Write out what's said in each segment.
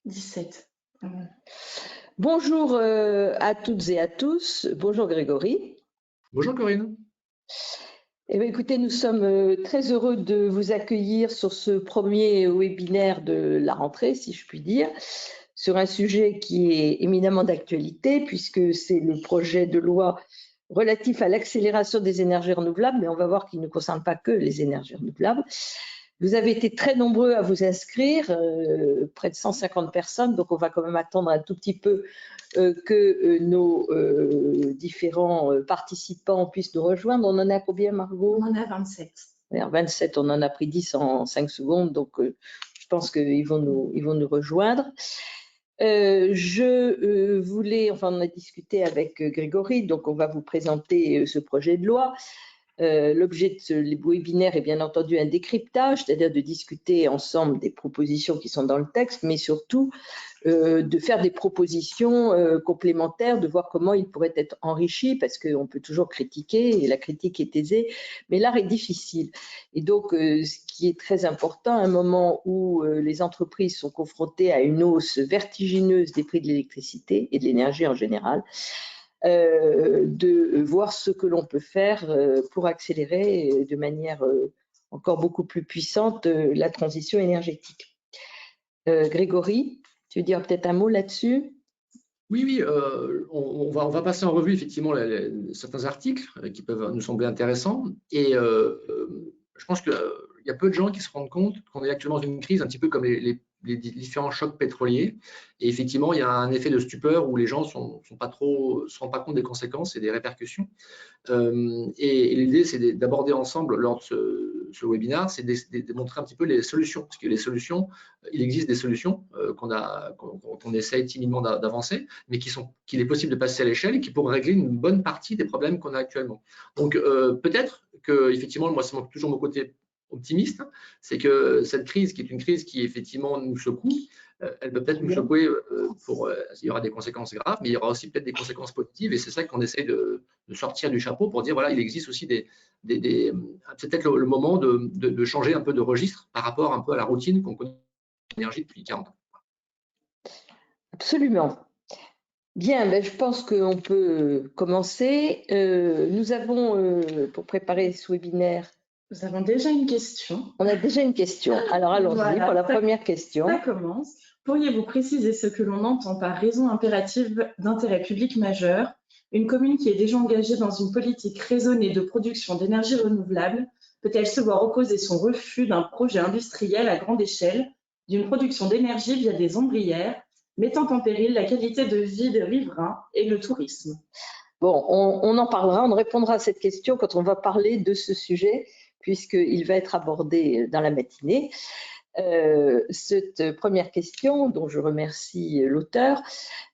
17. Bonjour à toutes et à tous. Bonjour Grégory. Bonjour Corinne. Eh bien, écoutez, nous sommes très heureux de vous accueillir sur ce premier webinaire de la rentrée, si je puis dire, sur un sujet qui est éminemment d'actualité, puisque c'est le projet de loi relatif à l'accélération des énergies renouvelables, mais on va voir qu'il ne concerne pas que les énergies renouvelables. Vous avez été très nombreux à vous inscrire, près de 150 personnes, donc on va quand même attendre un tout petit peu que nos différents participants puissent nous rejoindre. On en a combien, Margot? On en a 27. 27, on en a pris 10 en 5 secondes, donc je pense qu'ils vont nous rejoindre. Je voulais, enfin on a discuté avec Grégory, donc on va vous présenter ce projet de loi. L'objet de ce webinaire est bien entendu un décryptage, c'est-à-dire de discuter ensemble des propositions qui sont dans le texte, mais surtout de faire des propositions complémentaires, de voir comment il pourrait être enrichi, parce qu'on peut toujours critiquer, et la critique est aisée, mais l'art est difficile. Et donc, ce qui est très important, à un moment où les entreprises sont confrontées à une hausse vertigineuse des prix de l'électricité et de l'énergie en général, de voir ce que l'on peut faire pour accélérer de manière encore beaucoup plus puissante la transition énergétique. Grégory, tu veux dire peut-être un mot là-dessus? Oui, on va passer en revue effectivement certains articles qui peuvent nous sembler intéressants. Et je pense qu'il y a peu de gens qui se rendent compte qu'on est actuellement dans une crise, un petit peu comme les différents chocs pétroliers. Et effectivement, il y a un effet de stupeur où les gens ne se rendent pas compte des conséquences et des répercussions. Et l'idée, c'est d'aborder ensemble lors de ce webinaire, c'est de montrer un petit peu les solutions. Parce que les solutions, il existe des solutions qu'on essaye timidement d'avancer, mais qu'il est possible de passer à l'échelle et qui pourraient régler une bonne partie des problèmes qu'on a actuellement. Donc peut-être que, effectivement, moi, c'est toujours mon côté optimiste, c'est que cette crise, qui est une crise qui effectivement nous secoue, elle peut peut-être nous secouer il y aura des conséquences graves, mais il y aura aussi peut-être des conséquences positives, et c'est ça qu'on essaie de sortir du chapeau pour dire, voilà, il existe aussi c'est peut-être le moment de changer un peu de registre par rapport un peu à la routine qu'on connaît l'énergie depuis 40 ans. Absolument. Bien, ben, je pense qu'on peut commencer. Nous avons, pour préparer ce webinaire, nous avons déjà une question. On a déjà une question. Alors allons-y voilà, pour la première question. Ça commence. Pourriez-vous préciser ce que l'on entend par raison impérative d'intérêt public majeur? Une commune qui est déjà engagée dans une politique raisonnée de production d'énergie renouvelable peut-elle se voir opposer son refus d'un projet industriel à grande échelle d'une production d'énergie via des ombrières, mettant en péril la qualité de vie des riverains et le tourisme? Bon, on en parlera, on répondra à cette question quand on va parler de ce sujet, puisqu'il va être abordé dans la matinée. Cette première question, dont je remercie l'auteur,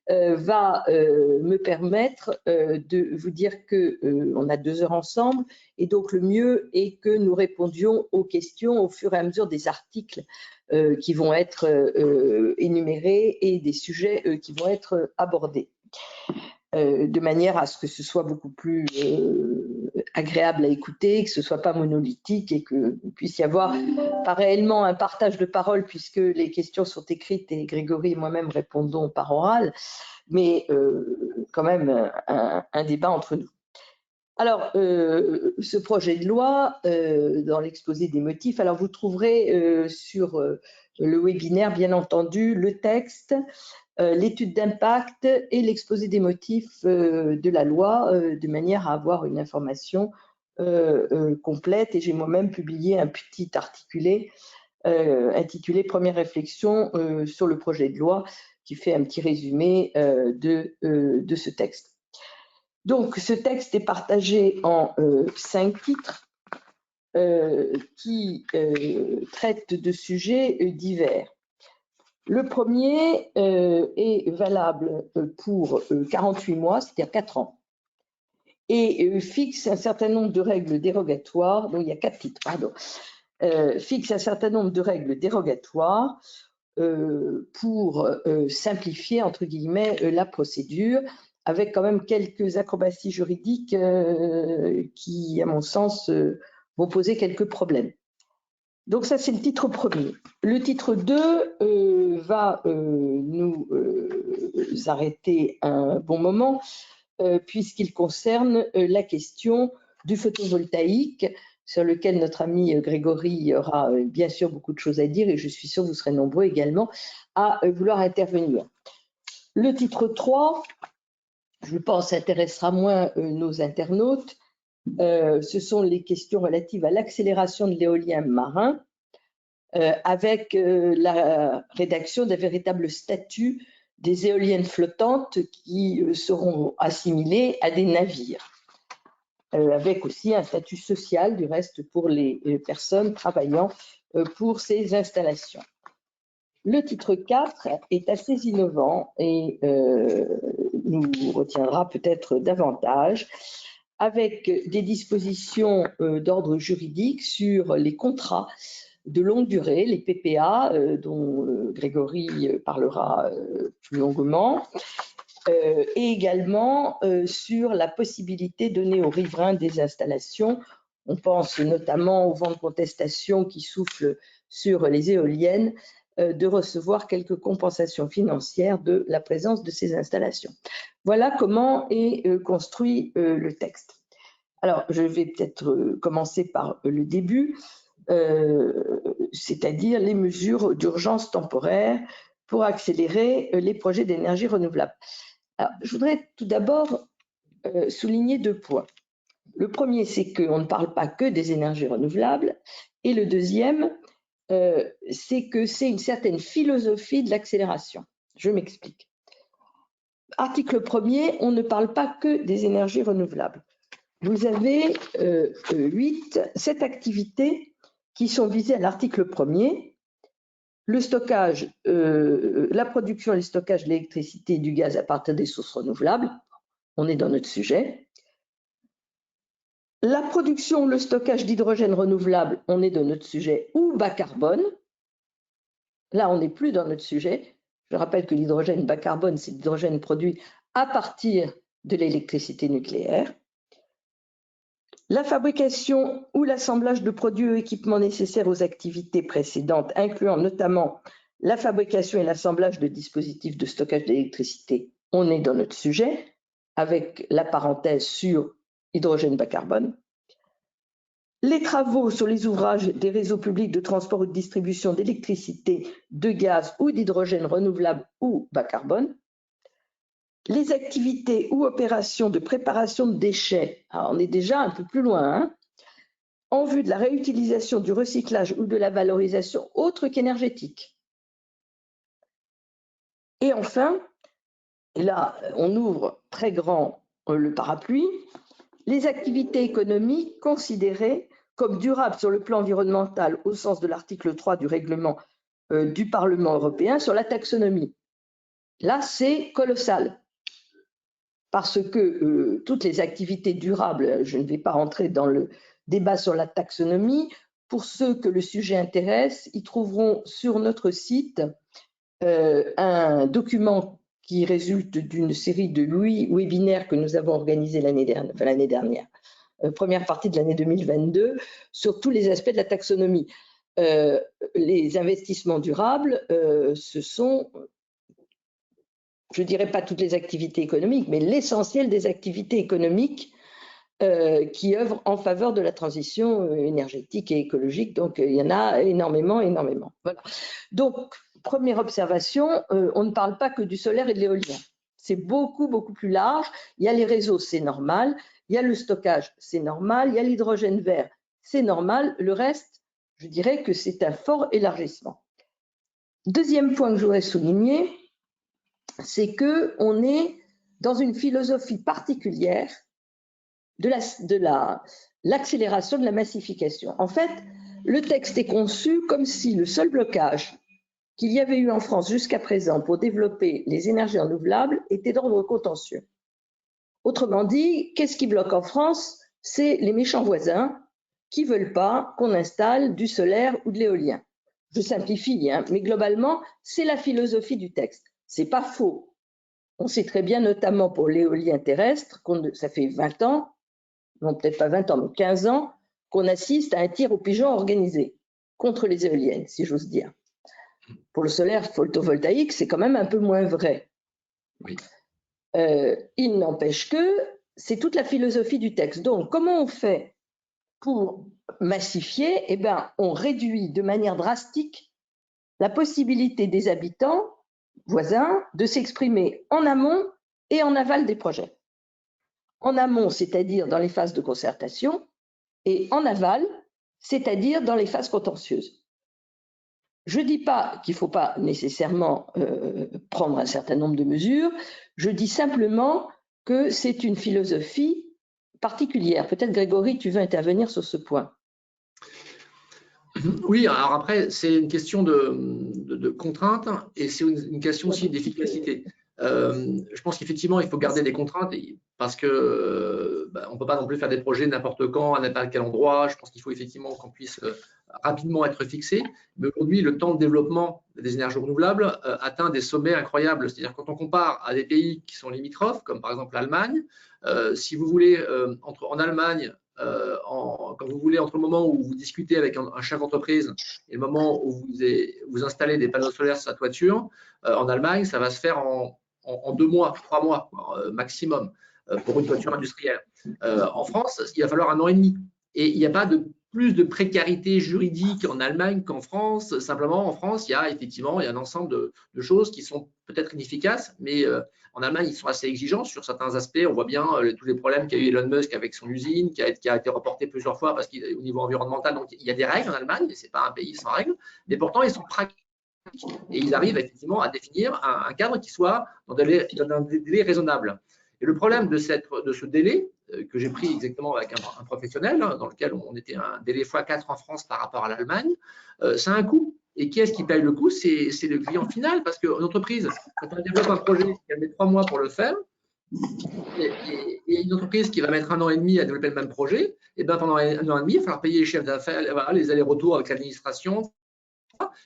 va me permettre de vous dire qu'on a 2 heures ensemble, et donc le mieux est que nous répondions aux questions au fur et à mesure des articles qui vont être énumérés et des sujets qui vont être abordés. De manière à ce que ce soit beaucoup plus agréable à écouter, que ce ne soit pas monolithique et qu'il puisse y avoir pas réellement un partage de parole, puisque les questions sont écrites et Grégory et moi-même répondons par oral, mais quand même un débat entre nous. Alors, ce projet de loi, dans l'exposé des motifs, alors vous trouverez sur le webinaire, bien entendu, le texte, l'étude d'impact et l'exposé des motifs de la loi, de manière à avoir une information complète. Et j'ai moi-même publié un petit articulé intitulé « Première réflexion sur le projet de loi » qui fait un petit résumé de ce texte. Donc, ce texte est partagé en 5 titres qui traitent de sujets divers. Le premier est valable pour 48 mois, c'est-à-dire 4 ans, et fixe un certain nombre de règles dérogatoires, donc il y a 4 titres, pardon, fixe un certain nombre de règles dérogatoires pour simplifier, entre guillemets, la procédure, avec quand même quelques acrobaties juridiques qui, à mon sens, vont poser quelques problèmes. Donc ça, c'est le titre premier. Le titre 2 va nous arrêter un bon moment puisqu'il concerne la question du photovoltaïque, sur lequel notre ami Grégory aura bien sûr beaucoup de choses à dire et je suis sûre que vous serez nombreux également à vouloir intervenir. Le titre 3, je pense, intéressera moins nos internautes. Ce sont les questions relatives à l'accélération de l'éolien marin avec la rédaction d'un véritable statut des éoliennes flottantes qui seront assimilées à des navires, avec aussi un statut social du reste pour les personnes travaillant pour ces installations. Le titre 4 est assez innovant et nous retiendra peut-être davantage, avec des dispositions d'ordre juridique sur les contrats de longue durée, les PPA, dont Grégory parlera plus longuement, et également sur la possibilité donnée aux riverains des installations. On pense notamment au vent de contestation qui souffle sur les éoliennes, de recevoir quelques compensations financières de la présence de ces installations. Voilà comment est construit le texte. Alors, je vais peut-être commencer par le début, c'est-à-dire les mesures d'urgence temporaire pour accélérer les projets d'énergie renouvelable. Alors, je voudrais tout d'abord souligner 2 points. Le premier, c'est qu'on ne parle pas que des énergies renouvelables, et le deuxième, c'est que c'est une certaine philosophie de l'accélération. Je m'explique. Article 1er, on ne parle pas que des énergies renouvelables. Vous avez 7 activités qui sont visées à l'article 1er. Le stockage, la production et le stockage de l'électricité et du gaz à partir des sources renouvelables, on est dans notre sujet. La production, le stockage d'hydrogène renouvelable, on est dans notre sujet, ou bas carbone. Là, on n'est plus dans notre sujet. Je rappelle que l'hydrogène bas carbone, c'est l'hydrogène produit à partir de l'électricité nucléaire. La fabrication ou l'assemblage de produits ou équipements nécessaires aux activités précédentes, incluant notamment la fabrication et l'assemblage de dispositifs de stockage d'électricité, on est dans notre sujet, avec la parenthèse sur hydrogène bas carbone. Les travaux sur les ouvrages des réseaux publics de transport ou de distribution d'électricité, de gaz ou d'hydrogène renouvelable ou bas carbone. Les activités ou opérations de préparation de déchets, alors on est déjà un peu plus loin, hein, en vue de la réutilisation, du recyclage ou de la valorisation autre qu'énergétique. Et enfin, et là on ouvre très grand le parapluie, les activités économiques considérées comme durables sur le plan environnemental au sens de l'article 3 du règlement du Parlement européen sur la taxonomie. Là, c'est colossal. Parce que toutes les activités durables, je ne vais pas rentrer dans le débat sur la taxonomie, pour ceux que le sujet intéresse, ils trouveront sur notre site un document qui résulte d'une série de 8 webinaires que nous avons organisés l'année dernière, première partie de l'année 2022, sur tous les aspects de la taxonomie. Les investissements durables, ce sont, je ne dirais pas toutes les activités économiques, mais l'essentiel des activités économiques qui œuvrent en faveur de la transition énergétique et écologique. Donc, il y en a énormément. Voilà. Donc, première observation, on ne parle pas que du solaire et de l'éolien. C'est beaucoup plus large. Il y a les réseaux, c'est normal. Il y a le stockage, c'est normal. Il y a l'hydrogène vert, c'est normal. Le reste, je dirais que c'est un fort élargissement. Deuxième point que je voudrais souligner, c'est qu'on est dans une philosophie particulière de l'accélération de la massification. En fait, le texte est conçu comme si le seul blocage qu'il y avait eu en France jusqu'à présent pour développer les énergies renouvelables était d'ordre contentieux. Autrement dit, qu'est-ce qui bloque en France? C'est les méchants voisins qui ne veulent pas qu'on installe du solaire ou de l'éolien. Je simplifie, hein, mais globalement, c'est la philosophie du texte. C'est pas faux. On sait très bien, notamment pour l'éolien terrestre, ça fait 20 ans, non peut-être pas 20 ans, mais 15 ans, qu'on assiste à un tir au pigeon organisé, contre les éoliennes, si j'ose dire. Pour le solaire photovoltaïque, c'est quand même un peu moins vrai. Oui. Il n'empêche que c'est toute la philosophie du texte. Donc, comment on fait pour massifier? Eh bien, on réduit de manière drastique la possibilité des habitants voisins de s'exprimer en amont et en aval des projets. En amont, c'est-à-dire dans les phases de concertation, et en aval, c'est-à-dire dans les phases contentieuses. Je ne dis pas qu'il ne faut pas nécessairement prendre un certain nombre de mesures, je dis simplement que c'est une philosophie particulière. Peut-être, Grégory, tu veux intervenir sur ce point. Oui, alors après, c'est une question de contraintes et c'est une question aussi d'efficacité. Je pense qu'effectivement, il faut garder des contraintes parce que on ne peut pas non plus faire des projets n'importe quand, à n'importe quel endroit. Je pense qu'il faut effectivement qu'on puisse rapidement être fixé. Mais aujourd'hui, le temps de développement des énergies renouvelables atteint des sommets incroyables. C'est-à-dire quand on compare à des pays qui sont limitrophes, comme par exemple l'Allemagne, si vous voulez, en Allemagne, quand vous voulez, entre le moment où vous discutez avec un chef d'entreprise et le moment où vous installez des panneaux solaires sur sa toiture, en Allemagne, ça va se faire en 2 mois, 3 mois maximum pour une toiture industrielle. En France, il va falloir 1 an et demi. Et il n'y a pas plus de précarité juridique en Allemagne qu'en France. Simplement, en France, il y a effectivement un ensemble de choses qui sont peut-être inefficaces, mais en Allemagne, ils sont assez exigeants sur certains aspects. On voit bien tous les problèmes qu'a eu Elon Musk avec son usine, qui a été reporté plusieurs fois parce qu'au niveau environnemental, donc il y a des règles en Allemagne, mais ce n'est pas un pays sans règles. Mais pourtant, ils sont pratiques et ils arrivent effectivement à définir un cadre qui soit dans un délai raisonnable. Et le problème de ce délai, que j'ai pris exactement avec un professionnel, dans lequel on était un délai x4 en France par rapport à l'Allemagne, ça a un coût. Et qui est-ce qui paye le coût? C'est le client final, parce qu'une entreprise, quand on développe un projet, elle met 3 mois pour le faire, et une entreprise qui va mettre 1 an et demi à développer le même projet, et bien pendant 1 an et demi, il va falloir payer les chefs d'affaires, les allers-retours avec l'administration.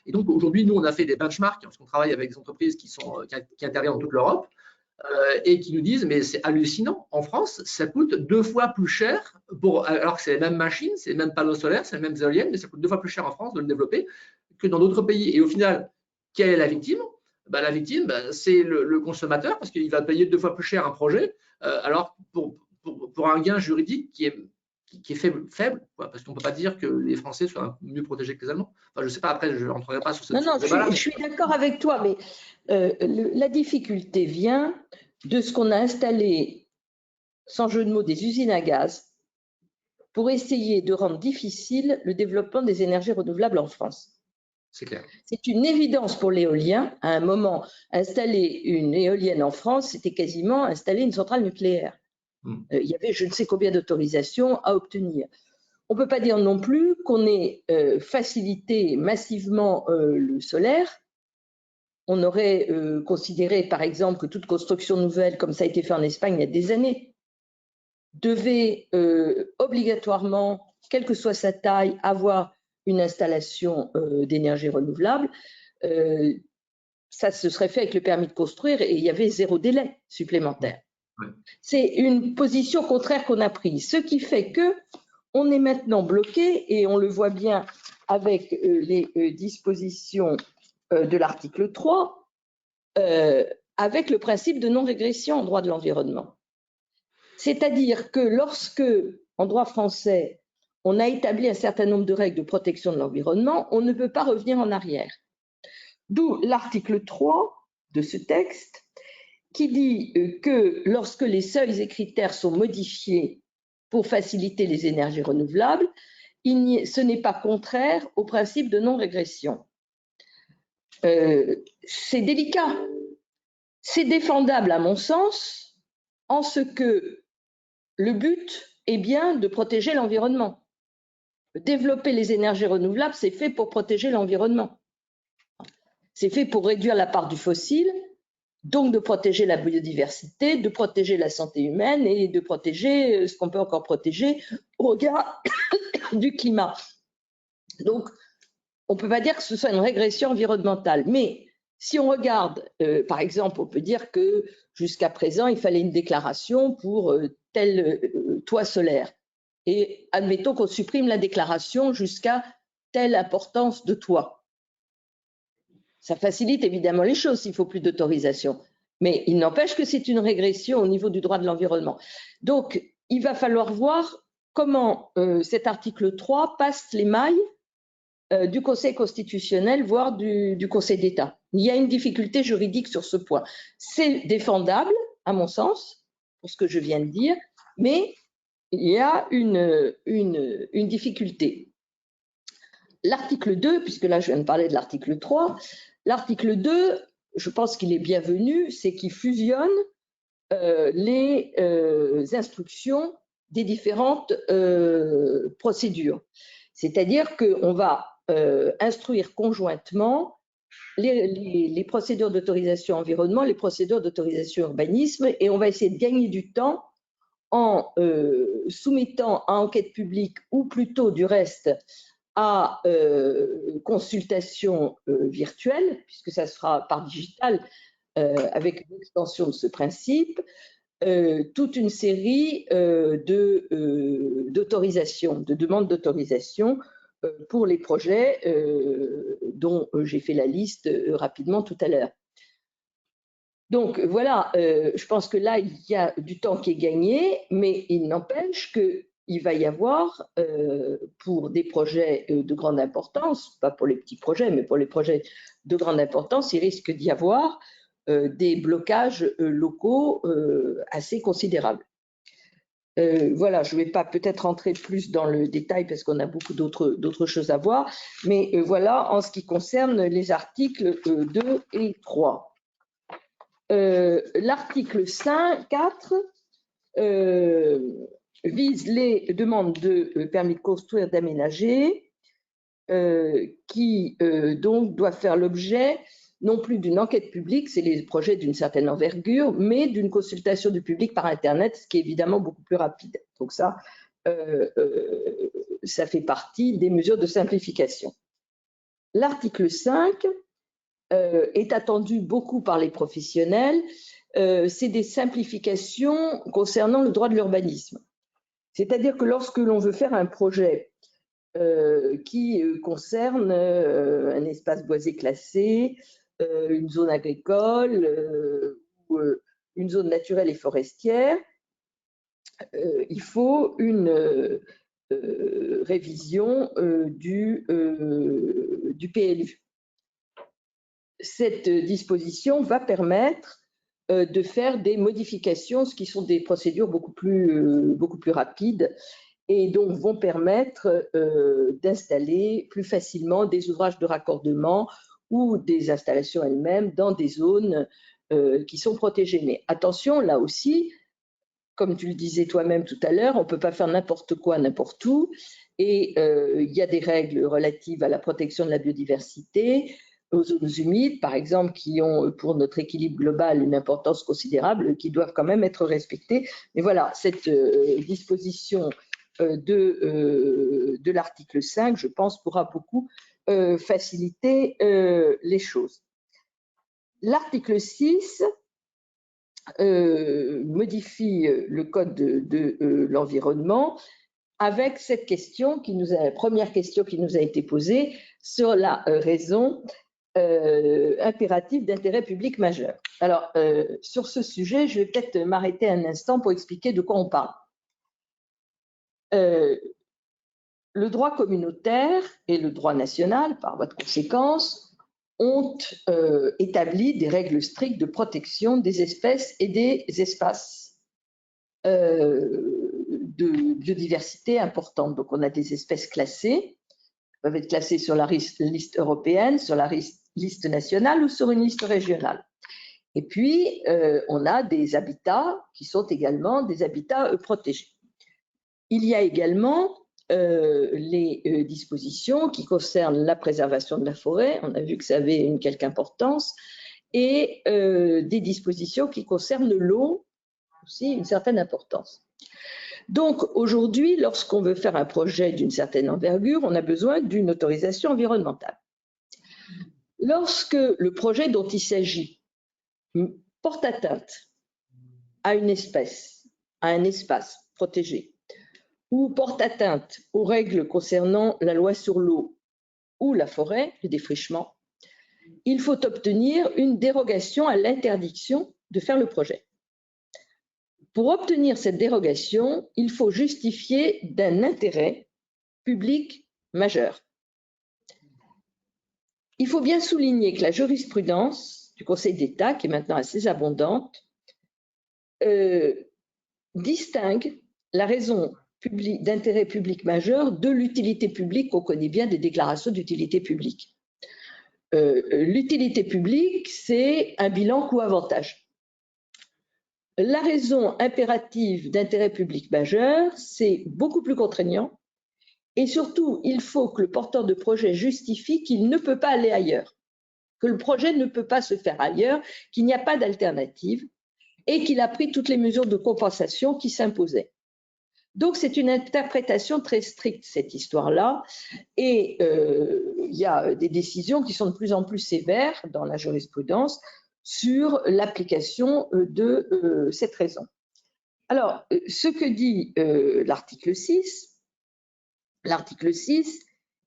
Et donc aujourd'hui, nous, on a fait des benchmarks, parce qu'on travaille avec des entreprises qui interviennent dans toute l'Europe, et qui nous disent, mais c'est hallucinant, en France, ça coûte 2 fois plus cher, alors que c'est les mêmes machines, c'est les mêmes panneaux solaires, c'est les mêmes éoliennes, mais ça coûte 2 fois plus cher en France de le développer que dans d'autres pays. Et au final, quelle est la victime? La victime, c'est le consommateur, parce qu'il va payer 2 fois plus cher un projet, alors pour un gain juridique qui est faible, parce qu'on ne peut pas dire que les Français soient mieux protégés que les Allemands. Enfin, je ne sais pas, après, je ne rentrerai pas sur ce débat-là. Je suis d'accord avec toi, mais la difficulté vient de ce qu'on a installé, sans jeu de mots, des usines à gaz pour essayer de rendre difficile le développement des énergies renouvelables en France. C'est clair. C'est une évidence pour l'éolien. À un moment, installer une éolienne en France, c'était quasiment installer une centrale nucléaire. Il y avait je ne sais combien d'autorisations à obtenir. On ne peut pas dire non plus qu'on ait facilité massivement le solaire. On aurait considéré, par exemple, que toute construction nouvelle, comme ça a été fait en Espagne il y a des années, devait obligatoirement, quelle que soit sa taille, avoir une installation d'énergie renouvelable. Ça se serait fait avec le permis de construire et il y avait 0 délai supplémentaire. Ouais. C'est une position contraire qu'on a prise, ce qui fait que on est maintenant bloqué, et on le voit bien avec les dispositions de l'article 3, avec le principe de non-régression en droit de l'environnement. C'est-à-dire que lorsque, en droit français, on a établi un certain nombre de règles de protection de l'environnement, on ne peut pas revenir en arrière. D'où l'article 3 de ce texte qui dit que lorsque les seuils et critères sont modifiés pour faciliter les énergies renouvelables, ce n'est pas contraire au principe de non-régression. C'est délicat. C'est défendable à mon sens en ce que le but est bien de protéger l'environnement. Développer les énergies renouvelables, c'est fait pour protéger l'environnement. C'est fait pour réduire la part du fossile, donc de protéger la biodiversité, de protéger la santé humaine et de protéger ce qu'on peut encore protéger au regard du climat. Donc, on ne peut pas dire que ce soit une régression environnementale. Mais si on regarde, par exemple, on peut dire que jusqu'à présent, il fallait une déclaration pour tel toit solaire. Et admettons qu'on supprime la déclaration jusqu'à telle importance de toit. Ça facilite évidemment les choses s'il faut plus d'autorisation. Mais il n'empêche que c'est une régression au niveau du droit de l'environnement. Donc, il va falloir voir comment cet article 3 passe les mailles du Conseil constitutionnel, voire du Conseil d'État. Il y a une difficulté juridique sur ce point. C'est défendable, à mon sens, pour ce que je viens de dire, mais il y a une difficulté. L'article 2, puisque là je viens de parler de l'article 3, l'article 2, je pense qu'il est bienvenu, c'est qu'il fusionne les instructions des différentes procédures. C'est-à-dire qu'on va instruire conjointement les procédures d'autorisation environnement, les procédures d'autorisation urbanisme, et on va essayer de gagner du temps en soumettant à enquête publique, ou plutôt du reste à consultation virtuelle, puisque ça sera par digital, avec une extension de ce principe, toute une série d'autorisations, de demandes d'autorisation pour les projets dont j'ai fait la liste rapidement tout à l'heure. Donc voilà, je pense que là, il y a du temps qui est gagné, mais il n'empêche qu'il va y avoir, pour des projets de grande importance, pas pour les petits projets, mais pour les projets de grande importance, il risque d'y avoir des blocages locaux assez considérables. Voilà, je ne vais pas peut-être rentrer plus dans le détail parce qu'on a beaucoup d'autres choses à voir, mais voilà en ce qui concerne les articles 2 et 3. L'article 4 vise les demandes de permis de construire, d'aménager, qui donc doivent faire l'objet non plus d'une enquête publique, c'est les projets d'une certaine envergure, mais d'une consultation du public par Internet, ce qui est évidemment beaucoup plus rapide. Donc ça fait partie des mesures de simplification. L'article 5 est attendu beaucoup par les professionnels. C'est des simplifications concernant le droit de l'urbanisme. C'est-à-dire que lorsque l'on veut faire un projet qui concerne un espace boisé classé, une zone agricole ou une zone naturelle et forestière, il faut une révision du PLU. Cette disposition va permettre de faire des modifications, ce qui sont des procédures beaucoup plus rapides et donc vont permettre d'installer plus facilement des ouvrages de raccordement ou des installations elles-mêmes dans des zones qui sont protégées. Mais attention, là aussi, comme tu le disais toi-même tout à l'heure, on ne peut pas faire n'importe quoi, n'importe où. Et il y a des règles relatives à la protection de la biodiversité, aux zones humides, par exemple, qui ont pour notre équilibre global une importance considérable, qui doivent quand même être respectées. Mais voilà, cette disposition de l'article 5, je pense, pourra beaucoup faciliter les choses. L'article 6 modifie le code de l'environnement avec cette question première question qui nous a été posée sur la raison impérative d'intérêt public majeur. Alors, sur ce sujet, je vais peut-être m'arrêter un instant pour expliquer de quoi on parle. Le droit communautaire et le droit national, par voie de conséquence, ont établi des règles strictes de protection des espèces et des espaces de biodiversité importante. Donc, on a des espèces classées, qui peuvent être classées sur la liste européenne, sur la liste nationale ou sur une liste régionale. Et puis, on a des habitats qui sont également des habitats protégés. Il y a également les dispositions qui concernent la préservation de la forêt, on a vu que ça avait une quelque importance, et des dispositions qui concernent l'eau, aussi une certaine importance. Donc aujourd'hui, lorsqu'on veut faire un projet d'une certaine envergure, on a besoin d'une autorisation environnementale. Lorsque le projet dont il s'agit porte atteinte à une espèce, à un espace protégé, ou porte atteinte aux règles concernant la loi sur l'eau ou la forêt, le défrichement, il faut obtenir une dérogation à l'interdiction de faire le projet. Pour obtenir cette dérogation, il faut justifier d'un intérêt public majeur. Il faut bien souligner que la jurisprudence du Conseil d'État, qui est maintenant assez abondante, distingue la raison d'intérêt public majeur de l'utilité publique qu'on connaît bien des déclarations d'utilité publique. L'utilité publique, c'est un bilan coût-avantage. La raison impérative d'intérêt public majeur, c'est beaucoup plus contraignant et surtout, il faut que le porteur de projet justifie qu'il ne peut pas aller ailleurs, que le projet ne peut pas se faire ailleurs, qu'il n'y a pas d'alternative et qu'il a pris toutes les mesures de compensation qui s'imposaient. Donc, c'est une interprétation très stricte, cette histoire-là, et il y a des décisions qui sont de plus en plus sévères dans la jurisprudence sur l'application de cette raison. Alors, ce que dit l'article 6,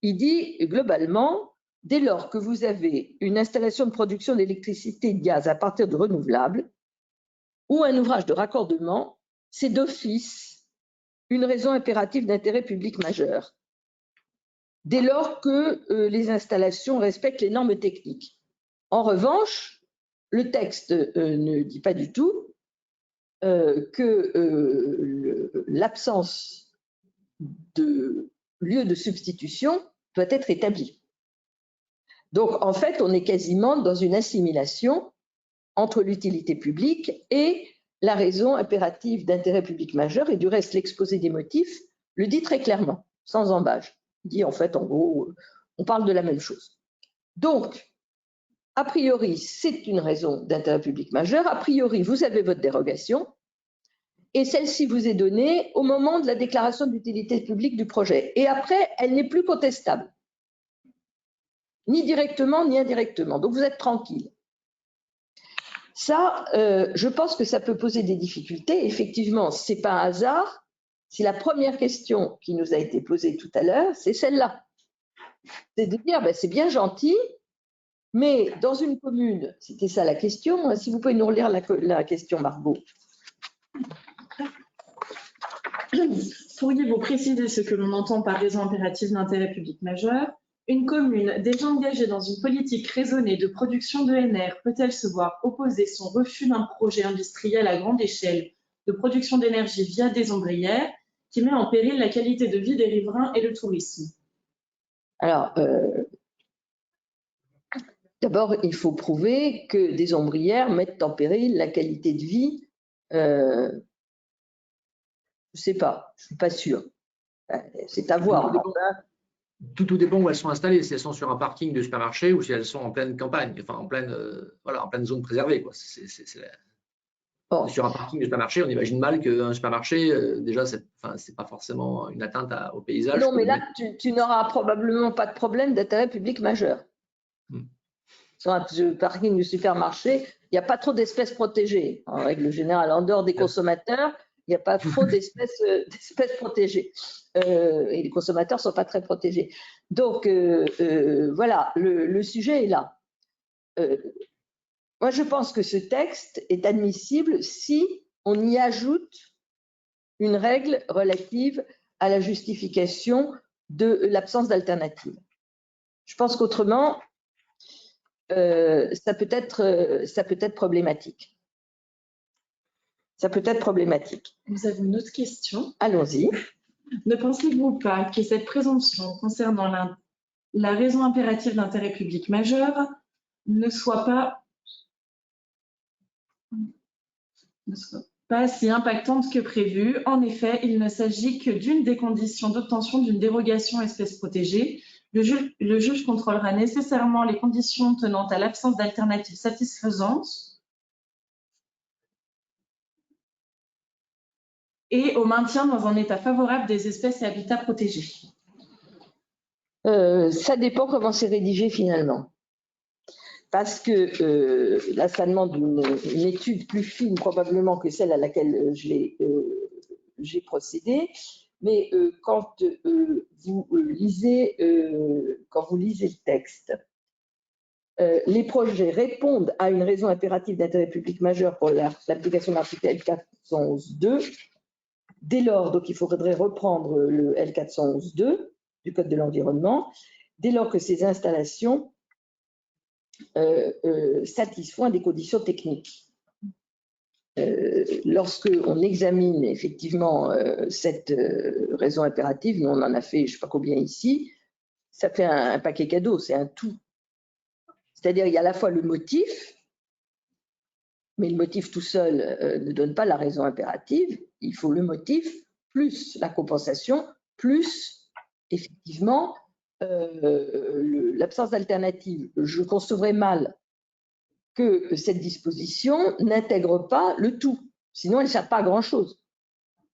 il dit globalement, dès lors que vous avez une installation de production d'électricité et de gaz à partir de renouvelables ou un ouvrage de raccordement, c'est d'office une raison impérative d'intérêt public majeur, dès lors que les installations respectent les normes techniques. En revanche, le texte ne dit pas du tout que l'absence de lieu de substitution doit être établie. Donc, en fait, on est quasiment dans une assimilation entre l'utilité publique et la raison impérative d'intérêt public majeur, et du reste, l'exposé des motifs le dit très clairement, sans embâge. Il dit, en fait, en gros, on parle de la même chose. Donc, a priori, c'est une raison d'intérêt public majeur. A priori, vous avez votre dérogation et celle-ci vous est donnée au moment de la déclaration d'utilité publique du projet. Et après, elle n'est plus contestable, ni directement ni indirectement. Donc, vous êtes tranquille. Ça, je pense que ça peut poser des difficultés. Effectivement, ce n'est pas un hasard si la première question qui nous a été posée tout à l'heure, c'est celle-là. C'est de dire, ben, c'est bien gentil, mais dans une commune, c'était ça la question. Si vous pouvez nous relire la question, Margot. Pourriez-vous préciser ce que l'on entend par raison impérative d'intérêt public majeur? Une commune déjà engagée dans une politique raisonnée de production d'ENR peut-elle se voir opposer son refus d'un projet industriel à grande échelle de production d'énergie via des ombrières qui met en péril la qualité de vie des riverains et le tourisme? Alors, d'abord, il faut prouver que des ombrières mettent en péril la qualité de vie. Je ne sais pas, je ne suis pas sûre. C'est à voir. Tout dépend où elles sont installées, si elles sont sur un parking de supermarché ou si elles sont en pleine campagne, enfin en pleine, voilà, en pleine zone préservée, quoi. Bon. Sur un parking de supermarché, on imagine mal qu'un supermarché, déjà, c'est pas forcément une atteinte au paysage. Non, mais là, tu n'auras probablement pas de problème d'intérêt public majeur. Sur un parking du supermarché, il n'y a pas trop d'espèces protégées, en règle générale. En dehors des consommateurs, il n'y a pas trop d'espèces protégées. Et les consommateurs ne sont pas très protégés. Donc, voilà, le sujet est là. Moi, je pense que ce texte est admissible si on y ajoute une règle relative à la justification de l'absence d'alternative. Je pense qu'autrement, ça peut être problématique. Ça peut être problématique. Nous avons une autre question. Allons-y. Ne pensez-vous pas que cette présomption concernant la raison impérative d'intérêt public majeur ne soit pas si impactante que prévu? En effet, il ne s'agit que d'une des conditions d'obtention d'une dérogation espèce protégée. Le juge contrôlera nécessairement les conditions tenant à l'absence d'alternative satisfaisante et au maintien dans un état favorable des espèces et habitats protégés. Ça dépend comment c'est rédigé finalement. Parce que là, ça demande une étude plus fine probablement que celle à laquelle j'ai procédé. mais quand vous lisez le texte, les projets répondent à une raison impérative d'intérêt public majeur pour l'application de l'article L411-2. Dès lors, donc il faudrait reprendre le L411-2 du Code de l'environnement, dès lors que ces installations satisfont à des conditions techniques. Lorsque on examine effectivement cette raison impérative, nous on en a fait je ne sais pas combien ici, ça fait un paquet cadeau, c'est un tout. C'est-à-dire il y a à la fois le motif, mais le motif tout seul ne donne pas la raison impérative, il faut le motif plus la compensation, plus effectivement l'absence d'alternative. Je concevrais mal que cette disposition n'intègre pas le tout, sinon elle ne sert pas à grand-chose.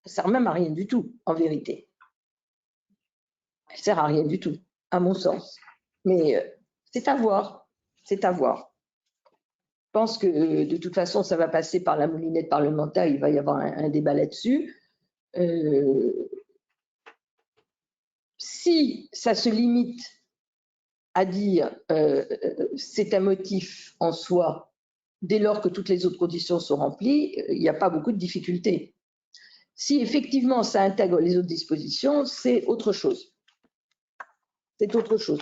Elle ne sert même à rien du tout, en vérité. Elle ne sert à rien du tout, à mon sens. Mais c'est à voir, c'est à voir. Je pense que de toute façon, ça va passer par la moulinette parlementaire, il va y avoir un débat là-dessus. Si ça se limite à dire c'est un motif en soi, dès lors que toutes les autres conditions sont remplies, il n'y a pas beaucoup de difficultés. Si effectivement ça intègre les autres dispositions, c'est autre chose. C'est autre chose.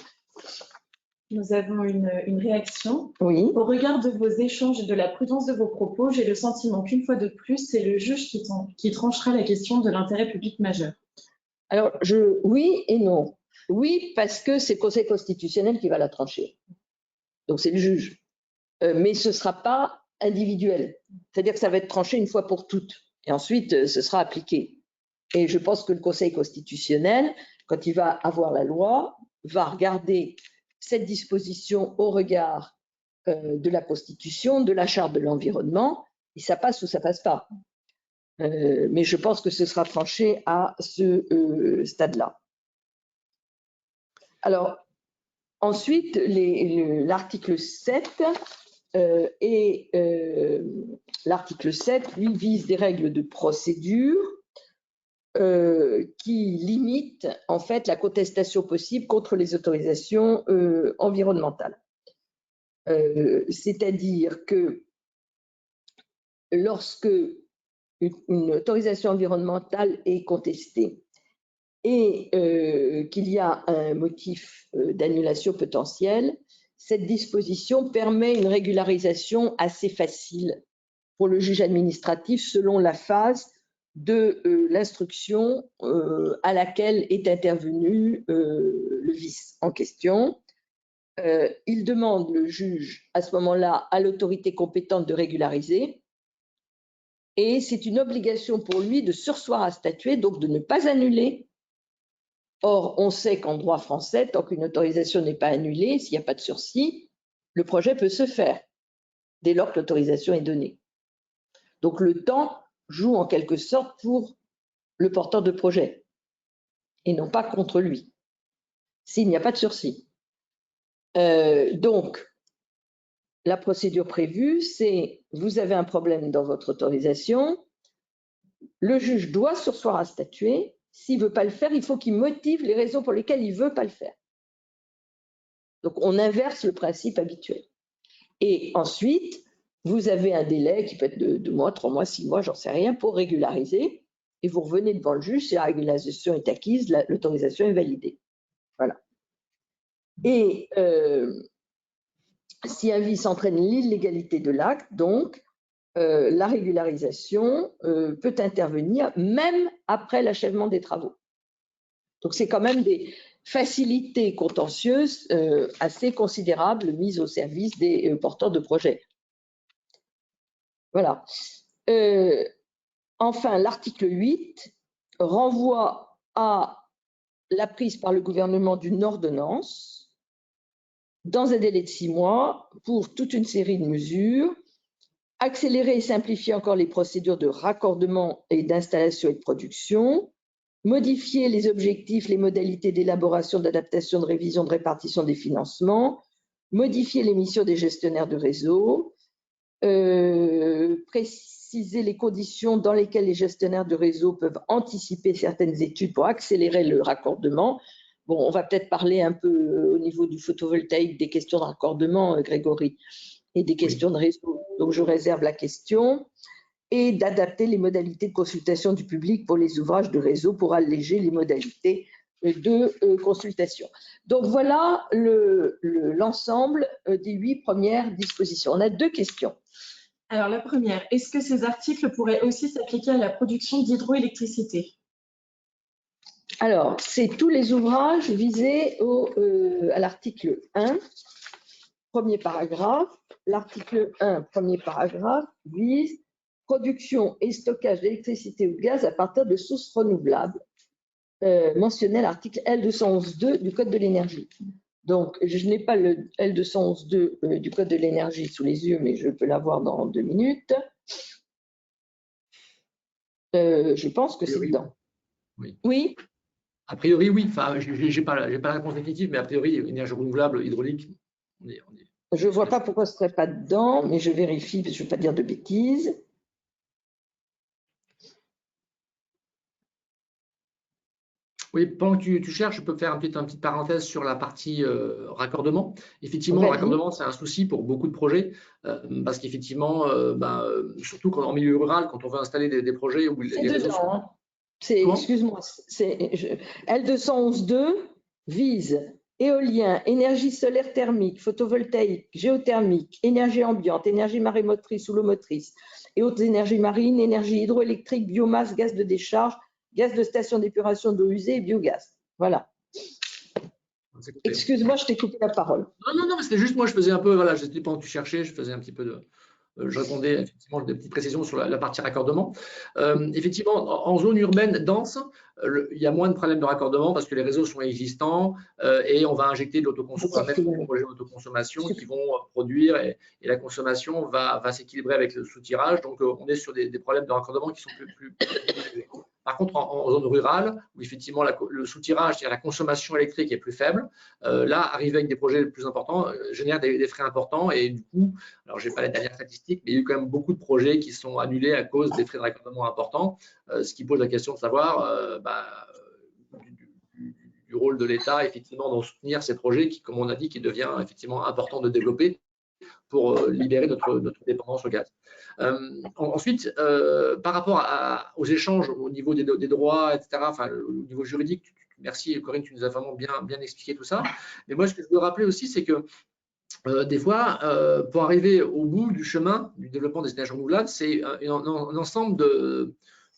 Nous avons une réaction. Oui. Au regard de vos échanges et de la prudence de vos propos, j'ai le sentiment qu'une fois de plus, c'est le juge qui tranchera la question de l'intérêt public majeur. Alors, oui et non. Oui, parce que c'est le Conseil constitutionnel qui va la trancher. Donc, c'est le juge. Mais ce ne sera pas individuel. C'est-à-dire que ça va être tranché une fois pour toutes. Et ensuite, ce sera appliqué. Et je pense que le Conseil constitutionnel, quand il va avoir la loi, va regarder cette disposition au regard de la Constitution, de la Charte de l'environnement, et ça passe ou ça passe pas. Mais je pense que ce sera tranché à ce stade-là. Alors, ensuite, l'article 7 l'article 7, lui, vise des règles de procédure qui limitent en fait la contestation possible contre les autorisations environnementales. C'est-à-dire que lorsque une autorisation environnementale est contestée et qu'il y a un motif d'annulation potentielle, cette disposition permet une régularisation assez facile pour le juge administratif selon la phase de l'instruction à laquelle est intervenu le vice en question. Il demande, le juge, à ce moment-là, à l'autorité compétente de régulariser. Et c'est une obligation pour lui de surseoir à statuer, donc de ne pas annuler. Or, on sait qu'en droit français, tant qu'une autorisation n'est pas annulée, s'il n'y a pas de sursis, le projet peut se faire, dès lors que l'autorisation est donnée. Donc, le temps joue en quelque sorte pour le porteur de projet, et non pas contre lui, s'il n'y a pas de sursis. Donc, la procédure prévue, c'est vous avez un problème dans votre autorisation, le juge doit surseoir à statuer. S'il ne veut pas le faire, il faut qu'il motive les raisons pour lesquelles il ne veut pas le faire. Donc, on inverse le principe habituel. Et ensuite, vous avez un délai qui peut être de 2 mois, 3 mois, 6 mois, j'en sais rien, pour régulariser. Et vous revenez devant le juge, si la régularisation est acquise, l'autorisation est validée. Voilà. Et si un vice entraîne l'illégalité de l'acte, donc, la régularisation peut intervenir même après l'achèvement des travaux. Donc, c'est quand même des facilités contentieuses assez considérables mises au service des porteurs de projets. Voilà. Enfin, l'article 8 renvoie à la prise par le gouvernement d'une ordonnance dans un délai de 6 mois pour toute une série de mesures, accélérer et simplifier encore les procédures de raccordement et d'installation et de production, modifier les objectifs, les modalités d'élaboration, d'adaptation, de révision, de répartition des financements, modifier les missions des gestionnaires de réseau, préciser préciser les conditions dans lesquelles les gestionnaires de réseau peuvent anticiper certaines études pour accélérer le raccordement. Bon, on va peut-être parler un peu au niveau du photovoltaïque des questions de raccordement, Grégory, et des questions de réseau. Donc, je réserve la question. Et d'adapter les modalités de consultation du public pour les ouvrages de réseau pour alléger les modalités de consultation. Donc, voilà l'ensemble des 8 premières dispositions. On a 2 questions. Alors, la première, est-ce que ces articles pourraient aussi s'appliquer à la production d'hydroélectricité? Alors, c'est tous les ouvrages visés à l'article 1, premier paragraphe. L'article 1, premier paragraphe, vise production et stockage d'électricité ou de gaz à partir de sources renouvelables, mentionné à l'article L211.2 du Code de l'énergie. Donc, je n'ai pas le L211.2 du Code de l'énergie sous les yeux, mais je peux l'avoir dans 2 minutes. Je pense que c'est dedans. Oui. Oui. A priori, oui. Enfin, je n'ai pas la réponse définitive, mais a priori, énergie renouvelable, hydraulique, on est. Je ne vois pas pourquoi ce ne serait pas dedans, mais je vérifie, parce que je ne veux pas dire de bêtises. Oui, pendant que tu cherches, je peux faire une petite parenthèse sur la partie raccordement. Effectivement, le raccordement, c'est un souci pour beaucoup de projets, parce qu'effectivement, surtout en milieu rural, quand on veut installer des projets où les réseaux sont… Excuse-moi, L211.2 vise éolien, énergie solaire thermique, photovoltaïque, géothermique, énergie ambiante, énergie marémotrice ou l'eau motrice et autres énergies marines, énergie hydroélectrique, biomasse, gaz de décharge, gaz de station d'épuration d'eau usée et biogaz. Voilà. Excuse-moi, je t'ai coupé la parole. Non, c'était juste moi, je faisais un peu, voilà, j'étais pendant que tu cherchais, je faisais un petit peu de… Je répondais effectivement des petites précisions sur la partie raccordement. Effectivement, en zone urbaine dense, il y a moins de problèmes de raccordement parce que les réseaux sont existants et on va injecter de l'autoconsommation, des projets d'autoconsommation qui vont produire et la consommation va s'équilibrer avec le sous-tirage. Donc, on est sur des problèmes de raccordement qui sont plus élevés. Par contre, en zone rurale, où effectivement le sous-tirage, c'est-à-dire la consommation électrique est plus faible, là, arriver avec des projets plus importants génère des frais importants et du coup, alors je n'ai pas les dernières statistiques, mais il y a eu quand même beaucoup de projets qui sont annulés à cause des frais de raccordement importants, ce qui pose la question de savoir du rôle de l'État effectivement dans soutenir ces projets qui, comme on a dit, qui devient effectivement important de développer pour libérer notre dépendance au gaz. Ensuite, par rapport aux échanges au niveau des droits, etc., enfin, au niveau juridique, merci Corinne, tu nous as vraiment bien expliqué tout ça. Mais moi, ce que je veux rappeler aussi, c'est que des fois, pour arriver au bout du chemin du développement des énergies renouvelables, c'est un ensemble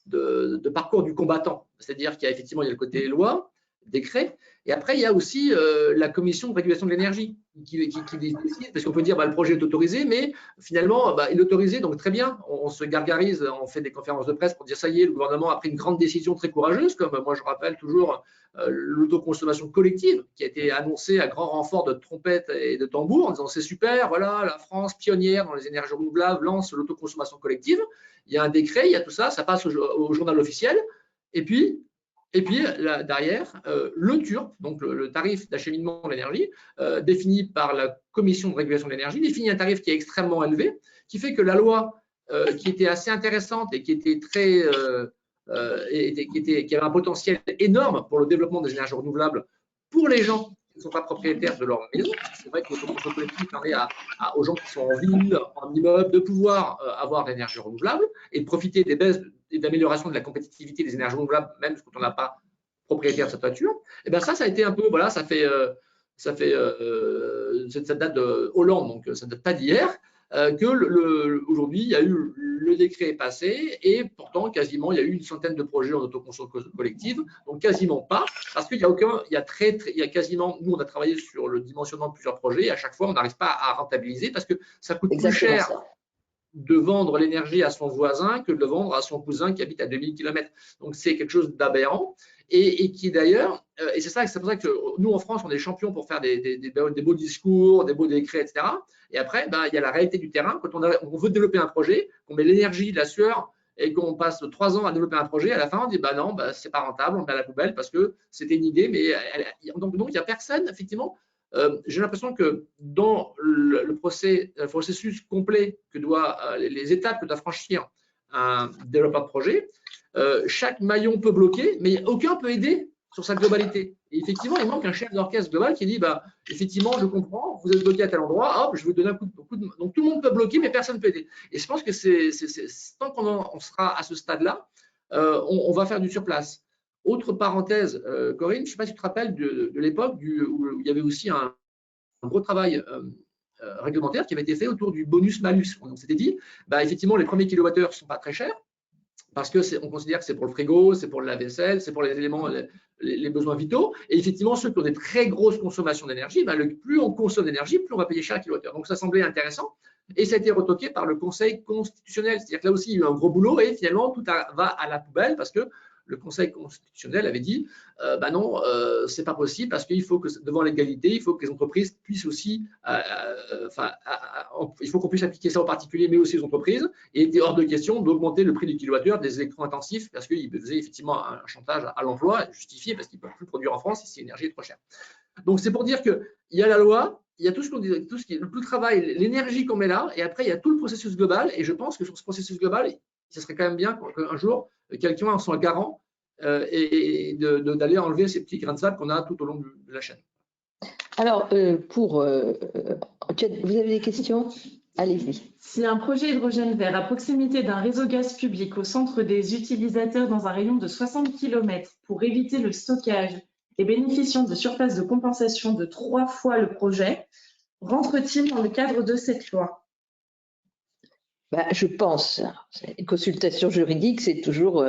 de parcours du combattant. C'est-à-dire qu'il y a effectivement le côté loi, décret, et après, il y a aussi la commission de régulation de l'énergie qui décide, parce qu'on peut dire le projet est autorisé, mais finalement, il est autorisé, donc très bien, on se gargarise, on fait des conférences de presse pour dire ça y est, le gouvernement a pris une grande décision très courageuse, comme moi je rappelle toujours l'autoconsommation collective qui a été annoncée à grand renfort de trompettes et de tambours en disant c'est super, voilà, la France pionnière dans les énergies renouvelables lance l'autoconsommation collective. Il y a un décret, il y a tout ça, ça passe au journal officiel, et puis là, derrière, le TURP, donc le tarif d'acheminement de l'énergie, défini par la Commission de régulation de l'énergie, définit un tarif qui est extrêmement élevé, qui fait que la loi, qui était assez intéressante et qui était très… qui avait un potentiel énorme pour le développement des énergies renouvelables pour les gens qui ne sont pas propriétaires de leur maison. C'est vrai que l'autoconsommation collective permet aux gens qui sont en ville, en immeuble, de pouvoir avoir de l'énergie renouvelable et de profiter des baisses et d'amélioration de la compétitivité des énergies renouvelables, même quand on n'a pas propriétaire de sa toiture. Et bien ça a été un peu, voilà, ça date de Hollande, donc ça ne date pas d'hier, qu'aujourd'hui, il y a eu le décret passé et pourtant, quasiment, il y a eu une centaine de projets en autoconsommation collective, donc quasiment pas, parce qu'il y a quasiment, nous, on a travaillé sur le dimensionnement de plusieurs projets et à chaque fois, on n'arrive pas à rentabiliser parce que ça coûte plus cher de vendre l'énergie à son voisin que de le vendre à son cousin qui habite à 2000 km. Donc, c'est quelque chose d'aberrant et qui d'ailleurs, et c'est pour ça que nous, en France, on est champions pour faire des beaux discours, des beaux décrets, etc. Et après, il y a la réalité du terrain. Quand on veut développer un projet, qu'on met l'énergie, la sueur et qu'on passe 3 ans à développer un projet, à la fin, on dit non, c'est pas rentable, on met à la poubelle parce que c'était une idée, mais donc il n'y a personne, effectivement. J'ai l'impression que dans le processus complet que les étapes que doit franchir un développeur de projet, chaque maillon peut bloquer, mais aucun peut aider sur sa globalité. Et effectivement, il manque un chef d'orchestre global qui dit, bah, effectivement, je comprends, vous êtes bloqué à tel endroit, hop, je vais vous donner un coup de main. Donc tout le monde peut bloquer, mais personne ne peut aider. Et je pense que tant qu'on sera à ce stade-là, on va faire du surplace. Autre parenthèse, Corinne, je ne sais pas si tu te rappelles de l'époque où il y avait aussi un gros travail réglementaire qui avait été fait autour du bonus-malus. On s'était dit, bah, effectivement, les premiers kilowattheures ne sont pas très chers, parce qu'on considère que c'est pour le frigo, c'est pour la vaisselle, c'est pour les éléments, les besoins vitaux. Et effectivement, ceux qui ont des très grosses consommations d'énergie, ben, plus on consomme d'énergie, plus on va payer cher à kilowattheure. Donc, ça semblait intéressant. Et ça a été retoqué par le Conseil constitutionnel. C'est-à-dire que là aussi, il y a eu un gros boulot et finalement, tout va à la poubelle parce que le Conseil constitutionnel avait dit bah non, c'est pas possible parce qu'il faut que, devant l'égalité, il faut que les entreprises puissent aussi, il faut qu'on puisse appliquer ça aux particuliers, mais aussi aux entreprises. Et il était hors de question d'augmenter le prix du kilowattheure des électro-intensifs parce qu'ils faisaient effectivement un chantage à l'emploi justifié parce qu'ils ne peuvent plus produire en France si l'énergie est trop chère. Donc, c'est pour dire qu'il y a la loi, il y a tout ce qui est le travail, l'énergie qu'on met là, et après, il y a tout le processus global. Et je pense que sur ce processus global, ce serait quand même bien qu'un jour, quelqu'un en soit garant et d'aller enlever ces petits grains de sable qu'on a tout au long de la chaîne. Alors, vous avez des questions? Allez-y. Si un projet hydrogène vert à proximité d'un réseau gaz public au centre des utilisateurs dans un rayon de 60 km pour éviter le stockage et bénéficiant de surfaces de compensation de 3 fois le projet, rentre-t-il dans le cadre de cette loi? Je pense, une consultation juridique, c'est toujours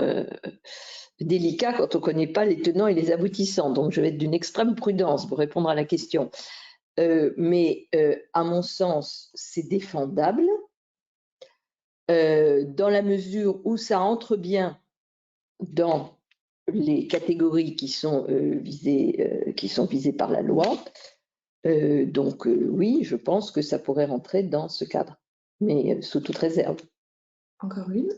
délicat quand on ne connaît pas les tenants et les aboutissants. Donc, je vais être d'une extrême prudence pour répondre à la question. Mais à mon sens, c'est défendable dans la mesure où ça entre bien dans les catégories qui sont visées par la loi. Donc oui, je pense que ça pourrait rentrer dans ce cadre, mais sous toute réserve. Encore une.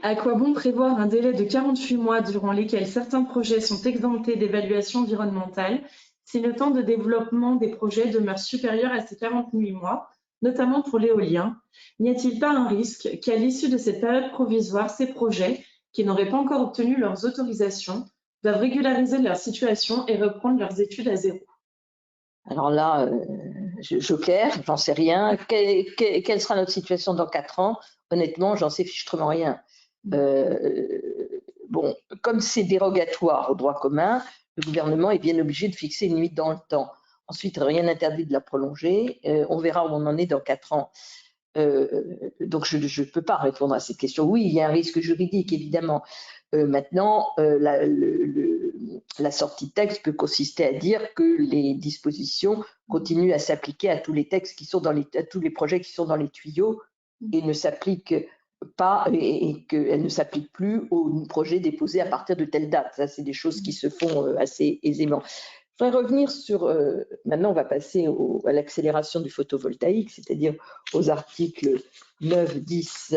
À quoi bon prévoir un délai de 48 mois durant lesquels certains projets sont exemptés d'évaluation environnementale si le temps de développement des projets demeure supérieur à ces 48 mois, notamment pour l'éolien? N'y a-t-il pas un risque qu'à l'issue de cette période provisoire, ces projets, qui n'auraient pas encore obtenu leurs autorisations, doivent régulariser leur situation et reprendre leurs études à zéro? Alors là, joker, j'en sais rien. Quelle sera notre situation dans 4 ans? Honnêtement, j'en sais fichtrement rien. Bon, comme c'est dérogatoire au droit commun, le gouvernement est bien obligé de fixer une limite dans le temps. Ensuite, rien n'interdit de la prolonger. On verra où on en est dans 4 ans. Donc, je ne peux pas répondre à cette question. Oui, il y a un risque juridique, évidemment. Maintenant, la sortie de texte peut consister à dire que les dispositions continuent à s'appliquer à tous les textes qui sont à tous les projets qui sont dans les tuyaux et ne s'appliquent pas et qu'elles ne s'appliquent plus aux projets déposés à partir de telle date. Ça, c'est des choses qui se font assez aisément. Je voudrais revenir sur, maintenant on va passer à l'accélération du photovoltaïque, c'est-à-dire aux articles 9, 10,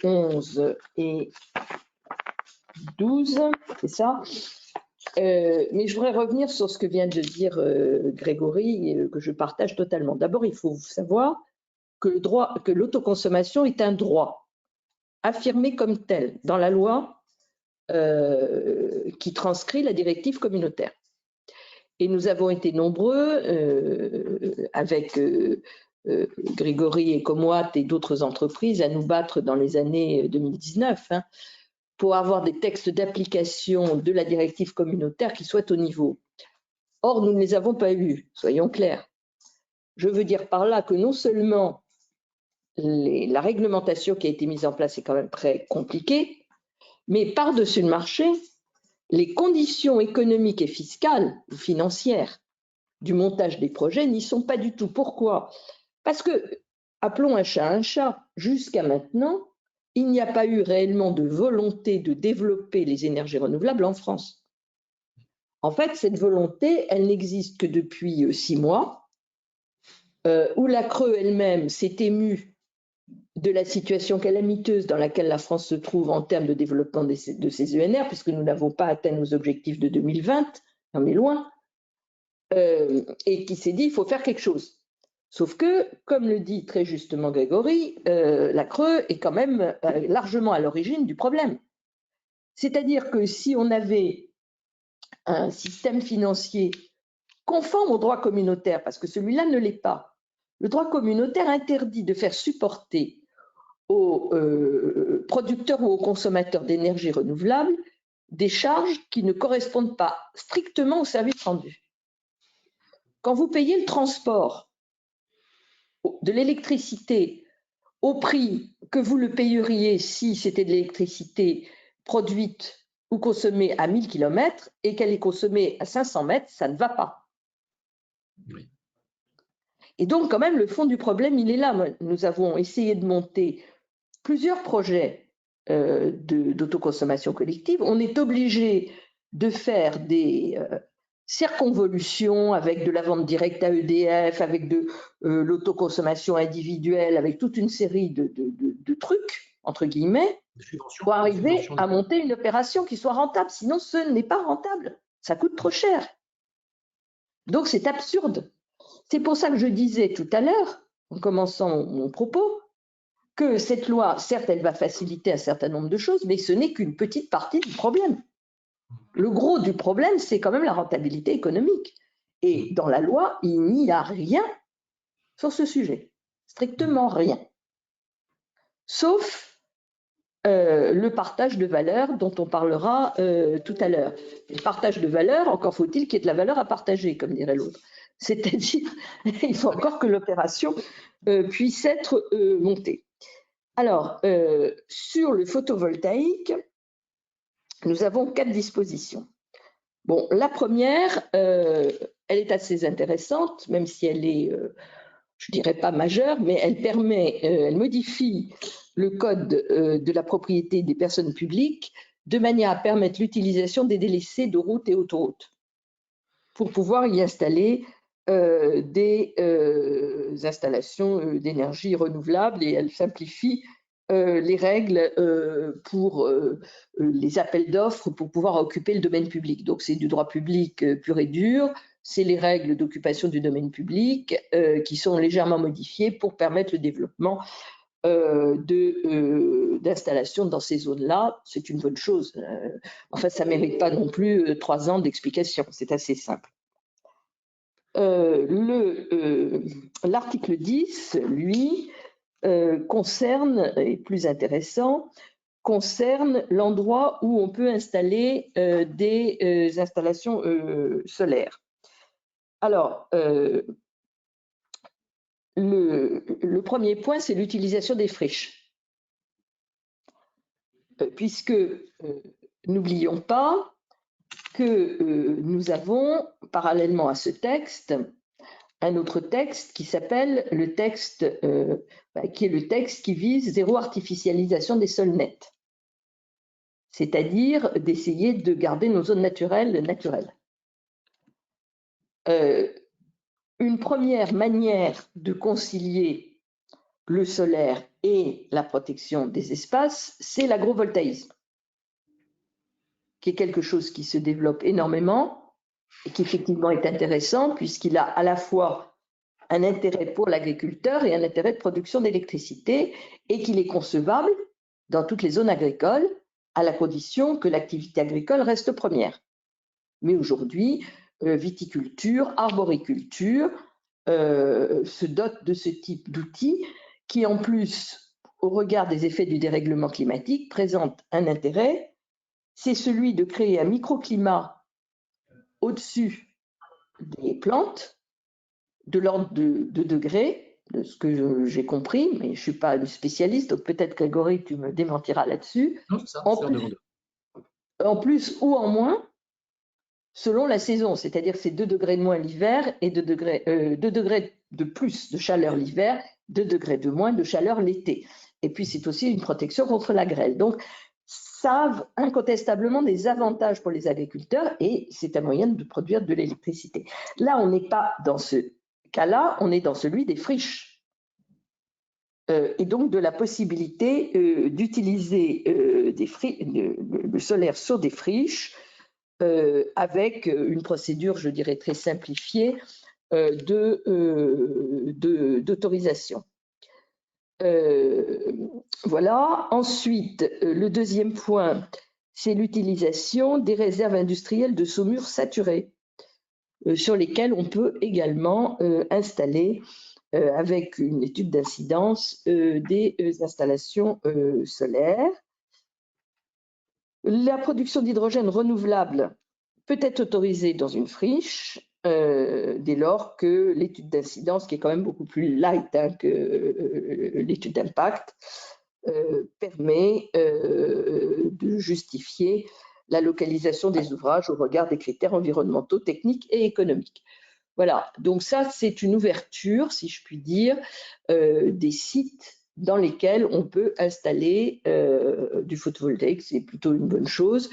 11 et 12, c'est ça. Mais je voudrais revenir sur ce que vient de dire Grégory, que je partage totalement. D'abord, il faut savoir que l'autoconsommation est un droit affirmé comme tel dans la loi qui transcrit la directive communautaire. Et nous avons été nombreux, avec Grégory et Comwatt et d'autres entreprises, à nous battre dans les années 2019 pour avoir des textes d'application de la directive communautaire qui soient au niveau. Or, nous ne les avons pas eus, soyons clairs. Je veux dire par là que non seulement la réglementation qui a été mise en place est quand même très compliquée, mais par-dessus le marché, les conditions économiques et fiscales ou financières du montage des projets n'y sont pas du tout. Pourquoi? Parce que, appelons un chat, jusqu'à maintenant, il n'y a pas eu réellement de volonté de développer les énergies renouvelables en France. En fait, cette volonté, elle n'existe que depuis 6 mois, où la Creux elle-même s'est émue de la situation calamiteuse dans laquelle la France se trouve en termes de développement de ses ENR, puisque nous n'avons pas atteint nos objectifs de 2020, on est loin, et qui s'est dit il faut faire quelque chose. Sauf que, comme le dit très justement Grégory, la CRE est quand même largement à l'origine du problème. C'est-à-dire que si on avait un système financier conforme au droit communautaire, parce que celui-là ne l'est pas, le droit communautaire interdit de faire supporter aux producteurs ou aux consommateurs d'énergie renouvelable des charges qui ne correspondent pas strictement au service rendu. Quand vous payez le transport de l'électricité au prix que vous le payeriez si c'était de l'électricité produite ou consommée à 1000 km et qu'elle est consommée à 500 mètres, ça ne va pas. Oui. Et donc, quand même, le fond du problème, il est là. Nous avons essayé de monter plusieurs projets d'autoconsommation collective. On est obligé de faire des circonvolutions avec de la vente directe à EDF, avec de l'autoconsommation individuelle, avec toute une série de trucs, entre guillemets, pour arriver à monter une opération qui soit rentable. Sinon, ce n'est pas rentable. Ça coûte trop cher. Donc, c'est absurde. C'est pour ça que je disais tout à l'heure, en commençant mon propos, que cette loi, certes, elle va faciliter un certain nombre de choses, mais ce n'est qu'une petite partie du problème. Le gros du problème, c'est quand même la rentabilité économique. Et dans la loi, il n'y a rien sur ce sujet, strictement rien. Sauf le partage de valeur dont on parlera tout à l'heure. Le partage de valeur, encore faut-il qu'il y ait de la valeur à partager, comme dirait l'autre. C'est-à-dire, il faut encore que l'opération puisse être montée. Alors, sur le photovoltaïque, nous avons 4 dispositions. Bon, la première, elle est assez intéressante, même si elle est, je ne dirais pas majeure, mais elle modifie le code de la propriété des personnes publiques de manière à permettre l'utilisation des délaissés de routes et autoroutes pour pouvoir y installer des installations d'énergie renouvelable, et elle simplifie les règles pour les appels d'offres pour pouvoir occuper le domaine public. Donc c'est du droit public pur et dur, c'est les règles d'occupation du domaine public qui sont légèrement modifiées pour permettre le développement d'installations dans ces zones-là. C'est une bonne chose. Enfin, ça ne mérite pas non plus 3 ans d'explication, c'est assez simple. L'article 10, lui, concerne, et plus intéressant, concerne l'endroit où on peut installer des installations solaires. Alors, le premier point, c'est l'utilisation des friches. Puisque, n'oublions pas que nous avons, parallèlement à ce texte, un autre texte qui s'appelle le texte, qui est le texte qui vise zéro artificialisation des sols nets, c'est-à-dire d'essayer de garder nos zones naturelles. Une première manière de concilier le solaire et la protection des espaces, c'est l'agrovoltaïsme, qui est quelque chose qui se développe énormément et qui effectivement est intéressant puisqu'il a à la fois un intérêt pour l'agriculteur et un intérêt de production d'électricité, et qu'il est concevable dans toutes les zones agricoles à la condition que l'activité agricole reste première. Mais aujourd'hui, viticulture, arboriculture se dotent de ce type d'outils qui, en plus, au regard des effets du dérèglement climatique, présentent un intérêt. C'est celui de créer un microclimat au-dessus des plantes de l'ordre de 2 degrés, de ce que j'ai compris, mais je ne suis pas une spécialiste, donc peut-être Grégory, tu me démentiras là-dessus. Non, c'est ça, en plus ou en moins, selon la saison, c'est-à-dire c'est 2 degrés de moins l'hiver et 2 degrés de plus de chaleur l'hiver, 2 degrés de moins de chaleur l'été. Et puis c'est aussi une protection contre la grêle. Donc ça a incontestablement des avantages pour les agriculteurs et c'est un moyen de produire de l'électricité. Là, on n'est pas dans ce cas-là, on est dans celui des friches. Et donc de la possibilité d'utiliser le solaire sur des friches avec une procédure, je dirais, très simplifiée d'autorisation. Voilà. Ensuite, le deuxième point, c'est l'utilisation des réserves industrielles de saumure saturée, sur lesquelles on peut également installer, avec une étude d'incidence, des installations solaires. La production d'hydrogène renouvelable peut être autorisée dans une friche, dès lors que l'étude d'incidence, qui est quand même beaucoup plus light que l'étude d'impact, permet de justifier la localisation des ouvrages au regard des critères environnementaux, techniques et économiques. Voilà, donc ça, c'est une ouverture, si je puis dire, des sites dans lesquels on peut installer du photovoltaïque. C'est plutôt une bonne chose.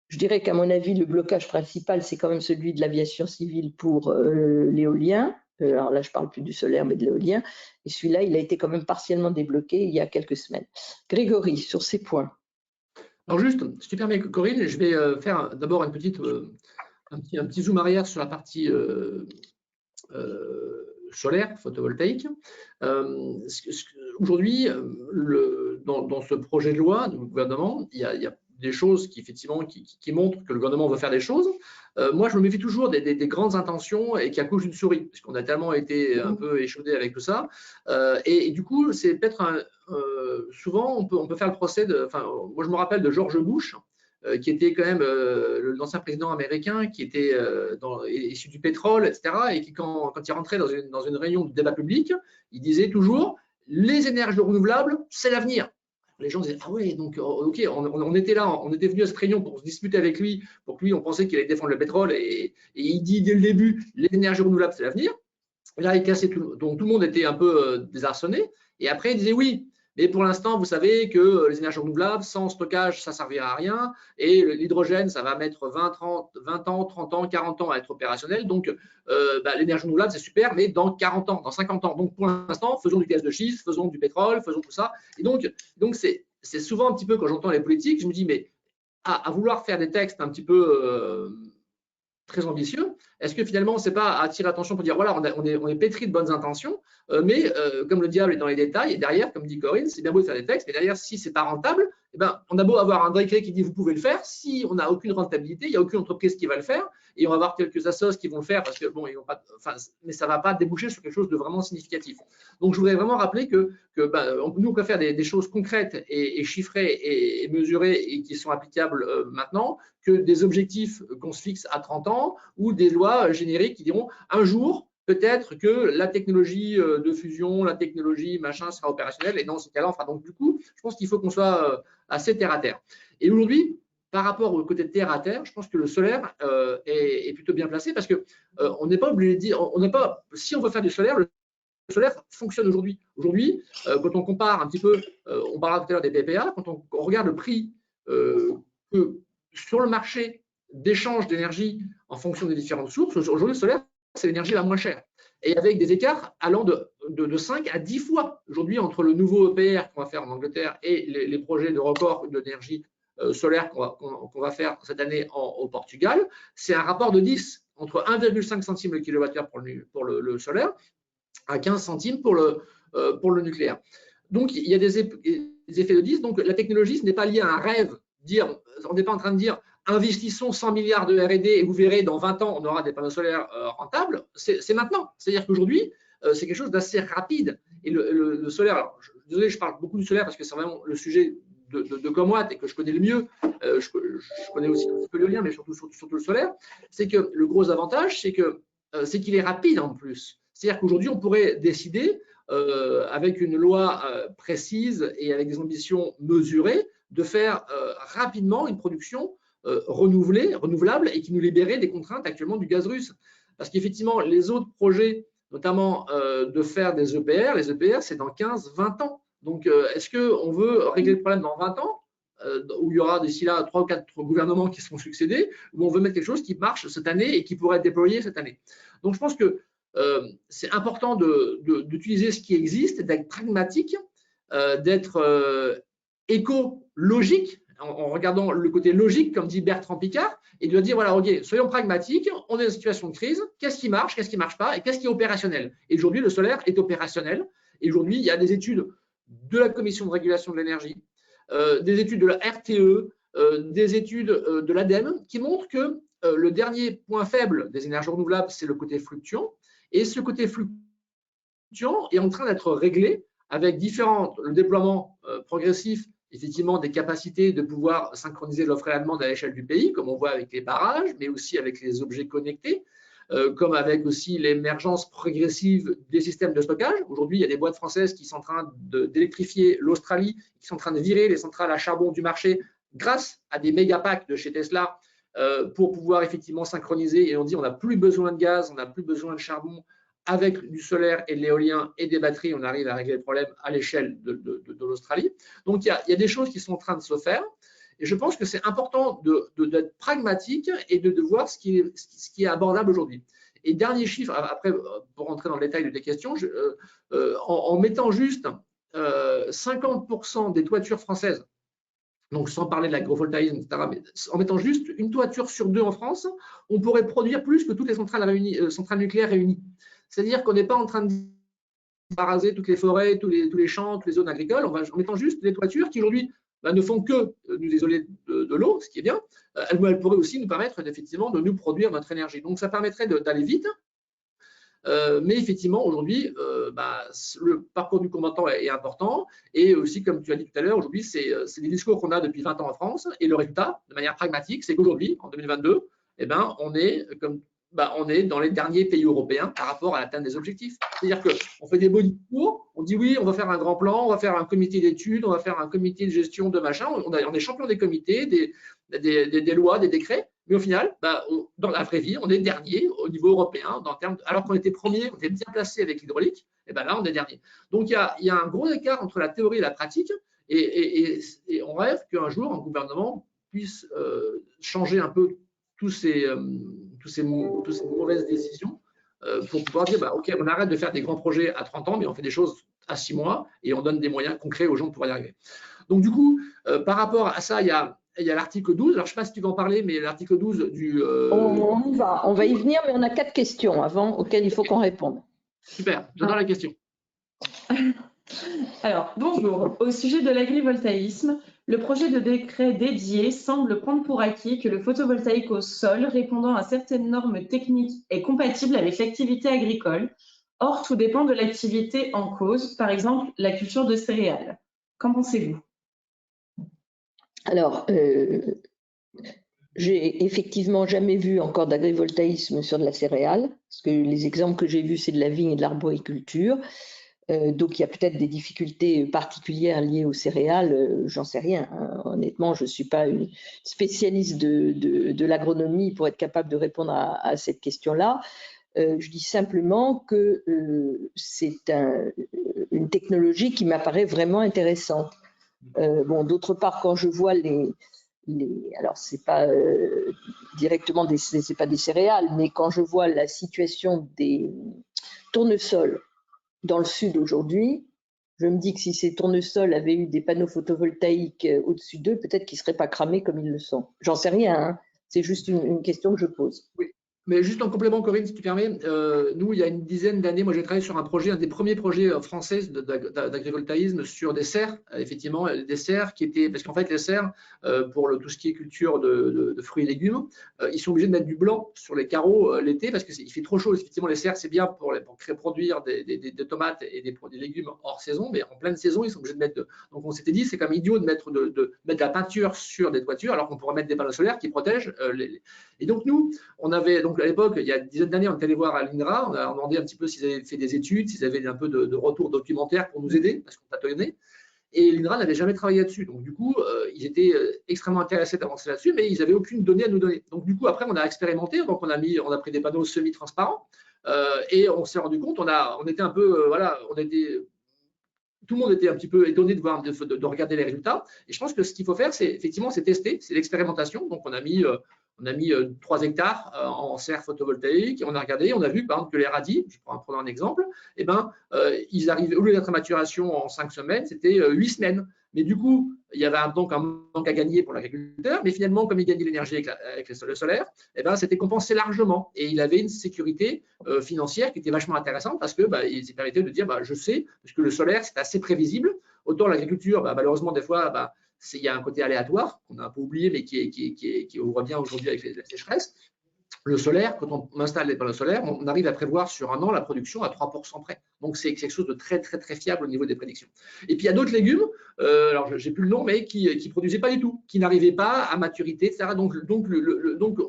Je dirais qu'à mon avis, le blocage principal, c'est quand même celui de l'aviation civile pour l'éolien. Alors là, je ne parle plus du solaire, mais de l'éolien. Et celui-là, il a été quand même partiellement débloqué il y a quelques semaines. Grégory, sur ces points. Alors juste, si tu permets, Corinne, je vais faire d'abord un petit zoom arrière sur la partie solaire, photovoltaïque. Aujourd'hui, dans ce projet de loi du gouvernement, il y a des choses qui montrent que le gouvernement veut faire des choses. Moi, je me méfie toujours des grandes intentions et qui accouchent d'une souris, parce qu'on a tellement été un peu échaudé avec tout ça. Et du coup, c'est peut-être souvent, on peut faire le procès moi, je me rappelle de George Bush, qui était quand même l'ancien président américain, qui était issu du pétrole, etc. Et qui, quand il rentrait dans une réunion de débat public, il disait toujours « les énergies renouvelables, c'est l'avenir ». Les gens disaient « ah ouais, donc ok, on était là, on était venu à cette réunion pour se disputer avec lui, pour que lui, on pensait qu'il allait défendre le pétrole, et il dit dès le début « les énergies renouvelables, c'est l'avenir ». Là, il cassait tout, donc tout le monde était un peu désarçonné. Et après, il disait « oui, mais pour l'instant, vous savez que les énergies renouvelables, sans stockage, ça ne servira à rien. Et l'hydrogène, ça va mettre 20 ans, 30 ans, 40 ans à être opérationnel. Donc, l'énergie renouvelable, c'est super, mais dans 40 ans, dans 50 ans. Donc, pour l'instant, faisons du gaz de schiste, faisons du pétrole, faisons tout ça. Et donc c'est souvent un petit peu, quand j'entends les politiques, je me dis, mais à vouloir faire des textes un petit peu très ambitieux, est-ce que finalement, ce n'est pas attirer l'attention pour dire, voilà, on est pétri de bonnes intentions, mais comme le diable est dans les détails, et derrière, comme dit Corinne, c'est bien beau de faire des textes, mais derrière, si ce n'est pas rentable, eh ben, on a beau avoir un décret qui dit, vous pouvez le faire, si on n'a aucune rentabilité, il n'y a aucune entreprise qui va le faire, et on va avoir quelques assos qui vont le faire, parce que, bon, ils vont pas, mais ça ne va pas déboucher sur quelque chose de vraiment significatif. Donc, je voudrais vraiment rappeler que nous, on peut faire des choses concrètes et chiffrées et mesurées et qui sont applicables maintenant, que des objectifs qu'on se fixe à 30 ans ou des lois génériques qui diront un jour, peut-être que la technologie de fusion, la technologie machin sera opérationnelle, et dans ce cas-là, on fera. Donc, du coup, je pense qu'il faut qu'on soit assez terre à terre. Et aujourd'hui, par rapport au côté terre à terre, je pense que le solaire est plutôt bien placé, parce que on n'est pas obligé de dire, si on veut faire du solaire, le solaire fonctionne aujourd'hui. Aujourd'hui, quand on compare un petit peu, on parlera tout à l'heure des PPA, quand on regarde le prix que sur le marché d'échange d'énergie en fonction des différentes sources, aujourd'hui, le solaire, c'est l'énergie la moins chère. Et avec des écarts allant de 5 à 10 fois aujourd'hui entre le nouveau EPR qu'on va faire en Angleterre et les projets de report de l'énergie solaire qu'on va faire cette année au Portugal. C'est un rapport de 10 entre 1,5 centime le kilowattheure pour le solaire à 15 centimes pour le nucléaire. Donc, il y a des effets de 10. Donc, la technologie, ce n'est pas lié à un rêve. On n'est pas en train de dire investissons 100 milliards de R&D et vous verrez, dans 20 ans, on aura des panneaux solaires rentables. C'est maintenant. C'est-à-dire qu'aujourd'hui, c'est quelque chose d'assez rapide. Et le solaire, alors, désolé, je parle beaucoup du solaire parce que c'est vraiment le sujet de Comwatt et que je connais le mieux. Je connais aussi un petit peu l'éolien, mais surtout le solaire. C'est que le gros avantage, c'est qu'il est rapide en plus. C'est-à-dire qu'aujourd'hui, on pourrait décider, avec une loi précise et avec des ambitions mesurées, de faire rapidement une production renouvelable et qui nous libérait des contraintes actuellement du gaz russe. Parce qu'effectivement, les autres projets, notamment de faire des EPR, les EPR, c'est dans 15-20 ans. Donc, est-ce qu'on veut régler le problème dans 20 ans où il y aura d'ici là 3 ou 4 gouvernements qui seront succédés, ou on veut mettre quelque chose qui marche cette année et qui pourrait être déployé cette année. Donc, je pense que c'est important d'utiliser ce qui existe, d'être pragmatique, d'être écologique, en regardant le côté logique, comme dit Bertrand Piccard, et de dire, voilà, ok, soyons pragmatiques, on est dans une situation de crise, qu'est-ce qui marche pas, et qu'est-ce qui est opérationnel. Et aujourd'hui, le solaire est opérationnel. Et aujourd'hui, il y a des études de la Commission de régulation de l'énergie, des études de la RTE, des études de l'ADEME qui montrent que le dernier point faible des énergies renouvelables, c'est le côté fluctuant. Et ce côté fluctuant est en train d'être réglé avec le déploiement progressif, effectivement, des capacités de pouvoir synchroniser l'offre et la demande à l'échelle du pays, comme on voit avec les barrages, mais aussi avec les objets connectés, comme avec aussi l'émergence progressive des systèmes de stockage. Aujourd'hui, il y a des boîtes françaises qui sont en train d'électrifier l'Australie, qui sont en train de virer les centrales à charbon du marché grâce à des méga packs de chez Tesla pour pouvoir effectivement synchroniser. Et on dit on n'a plus besoin de gaz, on n'a plus besoin de charbon. Avec du solaire et de l'éolien et des batteries, on arrive à régler le problème à l'échelle de l'Australie. Donc, il y a des choses qui sont en train de se faire. Et je pense que c'est important d'être pragmatique et de voir ce qui est abordable aujourd'hui. Et dernier chiffre, après, pour rentrer dans le détail des questions, en mettant juste 50% des toitures françaises, donc sans parler de l'agrovoltaïsme, etc., mais en mettant juste une toiture sur 2 en France, on pourrait produire plus que toutes les centrales nucléaires réunies. C'est-à-dire qu'on n'est pas en train de raser toutes les forêts, tous les champs, toutes les zones agricoles, en mettant juste des toitures qui aujourd'hui ne font que nous isoler de l'eau, ce qui est bien. Elles pourraient aussi nous permettre effectivement de nous produire notre énergie. Donc ça permettrait d'aller vite. Mais effectivement, aujourd'hui, le parcours du combattant est important. Et aussi, comme tu as dit tout à l'heure, aujourd'hui, c'est des discours qu'on a depuis 20 ans en France. Et le résultat, de manière pragmatique, c'est qu'aujourd'hui, en 2022, on est dans les derniers pays européens par rapport à l'atteinte des objectifs. C'est-à-dire qu'on fait des beaux discours, on dit oui, on va faire un grand plan, on va faire un comité d'études, on va faire un comité de gestion de machin. On est champion des comités, des lois, des décrets. Mais au final, dans la vraie vie, on est dernier au niveau européen, alors qu'on était premier, on était bien placé avec l'hydraulique, et là, on est dernier. Donc, il y a un gros écart entre la théorie et la pratique, et on rêve qu'un jour, un gouvernement puisse changer un peu toutes ces mauvaises décisions pour pouvoir dire, OK, on arrête de faire des grands projets à 30 ans, mais on fait des choses à 6 mois et on donne des moyens concrets aux gens pour y arriver. Donc, du coup, par rapport à ça, il y a l'article 12. Alors, je ne sais pas si tu vas en parler, mais l'article 12 du… On va y venir, mais on a 4 questions avant auxquelles il faut qu'on réponde. Super, j'adore la question. Alors, bonjour. Au sujet de l'agrivoltaïsme, le projet de décret dédié semble prendre pour acquis que le photovoltaïque au sol, répondant à certaines normes techniques, est compatible avec l'activité agricole. Or, tout dépend de l'activité en cause, par exemple la culture de céréales. Qu'en pensez-vous? Alors, j'ai effectivement jamais vu encore d'agrivoltaïsme sur de la céréale, parce que les exemples que j'ai vus, c'est de la vigne et de l'arboriculture. Donc, il y a peut-être des difficultés particulières liées aux céréales, j'en sais rien. Hein. Honnêtement, je ne suis pas une spécialiste de l'agronomie pour être capable de répondre à cette question-là. Je dis simplement que c'est une technologie qui m'apparaît vraiment intéressante. D'autre part, quand je vois alors c'est pas directement c'est pas des céréales, mais quand je vois la situation des tournesols dans le sud aujourd'hui, je me dis que si ces tournesols avaient eu des panneaux photovoltaïques au-dessus d'eux, peut-être qu'ils ne seraient pas cramés comme ils le sont. J'en sais rien, hein. C'est juste une question que je pose. Oui. Mais juste en complément, Corinne, si tu permets, nous, il y a une dizaine d'années, moi j'ai travaillé sur un projet, un des premiers projets français d'agrivoltaïsme sur des serres, effectivement, des serres qui étaient, parce qu'en fait les serres, pour tout ce qui est culture de fruits et légumes, ils sont obligés de mettre du blanc sur les carreaux l'été parce qu'il fait trop chaud. Effectivement, les serres, c'est bien pour produire des tomates et des légumes hors saison, mais en pleine saison, ils sont obligés de mettre Donc on s'était dit, c'est quand même idiot de mettre de la peinture sur des toitures alors qu'on pourrait mettre des panneaux solaires qui protègent Et donc nous, on avait à l'époque, il y a une dizaine d'années, on est allé voir à l'INRA, on a demandé un petit peu s'ils avaient fait des études, s'ils avaient un peu de retour documentaire pour nous aider, parce qu'on tâtonnait. Et l'INRA n'avait jamais travaillé là-dessus. Donc, du coup, ils étaient extrêmement intéressés d'avancer là-dessus, mais ils n'avaient aucune donnée à nous donner. Donc, du coup, après, on a expérimenté. Donc, on a pris des panneaux semi-transparents et on s'est rendu compte, on était un peu, tout le monde était un petit peu étonné de regarder les résultats. Et je pense que ce qu'il faut faire, c'est effectivement, c'est tester, c'est l'expérimentation. Donc, on a mis On a mis 3 hectares en serre photovoltaïque et on a regardé, on a vu par exemple que les radis, je prends un exemple, eh ben, ils arrivaient, au lieu d'être à maturation en 5 semaines, c'était 8 semaines. Mais du coup, il y avait donc un manque à gagner pour l'agriculteur, mais finalement, comme il gagnait l'énergie avec le solaire, eh ben, c'était compensé largement. Et il avait une sécurité financière qui était vachement intéressante parce que il permettait de dire, je sais, parce que le solaire, c'est assez prévisible. Autant l'agriculture, malheureusement, des fois, il y a un côté aléatoire qu'on a un peu oublié, mais qui on voit bien aujourd'hui avec la sécheresse. Le solaire, quand on installe les panneaux solaires, on arrive à prévoir sur un an la production à 3% près. Donc, c'est quelque chose de très, très, très fiable au niveau des prédictions. Et puis, il y a d'autres légumes, alors je n'ai plus le nom, mais qui ne produisaient pas du tout, qui n'arrivaient pas à maturité, etc. Donc,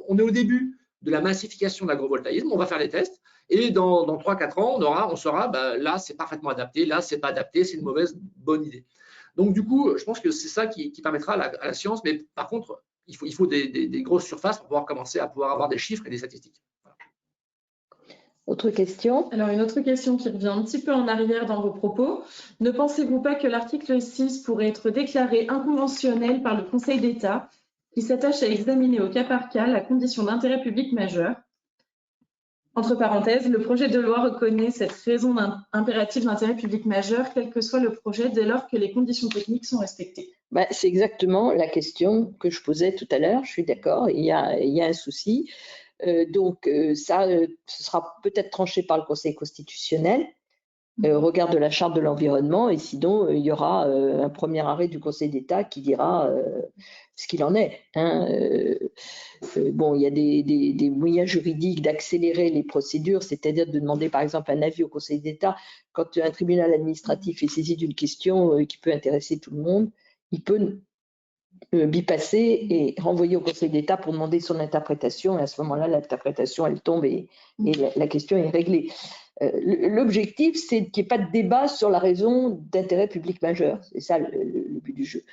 on est au début de la massification de l'agrovoltaïsme. On va faire les tests. Et dans 3-4 ans, on saura, là, c'est parfaitement adapté, là, c'est pas adapté, c'est une bonne idée. Donc, du coup, je pense que c'est ça qui permettra à la science. Mais par contre, il faut des grosses surfaces pour pouvoir commencer à pouvoir avoir des chiffres et des statistiques. Voilà. Autre question? Alors, une autre question qui revient un petit peu en arrière dans vos propos. Ne pensez-vous pas que l'article 6 pourrait être déclaré inconventionnel par le Conseil d'État qui s'attache à examiner au cas par cas la condition d'intérêt public majeur? Entre parenthèses, le projet de loi reconnaît cette raison impérative d'intérêt public majeur, quel que soit le projet, dès lors que les conditions techniques sont respectées. C'est exactement la question que je posais tout à l'heure. Je suis d'accord, il y a un souci. Ce sera peut-être tranché par le Conseil constitutionnel au regard de la charte de l'environnement, et sinon il y aura un premier arrêt du Conseil d'État qui dira ce qu'il en est. Il y a des moyens juridiques d'accélérer les procédures, c'est-à-dire de demander par exemple un avis au Conseil d'État quand un tribunal administratif est saisi d'une question qui peut intéresser tout le monde. Il peut bypasser et renvoyer au Conseil d'État pour demander son interprétation. Et à ce moment-là, l'interprétation, elle tombe et la question est réglée. L'objectif, c'est qu'il n'y ait pas de débat sur la raison d'intérêt public majeur. C'est ça le but du jeu.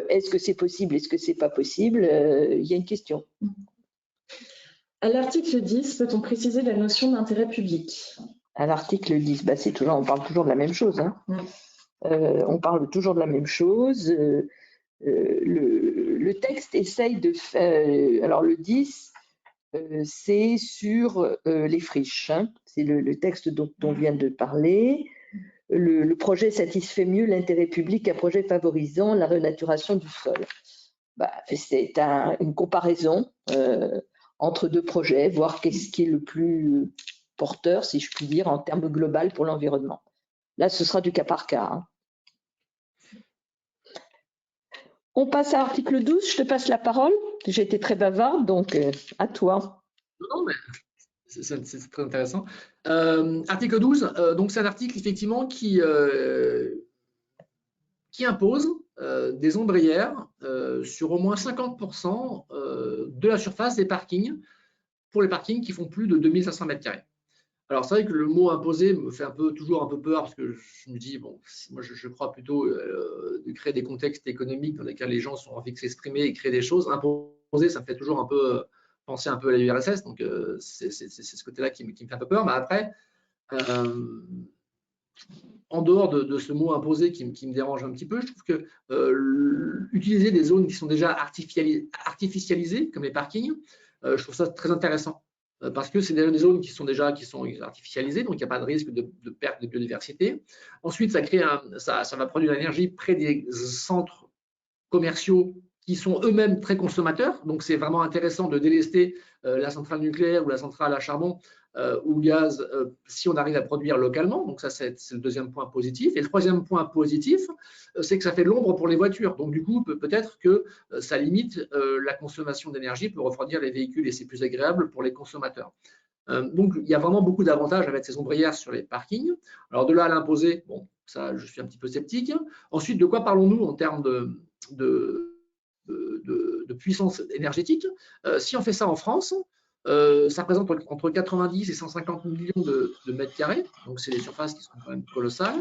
Est-ce que c'est possible? Est-ce que c'est pas possible? Il y a une question. À l'article 10, peut-on préciser la notion d'intérêt public? À l'article 10, on parle toujours de la même chose. On parle toujours de la même chose. Le texte essaye de faire. Alors, le 10, c'est sur les friches. C'est le texte dont on vient de parler. Le projet satisfait mieux l'intérêt public qu'un projet favorisant la renaturation du sol. C'est une comparaison entre deux projets, voir qu'est-ce qui est le plus porteur, si je puis dire, en termes global pour l'environnement. Là, ce sera du cas par cas. On passe à l'article 12. Je te passe la parole. J'ai été très bavarde, donc à toi. Non, mais c'est très intéressant. Article 12, donc c'est un article effectivement qui impose des ombrières sur au moins 50% de la surface des parkings pour les parkings qui font plus de 2500 m². Alors c'est vrai que le mot imposé me fait toujours un peu peur parce que je me dis, bon, moi je crois plutôt de créer des contextes économiques dans lesquels les gens ont envie de s'exprimer et créer des choses. Imposer, ça me fait toujours un peu penser un peu à la URSS, donc c'est ce côté-là qui me fait un peu peur. Mais après, en dehors de ce mot imposé qui me dérange un petit peu, je trouve que utiliser des zones qui sont déjà artificialisées, comme les parkings, je trouve ça très intéressant. Parce que c'est des zones qui sont artificialisées, donc il n'y a pas de risque de perte de biodiversité. Ensuite, ça va produire de l'énergie près des centres commerciaux qui sont eux-mêmes très consommateurs. Donc, c'est vraiment intéressant de délester la centrale nucléaire ou la centrale à charbon ou gaz si on arrive à produire localement. Donc, ça, c'est le deuxième point positif. Et le troisième point positif, c'est que ça fait de l'ombre pour les voitures. Donc, du coup, peut-être que ça limite la consommation d'énergie pour refroidir les véhicules et c'est plus agréable pour les consommateurs. Donc, il y a vraiment beaucoup d'avantages avec ces ombrières sur les parkings. Alors, de là à l'imposer, bon, ça, je suis un petit peu sceptique. Ensuite, de quoi parlons-nous en termes de puissance énergétique? Si on fait ça en France, ça représente entre 90 et 150 millions de mètres carrés, donc c'est des surfaces qui sont quand même colossales.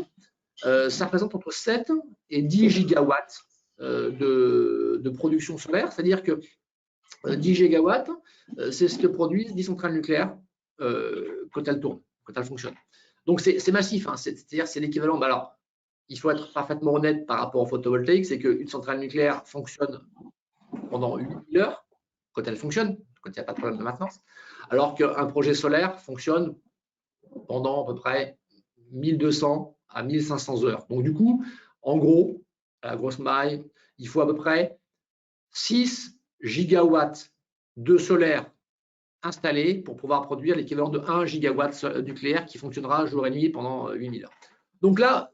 Ça représente entre 7 et 10 gigawatts de production solaire, c'est-à-dire que 10 gigawatts, c'est ce que produisent 10 centrales nucléaires quand elles tournent, quand elles fonctionnent. Donc c'est massif, c'est-à-dire c'est l'équivalent. Alors, il faut être parfaitement honnête par rapport au photovoltaïque, c'est qu'une centrale nucléaire fonctionne pendant 8000 heures quand elle fonctionne. quand il n'y a pas de problème de maintenance. Alors qu'un projet solaire fonctionne pendant à peu près 1200 à 1500 heures. Donc du coup, en gros, à la grosse maille, il faut à peu près 6 gigawatts de solaire installés pour pouvoir produire l'équivalent de 1 gigawatt nucléaire qui fonctionnera jour et nuit pendant 8000 heures. Donc là,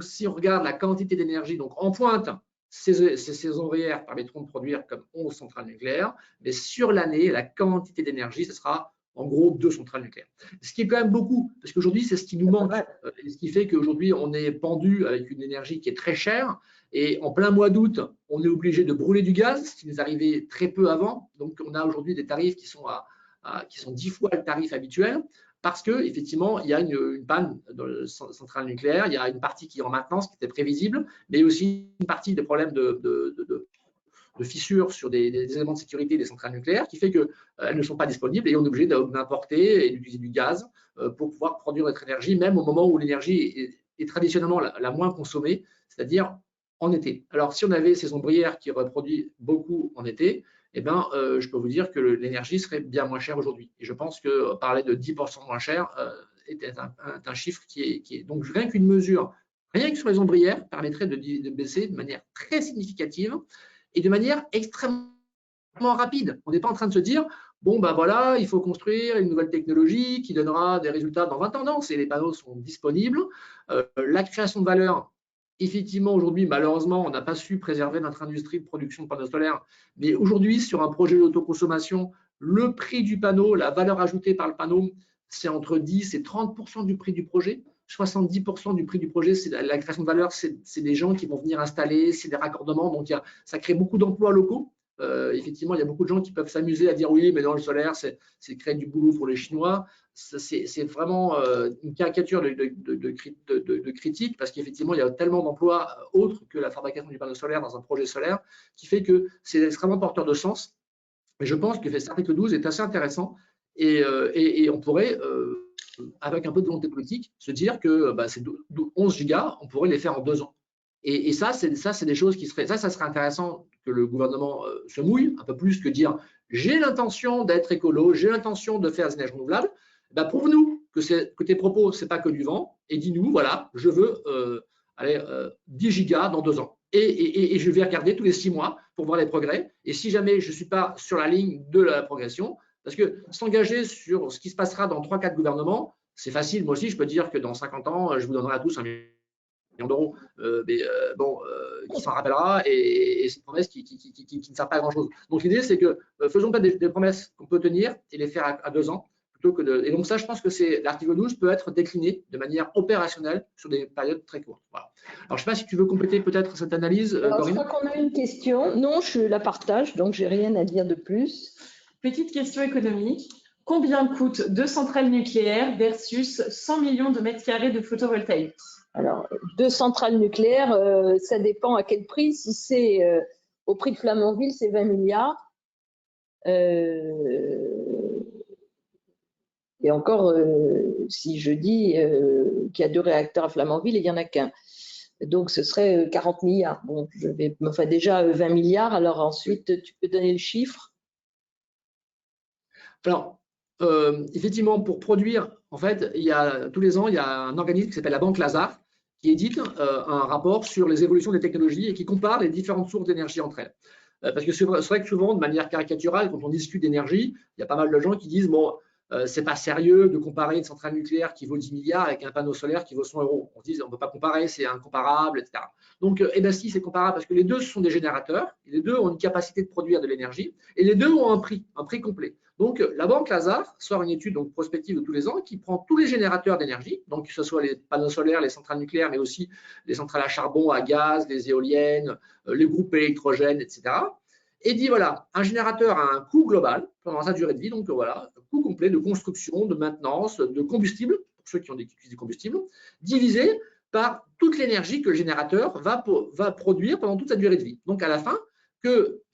si on regarde la quantité d'énergie, donc en pointe, ces ombrières permettront de produire comme 11 centrales nucléaires, mais sur l'année, la quantité d'énergie, ce sera en gros 2 centrales nucléaires. Ce qui est quand même beaucoup, parce qu'aujourd'hui, c'est ce qui nous manque, et ce qui fait qu'aujourd'hui, on est pendu avec une énergie qui est très chère, et en plein mois d'août, on est obligé de brûler du gaz, ce qui nous arrivait très peu avant. Donc, on a aujourd'hui des tarifs qui sont 10 fois le tarif habituel, parce qu'effectivement, il y a une panne dans la centrale nucléaire, il y a une partie qui est en maintenance, qui était prévisible, mais aussi une partie des problèmes de fissures sur des éléments de sécurité des centrales nucléaires, qui fait qu'elles ne sont pas disponibles et on est obligé d'importer et d'utiliser du gaz pour pouvoir produire notre énergie, même au moment où l'énergie est traditionnellement la moins consommée, c'est-à-dire en été. Alors, si on avait ces ombrières qui reproduisent beaucoup en été, eh ben, je peux vous dire que l'énergie serait bien moins chère aujourd'hui. Et je pense que parler de 10% moins cher est un chiffre qui est… Donc, rien qu'une mesure, rien que sur les ombrières, permettrait de baisser de manière très significative et de manière extrêmement rapide. On n'est pas en train de se dire, bon, ben voilà, il faut construire une nouvelle technologie qui donnera des résultats dans 20 ans. Non, les panneaux sont disponibles. La création de valeur, effectivement, aujourd'hui, malheureusement, on n'a pas su préserver notre industrie de production de panneaux solaires. Mais aujourd'hui, sur un projet d'autoconsommation, le prix du panneau, la valeur ajoutée par le panneau, c'est entre 10 et 30% du prix du projet. 70% du prix du projet, c'est la création de valeur, c'est des gens qui vont venir installer, c'est des raccordements. Donc, ça crée beaucoup d'emplois locaux. Effectivement, il y a beaucoup de gens qui peuvent s'amuser à dire oui, mais dans le solaire, c'est créer du boulot pour les Chinois. C'est vraiment une caricature de critique parce qu'effectivement, il y a tellement d'emplois autres que la fabrication du panneau solaire dans un projet solaire qui fait que c'est extrêmement porteur de sens. Mais je pense que cet article 12 est assez intéressant et on pourrait, avec un peu de volonté politique, se dire que ces 11 gigas, on pourrait les faire en 2 ans. Et ça, c'est des choses qui seraient… Ça serait intéressant que le gouvernement se mouille un peu plus que dire j'ai l'intention d'être écolo, j'ai l'intention de faire des énergies renouvelables. Prouve-nous que tes propos, ce n'est pas que du vent et dis-nous, voilà, je veux 10 gigas dans 2 ans. Et je vais regarder tous les 6 mois pour voir les progrès. Et si jamais je ne suis pas sur la ligne de la progression, parce que s'engager sur ce qui se passera dans 3-4 gouvernements, c'est facile. Moi aussi, je peux dire que dans 50 ans, je vous donnerai à tous 1 million d'euros, qui s'en rappellera et c'est une promesse qui ne sert pas à grand-chose. Donc l'idée, c'est que faisons pas des promesses qu'on peut tenir et les faire à 2 ans. Et donc ça, je pense que l'article 12 peut être décliné de manière opérationnelle sur des périodes très courtes. Voilà. Alors, je ne sais pas si tu veux compléter peut-être cette analyse, Corinne. Je crois qu'on a une question. Non, je la partage, donc je n'ai rien à dire de plus. Petite question économique. Combien coûtent 2 centrales nucléaires versus 100 millions de mètres carrés de photovoltaïque? Alors, 2 centrales nucléaires, ça dépend à quel prix. Si c'est au prix de Flamanville, c'est 20 milliards. Et encore, si je dis qu'il y a 2 réacteurs à Flamanville, il n'y en a qu'un. Donc, ce serait 40 milliards. Bon, déjà 20 milliards. Alors ensuite, tu peux donner le chiffre? Alors, effectivement, pour produire, en fait, tous les ans, il y a un organisme qui s'appelle la Banque Lazare qui édite un rapport sur les évolutions des technologies et qui compare les différentes sources d'énergie entre elles. Parce que c'est vrai que souvent, de manière caricaturale, quand on discute d'énergie, il y a pas mal de gens qui disent bon, c'est pas sérieux de comparer une centrale nucléaire qui vaut 10 milliards avec un panneau solaire qui vaut 100 euros. On se dit on ne peut pas comparer, c'est incomparable, etc. Donc, si, c'est comparable parce que les deux sont des générateurs, les deux ont une capacité de produire de l'énergie et les deux ont un prix complet. Donc, la Banque Lazare sort une étude prospective de tous les ans qui prend tous les générateurs d'énergie, donc que ce soit les panneaux solaires, les centrales nucléaires, mais aussi les centrales à charbon, à gaz, les éoliennes, les groupes électrogènes, etc. Et dit voilà, un générateur a un coût global pendant sa durée de vie, donc voilà, un coût complet de construction, de maintenance, de combustible, pour ceux qui utilisent du combustible, divisé par toute l'énergie que le générateur va produire pendant toute sa durée de vie. Donc à la fin,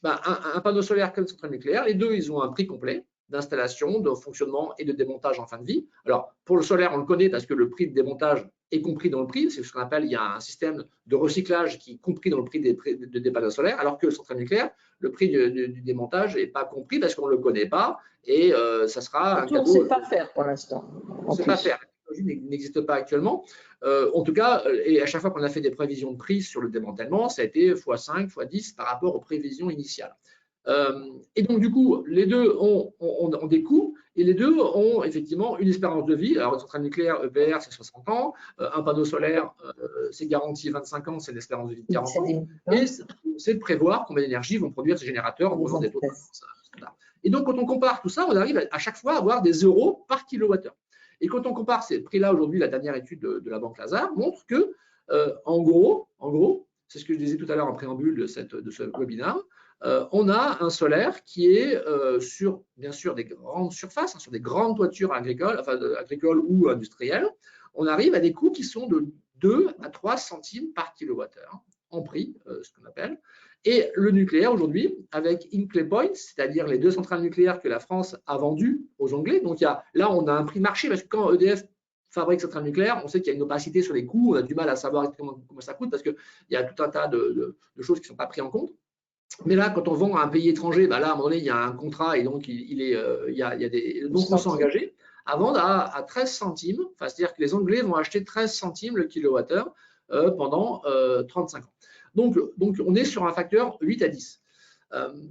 un panneau solaire comme une centrale nucléaire, les deux, ils ont un prix complet d'installation, de fonctionnement et de démontage en fin de vie. Alors, pour le solaire, on le connaît parce que le prix de démontage est compris dans le prix. C'est ce qu'on appelle, il y a un système de recyclage qui est compris dans le prix des panneaux solaires, alors que le centrale nucléaire, le prix du démontage n'est pas compris parce qu'on ne le connaît pas et ça sera un cadeau. On ne sait pas faire pour l'instant. On ne sait pas faire. La technologie n'existe pas actuellement. En tout cas, et à chaque fois qu'on a fait des prévisions de prix sur le démantèlement, ça a été x5, x10 par rapport aux prévisions initiales. Et donc, du coup, les deux ont des coûts et les deux ont effectivement une espérance de vie. Alors, une centrale nucléaire, EPR, c'est 60 ans. Un panneau solaire, c'est garanti 25 ans, c'est l'espérance de vie de 40 ans. Et c'est de prévoir combien d'énergie vont produire ces générateurs en prenant des taux. Et donc, quand on compare tout ça, on arrive à chaque fois à avoir des euros par kilowattheure. Et quand on compare ces prix-là, aujourd'hui, la dernière étude de la Banque Lazare montre que, en gros, c'est ce que je disais tout à l'heure en préambule de ce webinaire, on a un solaire qui est sur, bien sûr, des grandes surfaces, sur des grandes toitures agricoles ou industrielles. On arrive à des coûts qui sont de 2 à 3 centimes par kilowattheure en prix, ce qu'on appelle. Et le nucléaire aujourd'hui, avec Hinkley Point, c'est-à-dire les 2 centrales nucléaires que la France a vendues aux Anglais. Donc là, on a un prix marché parce que quand EDF fabrique cette centrale nucléaire, on sait qu'il y a une opacité sur les coûts, on a du mal à savoir comment ça coûte parce qu'il y a tout un tas de choses qui ne sont pas prises en compte. Mais là, quand on vend à un pays étranger, là, à un moment donné, il y a un contrat et donc il y a des non sont engagés à vendre à 13 centimes. Enfin, c'est-à-dire que les Anglais vont acheter 13 centimes le kilowattheure pendant 35 ans. Donc, on est sur un facteur 8 à 10.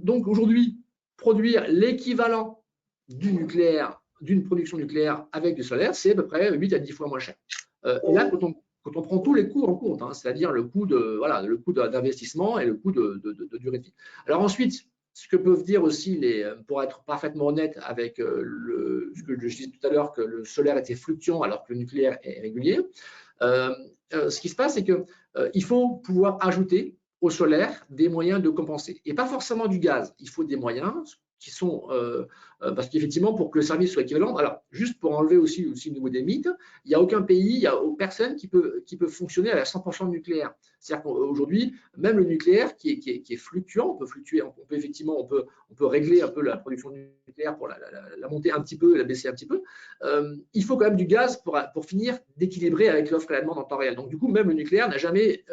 Donc, aujourd'hui, produire l'équivalent du nucléaire, d'une production nucléaire avec du solaire, c'est à peu près 8 à 10 fois moins cher. Et là, quand on prend tous les coûts en compte, c'est-à-dire le coût d'investissement et le coût de durée de vie. Alors ensuite, ce que peuvent dire aussi, pour être parfaitement honnête avec ce que je disais tout à l'heure, que le solaire était fluctuant alors que le nucléaire est régulier, ce qui se passe, c'est qu'il faut pouvoir ajouter au solaire des moyens de compenser. Et pas forcément du gaz, il faut des moyens qui sont, parce qu'effectivement, pour que le service soit équivalent, alors juste pour enlever aussi au niveau des mythes, il n'y a aucun pays, il n'y a personne qui peut fonctionner à 100% de nucléaire. C'est-à-dire qu'aujourd'hui, même le nucléaire qui est fluctuant, on peut fluctuer, on peut régler un peu la production nucléaire pour la monter un petit peu, la baisser un petit peu. Il faut quand même du gaz pour finir d'équilibrer avec l'offre et la demande en temps réel. Donc du coup, même le nucléaire n'a jamais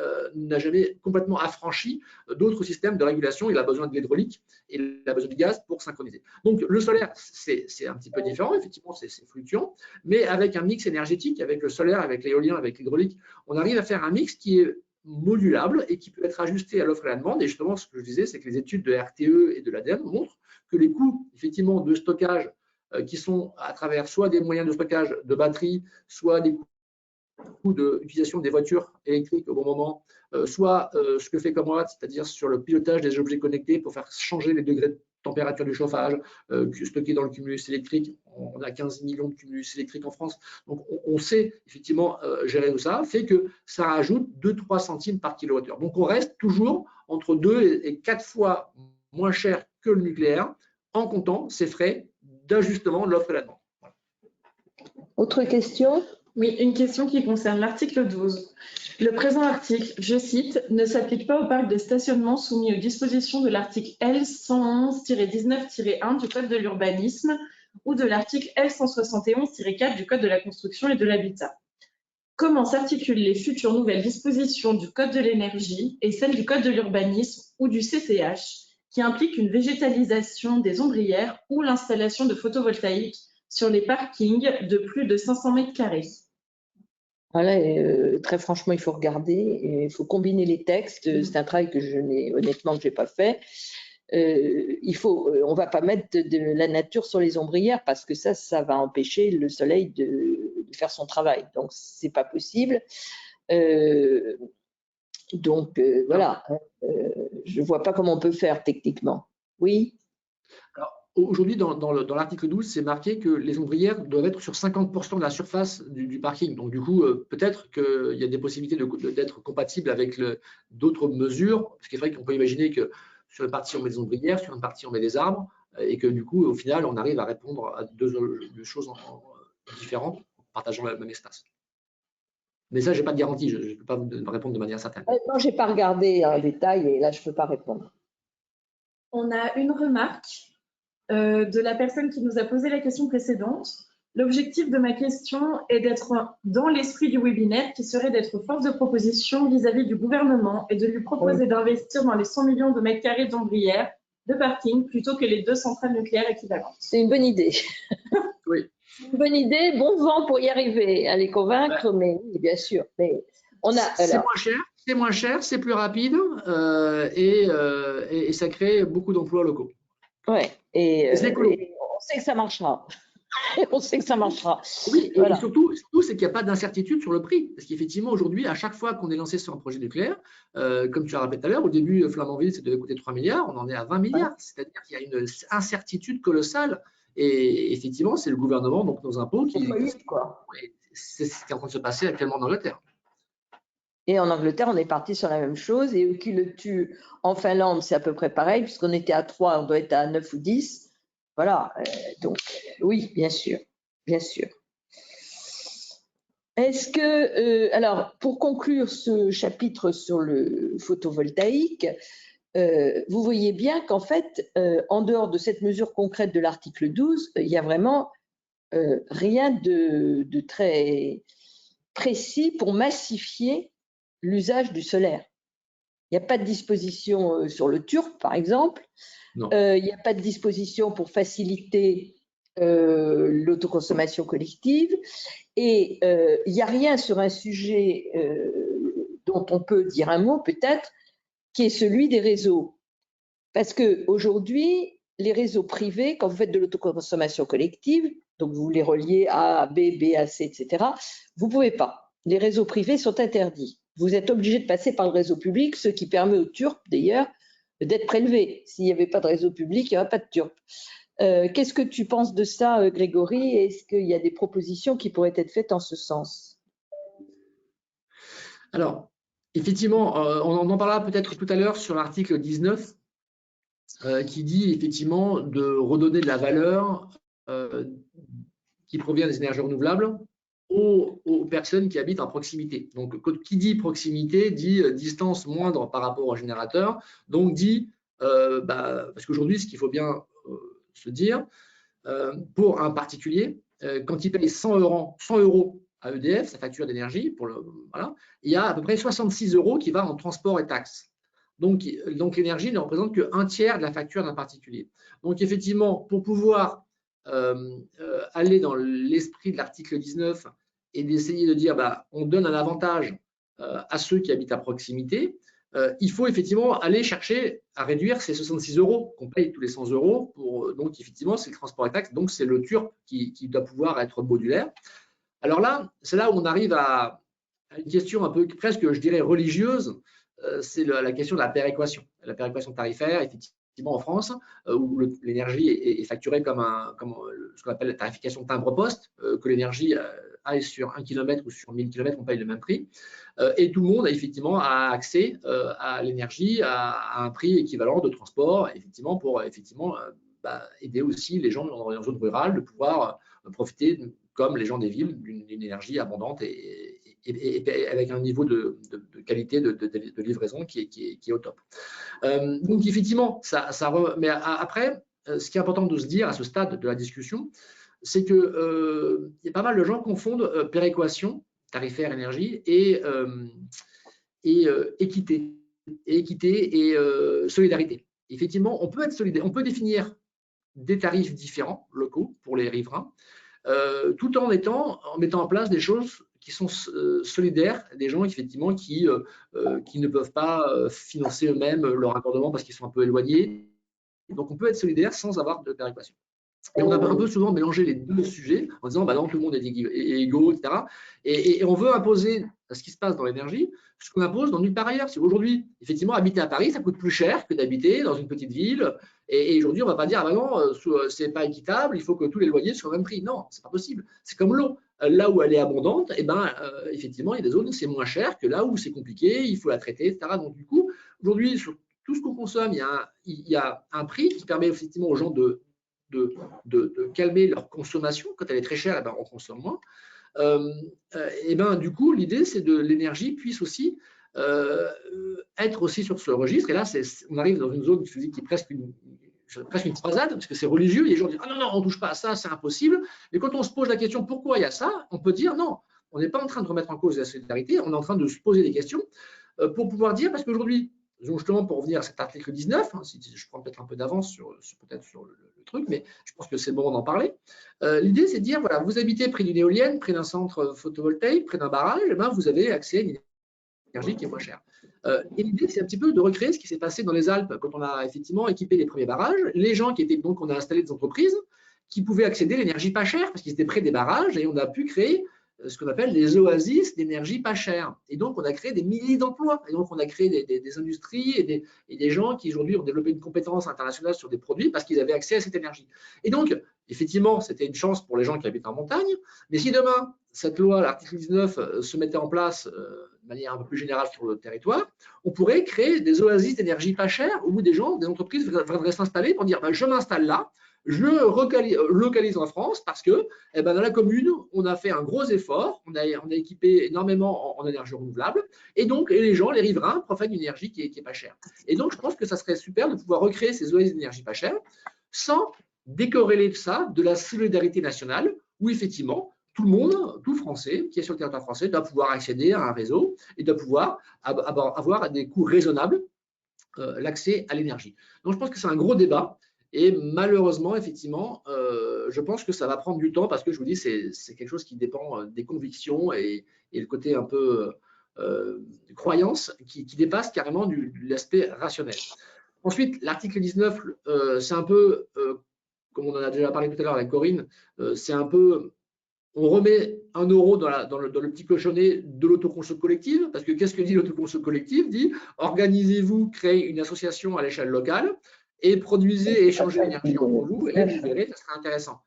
complètement affranchi d'autres systèmes de régulation. Il a besoin de l'hydraulique et il a besoin du gaz pour synchroniser. Donc le solaire, c'est un petit peu différent, effectivement, c'est fluctuant, mais avec un mix énergétique, avec le solaire, avec l'éolien, avec l'hydraulique, on arrive à faire un mix qui est modulable et qui peut être ajusté à l'offre et à la demande. Et justement, ce que je disais, c'est que les études de RTE et de l'ADEME montrent que les coûts, effectivement, de stockage qui sont à travers soit des moyens de stockage de batteries, soit des coûts d'utilisation des voitures électriques au bon moment, soit ce que fait Comwatt, c'est-à-dire sur le pilotage des objets connectés pour faire changer les degrés de température du chauffage stocké dans le cumulus électrique. On a 15 millions de cumulus électriques en France. Donc, on sait effectivement gérer tout ça, fait que ça rajoute 2-3 centimes par kilowattheure. Donc, on reste toujours entre 2 et 4 fois moins cher que le nucléaire en comptant ces frais d'ajustement de l'offre et la demande. Voilà. Autre question ? Oui, une question qui concerne l'article 12. Le présent article, je cite, ne s'applique pas aux parcs de stationnement soumis aux dispositions de l'article L111-19-1 du Code de l'urbanisme ou de l'article L171-4 du Code de la construction et de l'habitat. Comment s'articulent les futures nouvelles dispositions du Code de l'énergie et celles du Code de l'urbanisme ou du CCH qui impliquent une végétalisation des ombrières ou l'installation de photovoltaïques sur les parkings de plus de 500 mètres carrés? Voilà, très franchement, il faut regarder, et il faut combiner les textes. C'est un travail que honnêtement, que je n'ai pas fait. On ne va pas mettre de la nature sur les ombrières parce que ça va empêcher le soleil de faire son travail. Donc, ce n'est pas possible. Voilà, je ne vois pas comment on peut faire techniquement. Oui. Aujourd'hui, dans l'article 12, c'est marqué que les ombrières doivent être sur 50% de la surface du parking. Donc, du coup, peut-être qu'il y a des possibilités d'être compatibles avec d'autres mesures. Parce qu'il est vrai qu'on peut imaginer que sur une partie, on met des ombrières, sur une partie, on met des arbres. Et que du coup, au final, on arrive à répondre à deux choses différentes en partageant le même espace. Mais ça, je n'ai pas de garantie. Je ne peux pas vous répondre de manière certaine. Non, je n'ai pas regardé en détail et là, je ne peux pas répondre. On a une remarque de la personne qui nous a posé la question précédente. L'objectif de ma question est d'être dans l'esprit du webinaire, qui serait d'être force de proposition vis-à-vis du gouvernement et de lui proposer d'investir dans les 100 millions de mètres carrés d'ombrières de parking plutôt que les 2 centrales nucléaires équivalentes. C'est une bonne idée. Oui. Une bonne idée, bon vent pour y arriver, à les convaincre, mais oui, bien sûr. Mais on a. C'est moins cher, c'est plus rapide et ça crée beaucoup d'emplois locaux. Ouais, et on sait que ça marchera. On sait que ça marchera. Oui, et surtout c'est qu'il n'y a pas d'incertitude sur le prix. Parce qu'effectivement, aujourd'hui, à chaque fois qu'on est lancé sur un projet nucléaire, comme tu as rappelé tout à l'heure, au début, Flamanville, ça devait coûter 3 milliards, on en est à 20 milliards. C'est-à-dire qu'il y a une incertitude colossale. Et effectivement, c'est le gouvernement, donc nos impôts, c'est ce qui est en train de se passer actuellement en Angleterre. Et en Angleterre, on est parti sur la même chose. Et eux qui le tuent en Finlande, c'est à peu près pareil, puisqu'on était à 3, on doit être à 9 ou 10. Voilà, donc oui, bien sûr, bien sûr. Est-ce que, alors, pour conclure ce chapitre sur le photovoltaïque, vous voyez bien qu'en fait, en dehors de cette mesure concrète de l'article 12, il n'y a vraiment rien de très précis pour massifier l'usage du solaire. Il n'y a pas de disposition sur le TURP, par exemple. Il n'y a pas de disposition pour faciliter l'autoconsommation collective. Et il n'y a rien sur un sujet dont on peut dire un mot, peut-être, qui est celui des réseaux. Parce qu'aujourd'hui, les réseaux privés, quand vous faites de l'autoconsommation collective, donc vous les reliez A à B, B à C, etc., vous ne pouvez pas. Les réseaux privés sont interdits. Vous êtes obligé de passer par le réseau public, ce qui permet au TURP, d'ailleurs, d'être prélevé. S'il n'y avait pas de réseau public, il n'y aurait pas de TURP. Qu'est-ce que tu penses de ça, Grégory? Est-ce qu'il y a des propositions qui pourraient être faites en ce sens? Alors, effectivement, on en parlera peut-être tout à l'heure sur l'article 19 qui dit effectivement de redonner de la valeur qui provient des énergies renouvelables aux personnes qui habitent en proximité. Donc, qui dit proximité dit distance moindre par rapport au générateur. Donc, dit, parce qu'aujourd'hui, ce qu'il faut bien se dire, pour un particulier, quand il paye 100 euros à EDF, sa facture d'énergie, voilà, il y a à peu près 66 euros qui va en transport et taxes. Donc l'énergie ne représente qu'un tiers de la facture d'un particulier. Donc, effectivement, pour pouvoir aller dans l'esprit de l'article 19 et d'essayer de dire on donne un avantage à ceux qui habitent à proximité, il faut effectivement aller chercher à réduire ces 66 euros qu'on paye tous les 100 euros. Donc, effectivement, c'est le transport et taxes, donc c'est le TURP qui doit pouvoir être modulaire. Alors là, c'est là où on arrive à une question un peu presque, je dirais, religieuse, c'est la question de la péréquation. La péréquation tarifaire, effectivement, en France, où l'énergie est facturée comme ce qu'on appelle la tarification timbre-poste, que l'énergie aille sur 1 km ou sur 1000 km, on paye le même prix. Et tout le monde, effectivement, a accès à l'énergie à un prix équivalent de transport, effectivement, pour aider aussi les gens dans les zones rurales de pouvoir profiter, comme les gens des villes, d'une énergie abondante et avec un niveau de qualité de livraison qui est au top. Donc, effectivement, mais après, ce qui est important de se dire à ce stade de la discussion, c'est qu'il y a pas mal de gens qui confondent péréquation, tarifaire, énergie, et équité. Et solidarité. Effectivement, on peut être solidaire, on peut définir des tarifs différents locaux pour les riverains, tout en mettant en place des choses qui sont solidaires, des gens effectivement qui ne peuvent pas financer eux-mêmes leur raccordement parce qu'ils sont un peu éloignés. Donc on peut être solidaire sans avoir de péréquation. Et on a un peu souvent mélangé les deux sujets en disant non, tout le monde est égaux, etc. Et on veut imposer ce qui se passe dans l'énergie, ce qu'on impose dans nulle part ailleurs. Si aujourd'hui, effectivement, habiter à Paris, ça coûte plus cher que d'habiter dans une petite ville. Et aujourd'hui, on ne va pas dire non, c'est pas équitable, il faut que tous les loyers soient au même prix. Non, c'est pas possible. C'est comme l'eau. Là où elle est abondante, effectivement, il y a des zones où c'est moins cher que là où c'est compliqué, il faut la traiter, etc. Donc du coup, aujourd'hui, sur tout ce qu'on consomme, il y a un prix qui permet effectivement aux gens de calmer leur consommation. Quand elle est très chère, on consomme moins. Du coup, l'idée, c'est que l'énergie puisse aussi être aussi sur ce registre. Et là, on arrive dans une zone qui est presque presque une croisade, parce que c'est religieux, et les gens disent « Ah non, non, on ne touche pas à ça, c'est impossible ». Mais quand on se pose la question « Pourquoi il y a ça ?», on peut dire « Non, on n'est pas en train de remettre en cause la solidarité, on est en train de se poser des questions pour pouvoir dire, parce qu'aujourd'hui, justement pour revenir à cet article 19, hein, si je prends peut-être un peu d'avance peut-être sur le truc, mais je pense que c'est le moment d'en parler. L'idée, c'est de dire, voilà, vous habitez près d'une éolienne, près d'un centre photovoltaïque, près d'un barrage, et ben, vous avez accès à une énergie qui est moins chère. Et l'idée, c'est un petit peu de recréer ce qui s'est passé dans les Alpes quand on a effectivement équipé les premiers barrages. Les gens qui étaient, donc, on a installé des entreprises qui pouvaient accéder à l'énergie pas chère parce qu'ils étaient près des barrages et on a pu créer ce qu'on appelle des oasis d'énergie pas chère. Et donc, on a créé des milliers d'emplois. Et donc, on a créé des industries et des gens qui aujourd'hui ont développé une compétence internationale sur des produits parce qu'ils avaient accès à cette énergie. Et donc, effectivement, c'était une chance pour les gens qui habitent en montagne. Mais si demain, cette loi, l'article 19, se mettait en place de manière un peu plus générale sur le territoire, on pourrait créer des oasis d'énergie pas chère où des gens, des entreprises viendraient s'installer pour dire je m'installe là, je localise en France parce que dans la commune, on a fait un gros effort, on a équipé énormément en énergie renouvelable et donc les gens, les riverains, profitent d'une énergie qui est pas chère. Et donc, je pense que ça serait super de pouvoir recréer ces oasis d'énergie pas chère sans décorréler de ça de la solidarité nationale où effectivement, tout le monde, tout Français qui est sur le territoire français doit pouvoir accéder à un réseau et doit pouvoir avoir à des coûts raisonnables l'accès à l'énergie. Donc, je pense que c'est un gros débat et malheureusement, effectivement, je pense que ça va prendre du temps parce que je vous dis, c'est quelque chose qui dépend des convictions et le côté un peu croyance qui dépasse carrément de l'aspect rationnel. Ensuite, l'article 19, c'est un peu, comme on en a déjà parlé tout à l'heure avec Corinne, c'est un peu on remet 1 euro dans le petit cochonnet de l'autoconso collective, parce que qu'est-ce que dit l'autoconso collective? Dit organisez-vous, créez une association à l'échelle locale et produisez et échangez l'énergie entre vous et vous verrez, ça sera intéressant.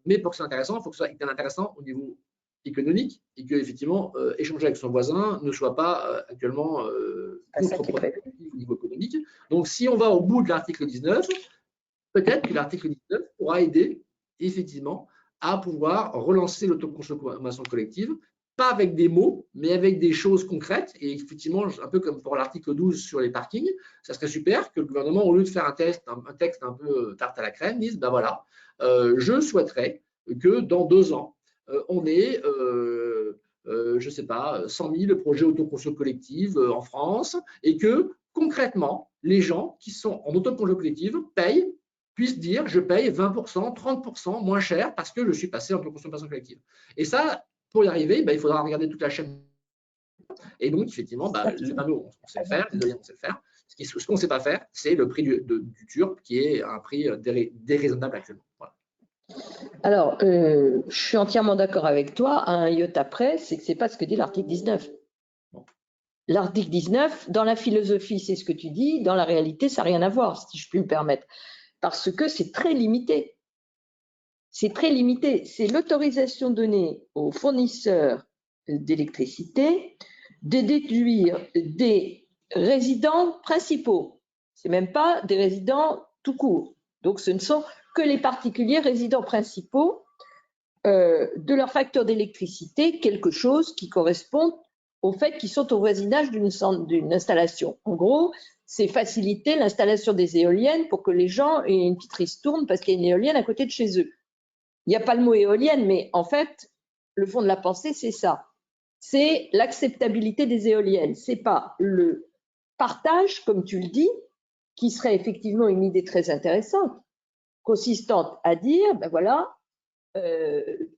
Mais pour que ce soit intéressant, il faut que ce soit intéressant au niveau économique et que effectivement échanger avec son voisin ne soit pas actuellement contre-productif au niveau économique. Donc si on va au bout de l'article 19, peut-être que l'article 19 pourra aider effectivement à pouvoir relancer l'autoconsommation collective, pas avec des mots, mais avec des choses concrètes. Et effectivement, un peu comme pour l'article 12 sur les parkings, ça serait super que le gouvernement, au lieu de faire un texte un peu tarte à la crème, dise, ben voilà, je souhaiterais que dans 2 ans, on ait, je ne sais pas, 100 000 projets autoconso collective en France et que concrètement, les gens qui sont en autoconso collective puissent dire je paye 20%, 30% moins cher parce que je suis passé en autoconsommation collective. Et ça, pour y arriver, il faudra regarder toute la chaîne. Et donc, effectivement, les panneaux, on sait le faire, les éoliennes, on sait le faire. Ce qu'on ne sait pas faire, c'est le prix du TURP, qui est un prix déraisonnable actuellement. Voilà. Alors, je suis entièrement d'accord avec toi. Un iota près, c'est que ce n'est pas ce que dit l'article 19. Bon. L'article 19, dans la philosophie, c'est ce que tu dis. Dans la réalité, ça n'a rien à voir, si je puis me permettre. Parce que c'est très limité. C'est très limité. C'est l'autorisation donnée aux fournisseurs d'électricité de déduire des résidents principaux. Ce n'est même pas des résidents tout court. Donc, ce ne sont que les particuliers résidents principaux de leur facture d'électricité, quelque chose qui correspond au fait qu'ils sont au voisinage d'une installation. En gros, c'est faciliter l'installation des éoliennes pour que les gens aient une petite ristourne parce qu'il y a une éolienne à côté de chez eux. Il n'y a pas le mot éolienne, mais en fait, le fond de la pensée, c'est ça. C'est l'acceptabilité des éoliennes. Ce n'est pas le partage, comme tu le dis, qui serait effectivement une idée très intéressante, consistante à dire, ben voilà,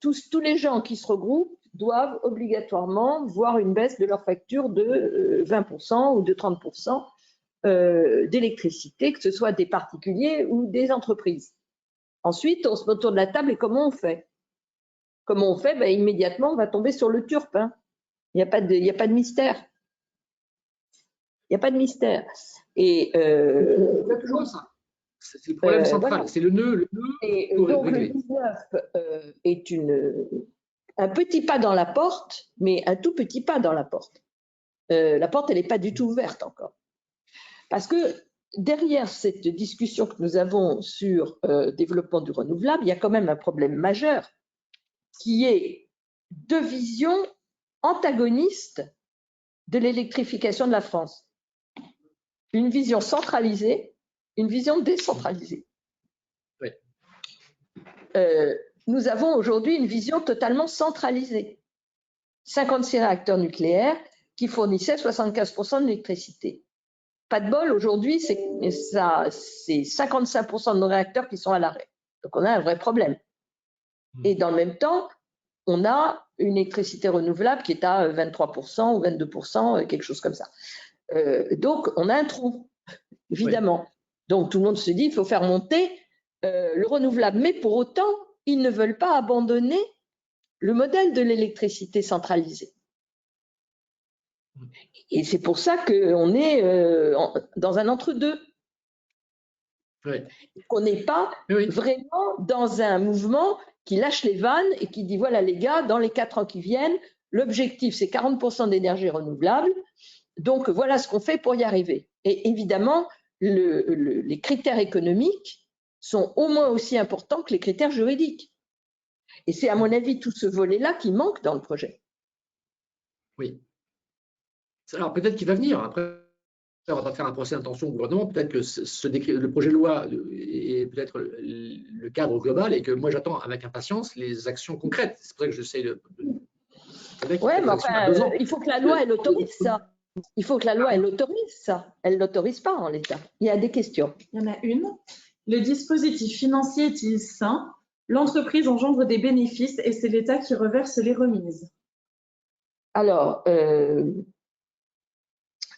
tous les gens qui se regroupent doivent obligatoirement voir une baisse de leur facture de 20% ou de 30% d'électricité, que ce soit des particuliers ou des entreprises. Ensuite, on se met autour de la table et comment on fait? Comment on fait? Ben, immédiatement, on va tomber sur le TURP. Hein. Il n'y a pas de mystère. Il n'y a pas de mystère. Et c'est toujours ça. C'est le problème central. Voilà. C'est le nœud. Et donc, le 19 est un petit pas dans la porte, mais un tout petit pas dans la porte. La porte, elle n'est pas du tout ouverte encore. Parce que derrière cette discussion que nous avons sur développement du renouvelable, il y a quand même un problème majeur qui est 2 visions antagonistes de l'électrification de la France. Une vision centralisée une vision décentralisée. Oui. Nous avons aujourd'hui une vision totalement centralisée. 56 réacteurs nucléaires qui fournissaient 75% de l'électricité. Pas de bol, aujourd'hui, c'est 55% de nos réacteurs qui sont à l'arrêt. Donc, on a un vrai problème. Et dans le même temps, on a une électricité renouvelable qui est à 23% ou 22%, quelque chose comme ça. Donc, on a un trou, évidemment. Oui. Donc, tout le monde se dit qu'il faut faire monter le renouvelable. Mais pour autant, ils ne veulent pas abandonner le modèle de l'électricité centralisée. Et c'est pour ça qu'on est dans un entre-deux. Oui. Qu'on n'est pas vraiment dans un mouvement qui lâche les vannes et qui dit voilà les gars, dans les 4 ans qui viennent, l'objectif c'est 40% d'énergie renouvelable, donc voilà ce qu'on fait pour y arriver. Et évidemment, les critères économiques sont au moins aussi importants que les critères juridiques. Et c'est à mon avis tout ce volet-là qui manque dans le projet. Oui. Alors peut-être qu'il va venir. Après, on ne va pas faire un procès d'intention au gouvernement. Peut-être que le projet de loi est peut-être le cadre global et que moi j'attends avec impatience les actions concrètes. C'est pour ça que j'essaie de. Oui, mais enfin, il faut que la loi elle autorise ça. Il faut que la loi elle autorise ça. Elle ne l'autorise pas en l'état. Il y a des questions. Il y en a une. Le dispositif financier est-il sain? L'entreprise engendre des bénéfices et c'est l'État qui reverse les remises. Alors,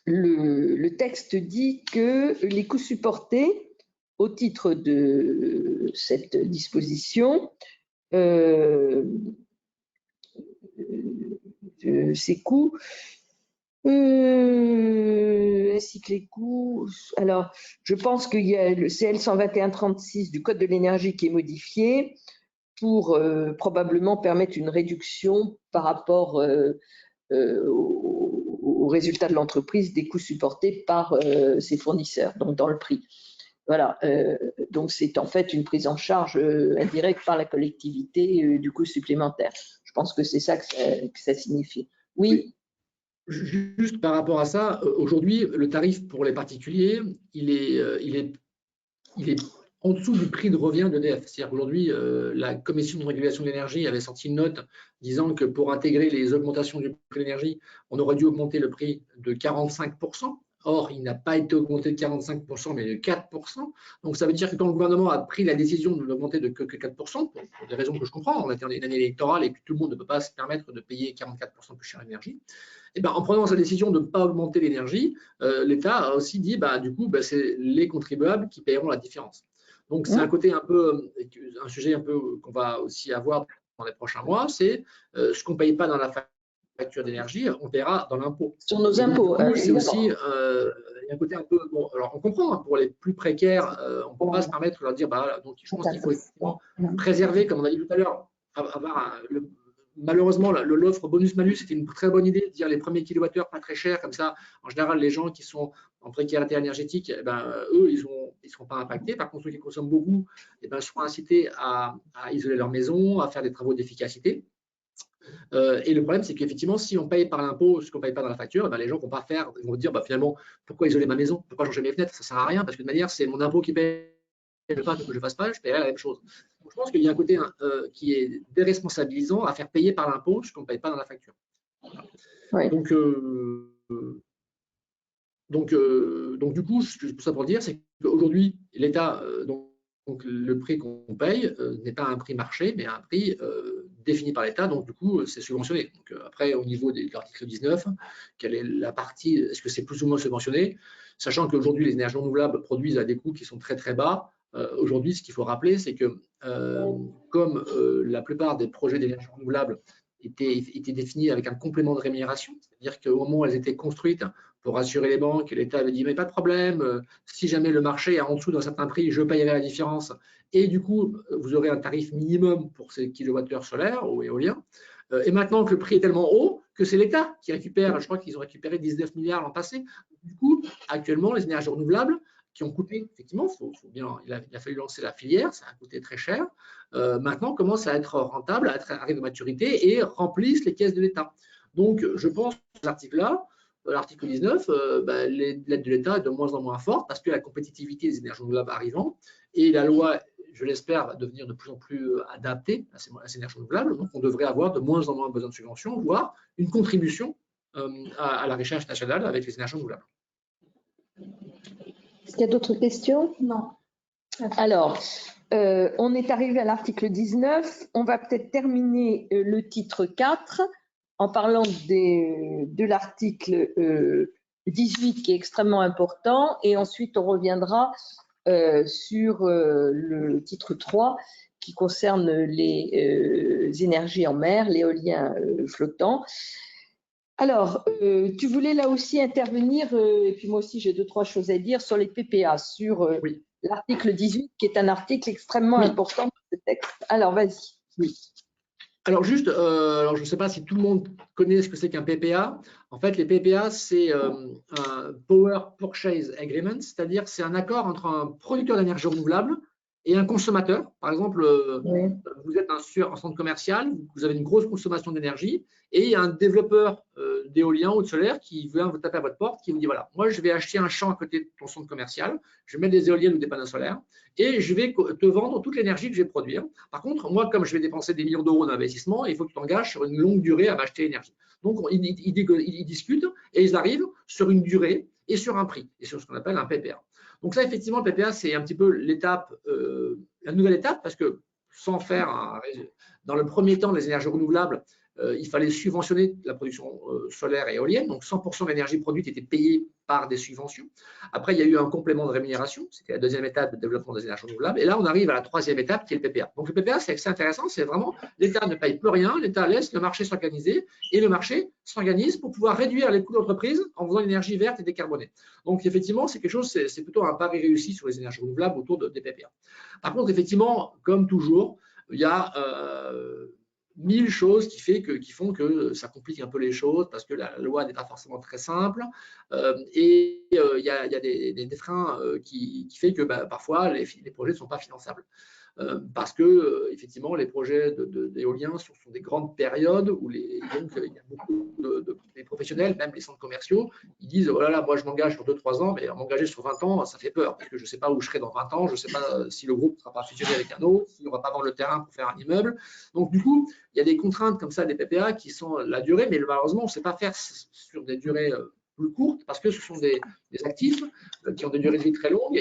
le texte dit que les coûts supportés au titre de cette disposition, ces coûts, ainsi que les coûts. Alors, je pense qu'il y a le CL 121-36 du Code de l'énergie qui est modifié pour probablement permettre une réduction par rapport au résultat de l'entreprise des coûts supportés par ses fournisseurs, donc dans le prix. Voilà, donc c'est en fait une prise en charge indirecte par la collectivité du coût supplémentaire. Je pense que c'est ça que ça signifie. Oui. Juste par rapport à ça, aujourd'hui, le tarif pour les particuliers, il est en dessous du prix de revient d'EDF. C'est-à-dire qu'aujourd'hui, la Commission de régulation de l'énergie avait sorti une note disant que pour intégrer les augmentations du prix de l'énergie, on aurait dû augmenter le prix de 45%. Or, il n'a pas été augmenté de 45%, mais de 4%. Donc, ça veut dire que quand le gouvernement a pris la décision de l'augmenter de que 4%, pour des raisons que je comprends, on était en une année électorale et que tout le monde ne peut pas se permettre de payer 44% plus cher l'énergie, et ben, en prenant sa décision de ne pas augmenter l'énergie, l'État a aussi dit, du coup, c'est les contribuables qui paieront la différence. Donc, c'est un côté un sujet un peu qu'on va aussi avoir dans les prochains mois, c'est ce qu'on ne paye pas dans la facture d'énergie, on paiera dans l'impôt. Sur nos impôts. C'est aussi il y a un côté un peu. Bon, alors on comprend, pour les plus précaires, on ne peut pas se permettre de leur dire, donc je pense qu'il faut effectivement préserver, comme on a dit tout à l'heure, malheureusement, l'offre bonus-malus, c'était une très bonne idée de dire les premiers kilowattheures pas très chers, comme ça, en général, les gens qui sont en précarité énergétique, eux, ils ne seront pas impactés. Par contre, ceux qui consomment beaucoup, seront incités à isoler leur maison, à faire des travaux d'efficacité. Et le problème, c'est qu'effectivement, si on paye par l'impôt ce qu'on ne paye pas dans la facture, les gens ils vont dire finalement, pourquoi isoler ma maison? Pourquoi changer mes fenêtres? Ça ne sert à rien, parce que de manière, c'est mon impôt qui paye le fait que je ne fasse pas, je paierai la même chose. Donc, je pense qu'il y a un côté qui est déresponsabilisant à faire payer par l'impôt ce qu'on ne paye pas dans la facture. Ouais. Donc, du coup, tout ça pour dire, c'est qu'aujourd'hui, l'État, donc le prix qu'on paye n'est pas un prix marché, mais un prix défini par l'État, donc du coup, c'est subventionné. Donc, après, au niveau de l'article 19, quelle est la partie, est-ce que c'est plus ou moins subventionné? Sachant qu'aujourd'hui, les énergies renouvelables produisent à des coûts qui sont très très bas. Aujourd'hui, ce qu'il faut rappeler, c'est que comme la plupart des projets d'énergie renouvelable étaient définis avec un complément de rémunération, c'est-à-dire qu'au moment où elles étaient construites, pour rassurer les banques, l'État avait dit mais pas de problème, si jamais le marché est en dessous d'un certain prix, je paierai la différence et du coup vous aurez un tarif minimum pour ces kilowattheures solaires ou éoliens. Et maintenant que le prix est tellement haut que c'est l'État qui récupère, je crois qu'ils ont récupéré 19 milliards l'an passé. Du coup, actuellement, les énergies renouvelables qui ont coûté, effectivement, il a fallu lancer la filière, ça a coûté très cher, maintenant commencent à être rentables, à arriver à maturité et remplissent les caisses de l'État. Donc, je pense que cet article-là, l'article 19, l'aide de l'État est de moins en moins forte parce que la compétitivité des énergies renouvelables arrivant et la loi, je l'espère, va devenir de plus en plus adaptée à ces énergies renouvelables. Donc, on devrait avoir de moins en moins besoin de subventions, voire une contribution à la recherche nationale avec les énergies renouvelables. Est-ce qu'il y a d'autres questions? Non. Alors, on est arrivé à l'article 19. On va peut-être terminer le titre 4 en parlant de l'article 18 qui est extrêmement important et ensuite on reviendra sur le titre 3 qui concerne les énergies en mer, l'éolien flottant. Alors, tu voulais là aussi intervenir, et puis moi aussi j'ai 2-3 choses à dire sur les PPA, sur oui. l'article 18 qui est un article extrêmement important de ce texte. Alors, vas-y. Oui. Alors juste, alors je ne sais pas si tout le monde connaît ce que c'est qu'un PPA. En fait, les PPA, c'est un Power Purchase Agreement, c'est-à-dire c'est un accord entre un producteur d'énergie renouvelable et un consommateur. Par exemple, vous êtes un centre commercial, vous avez une grosse consommation d'énergie et il y a un développeur d'éolien ou de solaire qui vient vous taper à votre porte, qui vous dit voilà, moi je vais acheter un champ à côté de ton centre commercial, je vais mettre des éoliennes ou des panneaux solaires et je vais te vendre toute l'énergie que je vais produire. Par contre, moi, comme je vais dépenser des millions d'euros d'investissement, il faut que tu t'engages sur une longue durée à m'acheter l'énergie. Donc, ils discutent et ils arrivent sur une durée et sur un prix, et sur ce qu'on appelle un PPA. Donc ça, effectivement, le PPA, c'est un petit peu l'étape, la nouvelle étape, parce que sans faire, dans le premier temps, les énergies renouvelables, il fallait subventionner la production solaire et éolienne, donc 100% de l'énergie produite était payée par des subventions. Après, il y a eu un complément de rémunération, c'était la deuxième étape de développement des énergies renouvelables, et là, on arrive à la troisième étape qui est le PPA. Donc le PPA, c'est assez intéressant, c'est vraiment l'État ne paye plus rien, l'État laisse le marché s'organiser, et le marché s'organise pour pouvoir réduire les coûts d'entreprise en faisant l'énergie verte et décarbonée. Donc effectivement, c'est quelque chose, c'est plutôt un pari réussi sur les énergies renouvelables autour des PPA. Par contre, effectivement, comme toujours, il y a 1000 choses qui font que ça complique un peu les choses parce que la loi n'est pas forcément très simple et il y a des freins qui font que parfois les projets ne sont pas finançables. Parce que effectivement les projets d'éolien sont des grandes périodes où donc il y a beaucoup des professionnels, même les centres commerciaux, ils disent oh là là, moi je m'engage sur 2-3 ans, mais m'engager sur 20 ans, ça fait peur parce que je ne sais pas où je serai dans 20 ans, je ne sais pas si le groupe ne sera pas fusionné avec un autre, s'il ne va pas vendre le terrain pour faire un immeuble. Donc du coup, il y a des contraintes comme ça des PPA qui sont la durée, mais malheureusement on ne sait pas faire sur des durées plus courtes parce que ce sont des actifs qui ont des durées de vie très longues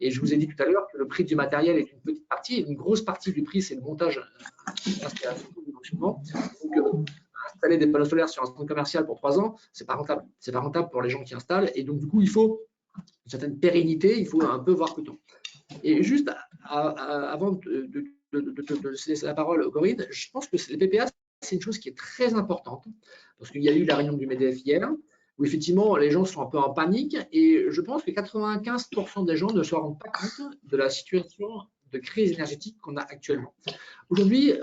et je vous ai dit tout à l'heure que le prix du matériel est une petite partie. Une grosse partie du prix, c'est le montage, l'installation du fonctionnement. Donc, installer des panneaux solaires sur un centre commercial pour 3 ans, ce n'est pas rentable. Ce n'est pas rentable pour les gens qui installent. Et donc, du coup, il faut une certaine pérennité. Il faut un peu voir que tout. Et juste avant de laisser la parole, Corinne, je pense que les PPA, c'est une chose qui est très importante parce qu'il y a eu la réunion du MEDEF hier, où effectivement les gens sont un peu en panique et je pense que 95% des gens ne se rendent pas compte de la situation de crise énergétique qu'on a actuellement. Aujourd'hui,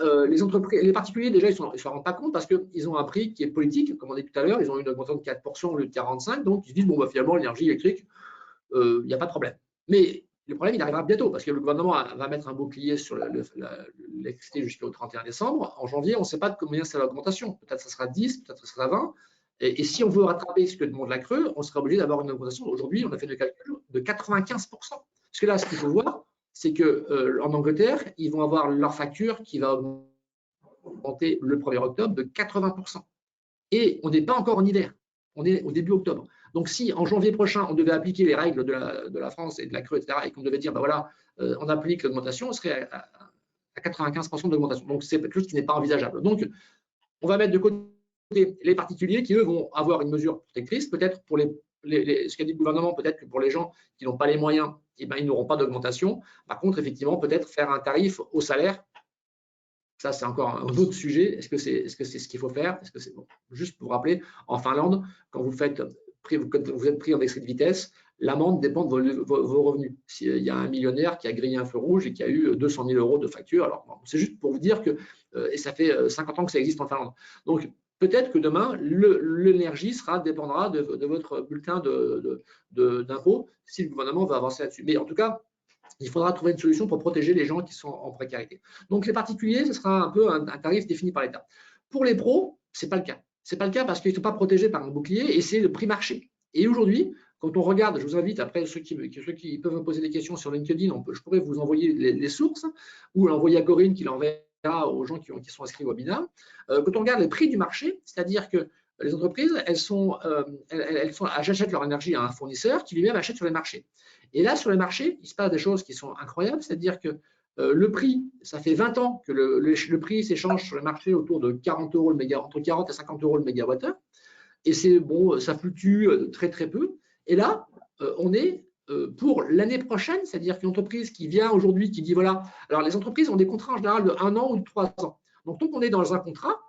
les particuliers déjà, ils ne se rendent pas compte parce qu'ils ont un prix qui est politique, comme on dit tout à l'heure, ils ont une augmentation de 4% au lieu de 45%, donc ils se disent, bon, finalement, l'énergie électrique, il n'y a pas de problème. Mais le problème, il arrivera bientôt parce que le gouvernement va mettre un bouclier sur l'électricité jusqu'au 31 décembre. En janvier, on ne sait pas de combien c'est l'augmentation. Peut-être que ça sera 10, peut-être que ça sera 20. Et si on veut rattraper ce que demande la Creux, on sera obligé d'avoir une augmentation. Aujourd'hui, on a fait le calcul de 95%. Parce que là, ce qu'il faut voir, c'est qu'en Angleterre, ils vont avoir leur facture qui va augmenter le 1er octobre de 80%. Et on n'est pas encore en hiver. On est au début octobre. Donc, si en janvier prochain, on devait appliquer les règles de la France et de la Creux, etc., et qu'on devait dire, voilà, on applique l'augmentation, on serait à 95% d'augmentation. Donc, c'est quelque chose qui n'est pas envisageable. Donc, on va mettre de côté les particuliers qui, eux, vont avoir une mesure protectrice. Peut-être pour ce qu'a dit le gouvernement, peut-être que pour les gens qui n'ont pas les moyens, ils n'auront pas d'augmentation. Par contre, effectivement, peut-être faire un tarif au salaire. Ça, c'est encore un autre sujet. Est-ce que c'est ce qu'il faut faire? Est-ce que c'est bon? Juste pour vous rappeler, en Finlande, quand vous êtes pris en excès de vitesse, l'amende dépend de vos revenus. S'il y a un millionnaire qui a grillé un feu rouge et qui a eu 200 000 euros de facture, alors bon, c'est juste pour vous dire que, et ça fait 50 ans que ça existe en Finlande. Donc, peut-être que demain, l'énergie dépendra de votre bulletin d'impôt si le gouvernement va avancer là-dessus. Mais en tout cas, il faudra trouver une solution pour protéger les gens qui sont en précarité. Donc, les particuliers, ce sera un peu un tarif défini par l'État. Pour les pros, ce n'est pas le cas. Ce n'est pas le cas parce qu'ils ne sont pas protégés par un bouclier et c'est le prix marché. Et aujourd'hui, quand on regarde, je vous invite, après ceux qui peuvent me poser des questions sur LinkedIn, je pourrais vous envoyer les sources ou l'envoyer à Corinne qui l'enverra aux gens qui sont inscrits au webinaire. Quand on regarde les prix du marché, c'est-à-dire que les entreprises, elles achètent leur énergie à un fournisseur qui lui-même achète sur les marchés. Et là, sur les marchés, il se passe des choses qui sont incroyables, c'est-à-dire que le prix, ça fait 20 ans que le prix s'échange sur les marchés autour de 40 € le mégawatt, entre 40 et 50 € le mégawattheure. Et c'est bon, ça fluctue très très peu. Et là, on est pour l'année prochaine, c'est-à-dire qu'une entreprise qui vient aujourd'hui, qui dit voilà, alors les entreprises ont des contrats en général de 1 an ou de 3 ans. Donc, tant qu'on est dans un contrat,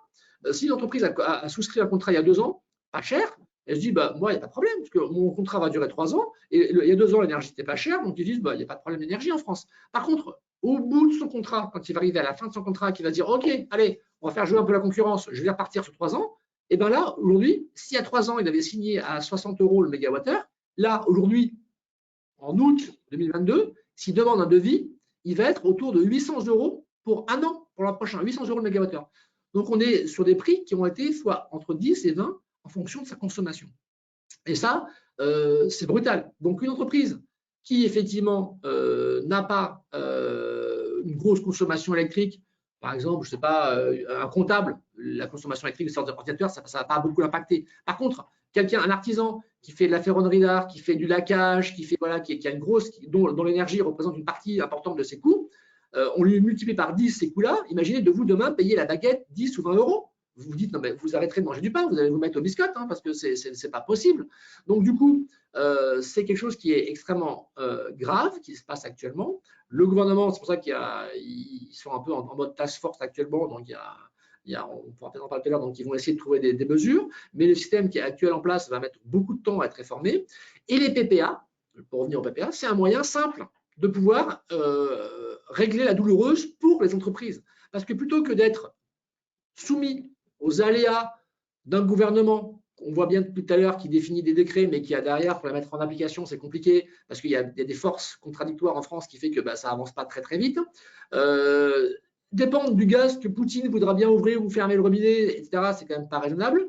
si l'entreprise a souscrit un contrat il y a 2 ans, pas cher, elle se dit bah, moi, il n'y a pas de problème, parce que mon contrat va durer 3 ans, et il y a 2 ans, l'énergie n'était pas chère, donc ils disent bah, il n'y a pas de problème d'énergie en France. Par contre, au bout de son contrat, quand il va arriver à la fin de son contrat, qu'il va dire ok, allez, on va faire jouer un peu la concurrence, je vais repartir sur 3 ans. Et bien là, aujourd'hui, si à 3 ans, il avait signé à 60 € le mégawattheure, là, aujourd'hui, en août 2022, s'il demande un devis, il va être autour de 800 € pour 1 an, pour l'an prochain, 800 € le mégawattheure. Donc, on est sur des prix qui ont été soit entre 10 et 20 en fonction de sa consommation. Et ça, c'est brutal. Donc, une entreprise qui, effectivement, n'a pas une grosse consommation électrique, par exemple, je ne sais pas, un comptable, la consommation électrique de sorte d'ordinateur, ça ne va pas beaucoup l'impacter. Par contre, un artisan qui fait de la ferronnerie d'art, qui fait du laquage, qui a une grosse, dont l'énergie représente une partie importante de ses coûts, on lui multiplie par 10 ces coûts-là. Imaginez de vous demain payer la baguette 10 ou 20 €. Vous vous dites, non, mais vous arrêterez de manger du pain, vous allez vous mettre au biscotte, hein, parce que ce n'est pas possible. Donc, du coup, c'est quelque chose qui est extrêmement grave, qui se passe actuellement. Le gouvernement, c'est pour ça qu'ils sont un peu en mode task force actuellement, donc on pourra peut-être en parler tout à l'heure, donc ils vont essayer de trouver des mesures, mais le système qui est actuel en place va mettre beaucoup de temps à être réformé. Et les PPA, pour revenir aux PPA, c'est un moyen simple de pouvoir régler la douloureuse pour les entreprises. Parce que plutôt que d'être soumis aux aléas d'un gouvernement, on voit bien depuis tout à l'heure qui définit des décrets, mais qui a derrière, pour les mettre en application, c'est compliqué, parce qu'il y a des forces contradictoires en France qui fait que ça avance pas très très vite. Dépendre du gaz que Poutine voudra bien ouvrir ou fermer le robinet, etc., c'est quand même pas raisonnable.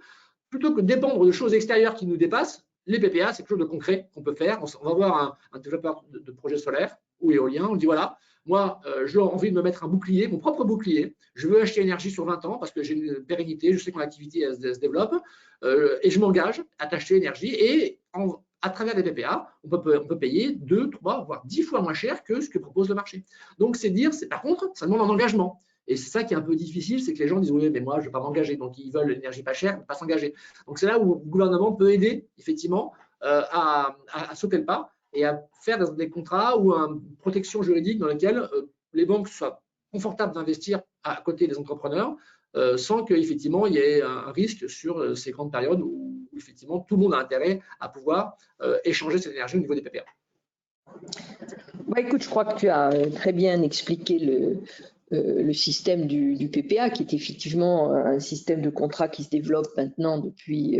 Plutôt que de dépendre de choses extérieures qui nous dépassent, les PPA, c'est quelque chose de concret qu'on peut faire. On va voir un développeur de projets solaires ou éoliens, on dit voilà, moi, j'ai envie de me mettre un bouclier, mon propre bouclier. Je veux acheter énergie sur 20 ans parce que j'ai une pérennité, je sais que mon activité elle se développe et je m'engage à t'acheter l'énergie. Et à travers des PPA, on peut payer 2, 3, voire 10 fois moins cher que ce que propose le marché. Donc, par contre, ça demande un engagement. Et c'est ça qui est un peu difficile, c'est que les gens disent oui, mais moi, je ne vais pas m'engager. Donc, ils veulent l'énergie pas chère, mais pas s'engager. Donc, c'est là où le gouvernement peut aider, effectivement, à sauter le pas et à faire des contrats ou une protection juridique dans laquelle les banques soient confortables d'investir à côté des entrepreneurs sans qu'effectivement il y ait un risque sur ces grandes périodes où effectivement tout le monde a intérêt à pouvoir échanger cette énergie au niveau des PPA. Bah, écoute, je crois que tu as très bien expliqué le système du PPA, qui est effectivement un système de contrat qui se développe maintenant depuis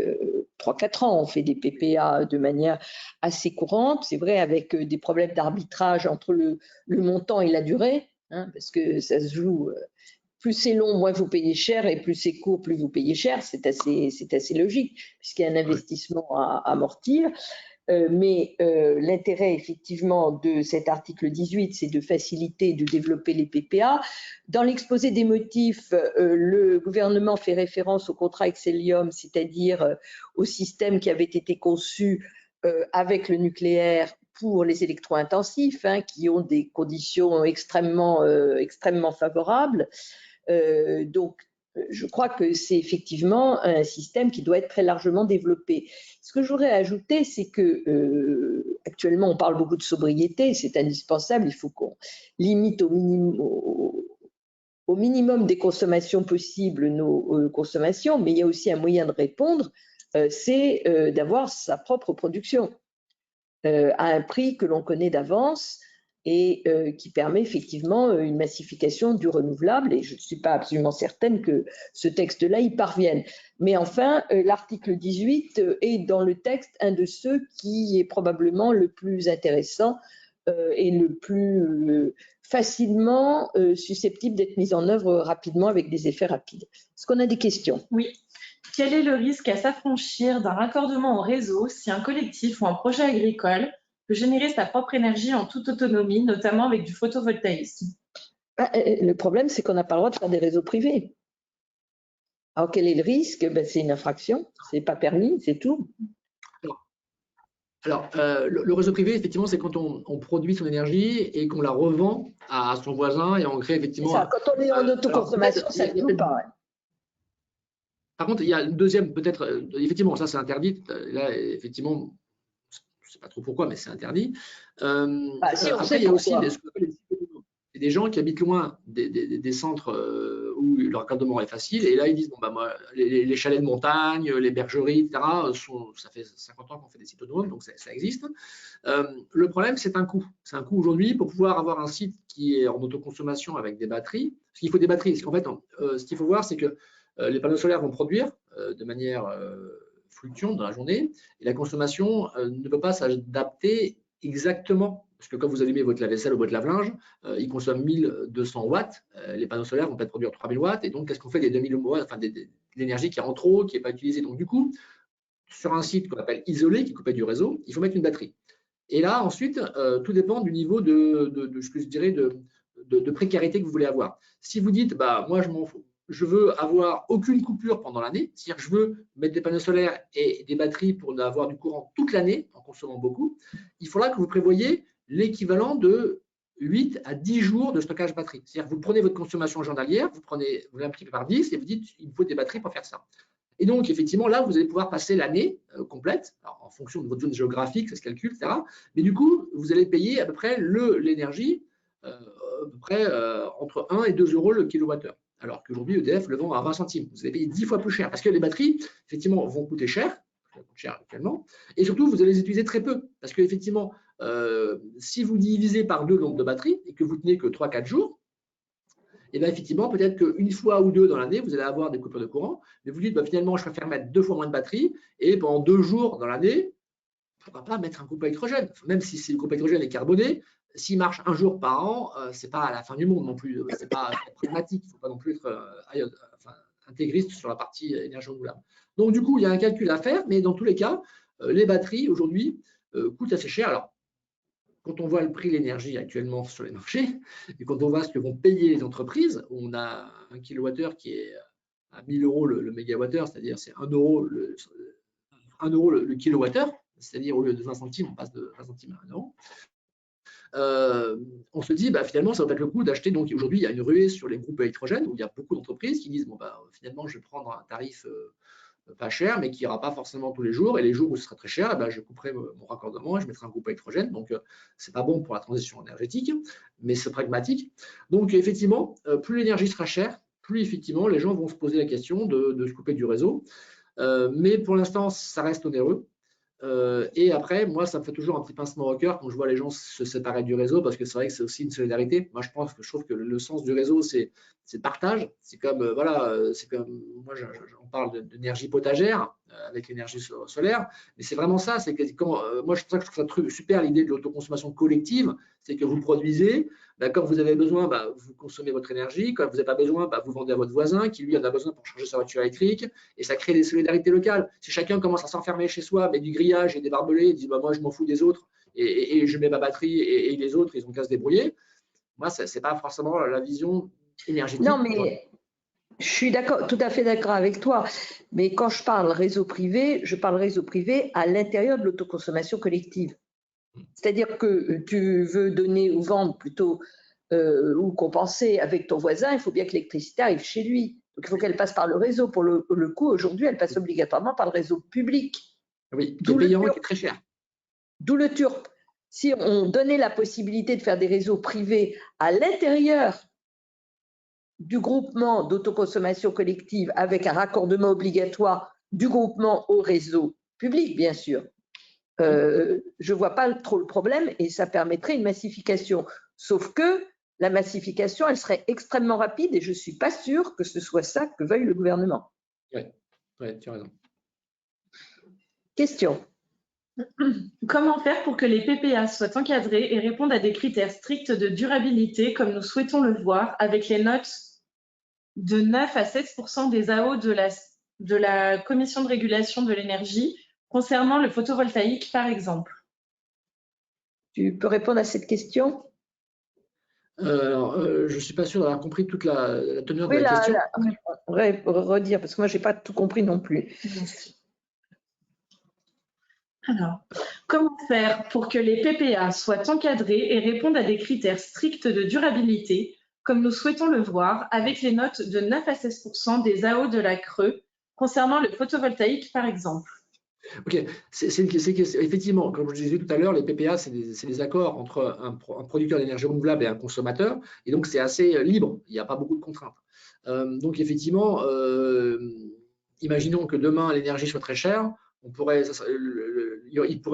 3-4 ans. On fait des PPA de manière assez courante, c'est vrai, avec des problèmes d'arbitrage entre le montant et la durée, hein, parce que ça se joue, plus c'est long, moins vous payez cher, et plus c'est court, plus vous payez cher. C'est assez logique, puisqu'il y a un investissement à amortir. Mais l'intérêt effectivement de cet article 18, c'est de faciliter, de développer les PPA. Dans l'exposé des motifs, le gouvernement fait référence au contrat Excellium, c'est-à-dire au système qui avait été conçu avec le nucléaire pour les électro-intensifs, hein, qui ont des conditions extrêmement favorables. Donc, je crois que c'est effectivement un système qui doit être très largement développé. Ce que je voudrais ajouter, c'est que actuellement, on parle beaucoup de sobriété, c'est indispensable, il faut qu'on limite au minimum des consommations possibles nos consommations, mais il y a aussi un moyen de répondre, c'est d'avoir sa propre production à un prix que l'on connaît d'avance et qui permet effectivement une massification du renouvelable, et je ne suis pas absolument certaine que ce texte-là y parvienne. Mais enfin, l'article 18 est dans le texte un de ceux qui est probablement le plus intéressant et le plus facilement susceptible d'être mis en œuvre rapidement avec des effets rapides. Est-ce qu'on a des questions? Oui. Quel est le risque à s'affranchir d'un raccordement au réseau si un collectif ou un projet agricole peut générer sa propre énergie en toute autonomie, notamment avec du photovoltaïsme? Le problème, c'est qu'on n'a pas le droit de faire des réseaux privés. Alors, quel est le risque? C'est une infraction, c'est pas permis, c'est tout. Alors, le réseau privé, effectivement, c'est quand on produit son énergie et qu'on la revend à son voisin et on crée effectivement… Ça, quand on est en autoconsommation, ça ne compte pas. Par contre, il y a une deuxième, peut-être, effectivement, ça c'est interdit. Là, effectivement, je ne sais pas trop pourquoi, mais c'est interdit. Si on après, sait il y a aussi pourquoi. ce qu'on appelle les sites autonomes. C'est des gens qui habitent loin des centres où le raccordement est facile. Et là, ils disent, bon, bah, moi, les chalets de montagne, les bergeries, etc., ça fait 50 ans qu'on fait des sites autonomes, donc ça existe. Le problème, c'est un coût. C'est un coût aujourd'hui pour pouvoir avoir un site qui est en autoconsommation avec des batteries. Parce qu'il faut des batteries. Parce qu'en fait, ce qu'il faut voir, c'est que les panneaux solaires vont produire de manière fluctuante dans la journée et la consommation ne peut pas s'adapter exactement. Parce que quand vous allumez votre lave-vaisselle ou votre lave-linge, il consomme 1200 watts. Les panneaux solaires vont peut-être produire 3000 watts. Et donc, qu'est-ce qu'on fait des 2000 watts, enfin, de l'énergie qui est en trop, qui n'est pas utilisée. Donc, du coup, sur un site qu'on appelle isolé, qui est coupé du réseau, il faut mettre une batterie. Et là, ensuite, tout dépend du niveau ce que je dirais, de précarité que vous voulez avoir. Si vous dites, bah, moi, je veux avoir aucune coupure pendant l'année, c'est-à-dire que je veux mettre des panneaux solaires et des batteries pour avoir du courant toute l'année en consommant beaucoup, il faudra que vous prévoyiez l'équivalent de 8 à 10 jours de stockage batterie. C'est-à-dire que vous prenez votre consommation journalière, vous l'impliquez par 10 et vous dites, il me faut des batteries pour faire ça. Et donc, effectivement, là, vous allez pouvoir passer l'année complète, alors, en fonction de votre zone géographique, ça se calcule, etc. Mais du coup, vous allez payer à peu près l'énergie à peu près entre 1 et 2 euros le kilowattheure. Alors qu'aujourd'hui, EDF le vend à 20 centimes. Vous allez payer 10 fois plus cher parce que les batteries, effectivement, vont coûter cher. Ça coûte cher actuellement. Et surtout, vous allez les utiliser très peu. Parce qu'effectivement, si vous divisez par 2 le nombre de batteries et que vous tenez que 3-4 jours, et bien effectivement, peut-être qu'une fois ou deux dans l'année, vous allez avoir des coupures de courant, mais vous dites, bah, finalement, je préfère mettre 2 fois moins de batterie, et pendant 2 jours dans l'année, pourquoi pas mettre un groupe à électrogène, même si le groupe à électrogène est carboné, s'il marche un jour par an, ce n'est pas à la fin du monde non plus, ce n'est pas pragmatique, il ne faut pas non plus être intégriste sur la partie énergie renouvelable. Donc du coup, il y a un calcul à faire, mais dans tous les cas, les batteries aujourd'hui coûtent assez cher. Alors, quand on voit le prix de l'énergie actuellement sur les marchés, et quand on voit ce que vont payer les entreprises, on a un kilowattheure qui est à 1000 euros le mégawattheure, c'est-à-dire c'est 1 euro le kilowattheure, c'est-à-dire au lieu de 20 centimes, on passe de 20 centimes à 1 euro. On se dit, bah, finalement, ça va peut-être le coup d'acheter. Donc aujourd'hui, il y a une ruée sur les groupes électrogènes où il y a beaucoup d'entreprises qui disent, bon, bah, finalement, je vais prendre un tarif pas cher, mais qui n'ira pas forcément tous les jours. Et les jours où ce sera très cher, je couperai mon raccordement et je mettrai un groupe électrogène. Donc, ce n'est pas bon pour la transition énergétique, mais c'est pragmatique. Donc, effectivement, plus l'énergie sera chère, plus effectivement les gens vont se poser la question de se couper du réseau. Mais pour l'instant, ça reste onéreux. Et après, moi, ça me fait toujours un petit pincement au cœur quand je vois les gens se séparer du réseau, parce que c'est vrai que c'est aussi une solidarité. Moi, je trouve que le sens du réseau, c'est le partage. C'est comme, voilà, c'est comme, moi, on parle d'énergie potagère avec l'énergie solaire, mais c'est vraiment ça. C'est que moi, je trouve ça super l'idée de l'autoconsommation collective, c'est que vous produisez. Quand vous avez besoin, vous consommez votre énergie. Quand vous n'avez pas besoin, vous vendez à votre voisin qui, lui, en a besoin pour charger sa voiture électrique. Et ça crée des solidarités locales. Si chacun commence à s'enfermer chez soi, mais du grillage et des barbelés, il dit moi, je m'en fous des autres et je mets ma batterie et les autres, ils ont qu'à se débrouiller. Moi, ce n'est pas forcément la vision énergétique. Non, mais je suis d'accord, tout à fait d'accord avec toi. Mais quand je parle réseau privé, je parle réseau privé à l'intérieur de l'autoconsommation collective. C'est-à-dire que tu veux donner ou vendre plutôt ou compenser avec ton voisin, il faut bien que l'électricité arrive chez lui. Donc, il faut qu'elle passe par le réseau. Pour le coup, aujourd'hui, elle passe obligatoirement par le réseau public. Oui, qui est payant et qui est très cher. D'où le TURP. Si on donnait la possibilité de faire des réseaux privés à l'intérieur du groupement d'autoconsommation collective avec un raccordement obligatoire du groupement au réseau public, bien sûr, je ne vois pas trop le problème et ça permettrait une massification. Sauf que la massification, elle serait extrêmement rapide et je ne suis pas sûre que ce soit ça que veuille le gouvernement. Oui, tu as raison. Question. Comment faire pour que les PPA soient encadrés et répondent à des critères stricts de durabilité comme nous souhaitons le voir avec les notes de 9 à 16% des AO de la de la Commission de régulation de l'énergie concernant le photovoltaïque, par exemple? Tu peux répondre à cette question? Je ne suis pas sûr d'avoir compris toute la teneur de Oui, la question. redire, parce que moi, je n'ai pas tout compris non plus. Merci. Alors, comment faire pour que les PPA soient encadrés et répondent à des critères stricts de durabilité, comme nous souhaitons le voir, avec les notes de 9 à 16% des AO de la CRE concernant le photovoltaïque, par exemple? Ok, effectivement, comme je disais tout à l'heure, les PPA, c'est des accords entre un producteur d'énergie renouvelable et un consommateur, et donc c'est assez libre, il n'y a pas beaucoup de contraintes. Donc effectivement, imaginons que demain l'énergie soit très chère, il pourrait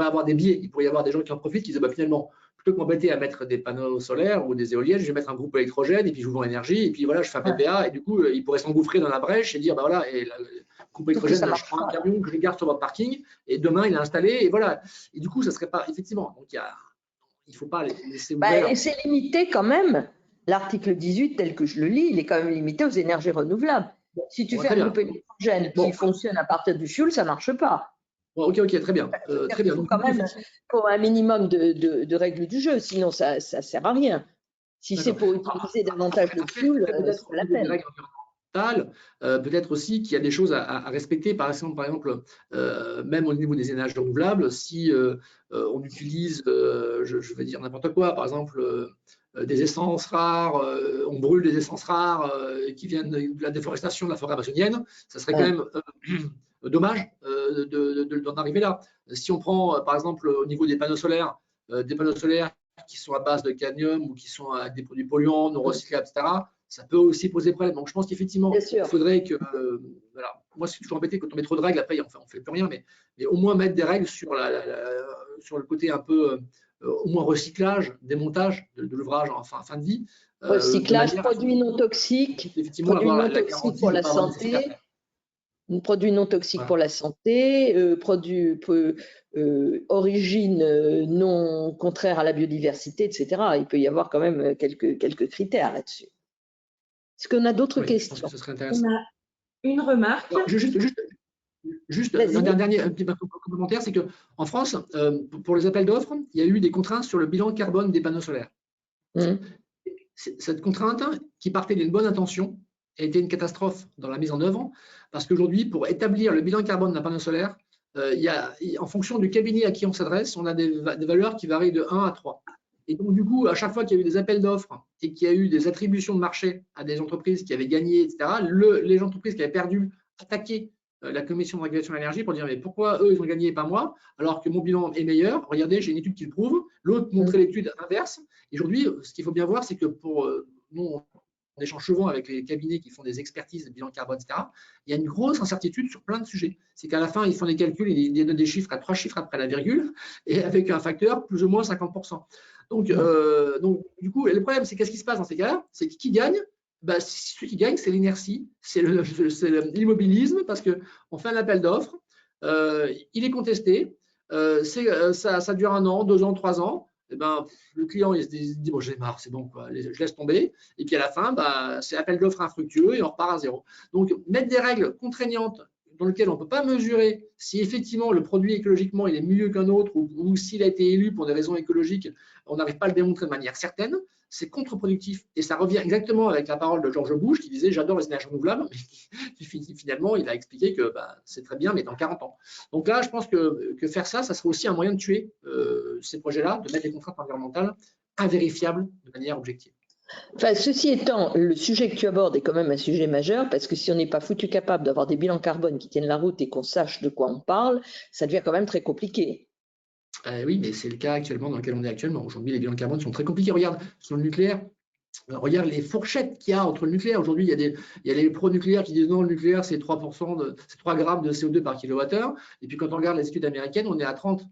avoir des biais, il pourrait y avoir des gens qui en profitent, qui disent bah, finalement, plutôt que m'embêter à mettre des panneaux solaires ou des éoliennes, je vais mettre un groupe électrogène et puis je vous vends l'énergie et puis voilà, je fais un PPA et du coup, il pourrait s'engouffrer dans la brèche et dire bah voilà, et le groupe électrogène, je prends un camion que je garde sur votre parking et demain il est installé et voilà. Et du coup, ça serait pas effectivement. Donc il ne faut pas laisser ouvert. Et c'est limité quand même. L'article 18, tel que je le lis, il est quand même limité aux énergies renouvelables. Si tu fais un groupe électrogène qui fonctionne à partir du fioul, ça ne marche pas. Ok, très bien. Très bien. Il faut quand même pour un minimum de règles du jeu, sinon ça ne sert à rien. Si c'est pour utiliser davantage de fioul, c'est pas la peine. Peut-être aussi qu'il y a des choses à respecter, par exemple, même au niveau des énergies renouvelables, si on utilise, je vais dire n'importe quoi, par exemple, des essences rares, on brûle des essences rares qui viennent de la déforestation de la forêt amazonienne, ça serait quand même dommage d'en arriver là. Si on prend, par exemple, au niveau des panneaux solaires qui sont à base de cadmium ou qui sont avec des produits polluants, non recyclables, etc., ça peut aussi poser problème. Donc, je pense qu'effectivement, il faudrait que, voilà, moi, je suis toujours embêté quand on met trop de règles, après, on ne fait plus rien, mais au moins mettre des règles sur le côté un peu, au moins recyclage, démontage de l'ouvrage en fin de vie. Recyclage, produits non toxiques, produits non toxiques pour la santé. Produits non toxiques pour la santé, produits origine non contraire à la biodiversité, etc. Il peut y avoir quand même quelques critères là-dessus. Est-ce qu'on a d'autres questions? Je pense que ce serait intéressant. On a une remarque. Alors, juste un dernier petit complémentaire, c'est qu'en France, pour les appels d'offres, il y a eu des contraintes sur le bilan carbone des panneaux solaires. Cette contrainte, qui partait d'une bonne intention, a été une catastrophe dans la mise en œuvre, parce qu'aujourd'hui, pour établir le bilan carbone d'un panneau solaire, en fonction du cabinet à qui on s'adresse, on a des valeurs qui varient de 1 à 3. Et donc, du coup, à chaque fois qu'il y a eu des appels d'offres et qu'il y a eu des attributions de marché à des entreprises qui avaient gagné, etc., les entreprises qui avaient perdu attaquaient la commission de régulation de l'énergie pour dire mais pourquoi eux ils ont gagné et pas moi alors que mon bilan est meilleur, regardez j'ai une étude qui le prouve, l'autre montrait l'étude inverse. Aujourd'hui ce qu'il faut bien voir c'est que pour nous on échange souvent avec les cabinets qui font des expertises de bilan carbone, etc. Il y a une grosse incertitude sur plein de sujets. C'est qu'à la fin ils font des calculs, ils donnent des chiffres à 3 chiffres après la virgule et avec un facteur plus ou moins 50%. Donc du coup le problème c'est qu'est-ce qui se passe dans ces cas-là, c'est qui gagne. Bah, celui qui gagne, c'est l'inertie, c'est l'immobilisme, parce qu'on fait un appel d'offres, il est contesté, ça dure 1 an, 2 ans, 3 ans, et ben, le client il se dit bon, j'ai marre, c'est bon, quoi, je laisse tomber, et puis à la fin, bah, c'est appel d'offres infructueux et on repart à zéro. Donc, mettre des règles contraignantes dans lesquelles on ne peut pas mesurer si effectivement le produit écologiquement il est mieux qu'un autre ou s'il a été élu pour des raisons écologiques, on n'arrive pas à le démontrer de manière certaine, c'est contre-productif. Et ça revient exactement avec la parole de George Bush qui disait j'adore les énergies renouvelables, mais finalement il a expliqué que c'est très bien, mais dans 40 ans. Donc là, je pense que faire ça serait aussi un moyen de tuer ces projets-là, de mettre des contraintes environnementales invérifiables de manière objective. Enfin, ceci étant, le sujet que tu abordes est quand même un sujet majeur parce que si on n'est pas foutu capable d'avoir des bilans carbone qui tiennent la route et qu'on sache de quoi on parle, ça devient quand même très compliqué. Oui, mais c'est le cas actuellement dans lequel on est actuellement. Aujourd'hui, les bilans carbone sont très compliqués. Regarde, sur le nucléaire, regarde les fourchettes qu'il y a entre le nucléaire. Aujourd'hui, il y a les pro-nucléaires qui disent non, le nucléaire, c'est 3%, c'est 3 grammes de CO2 par kilowattheure. Et puis quand on regarde les études américaines, on est à 30.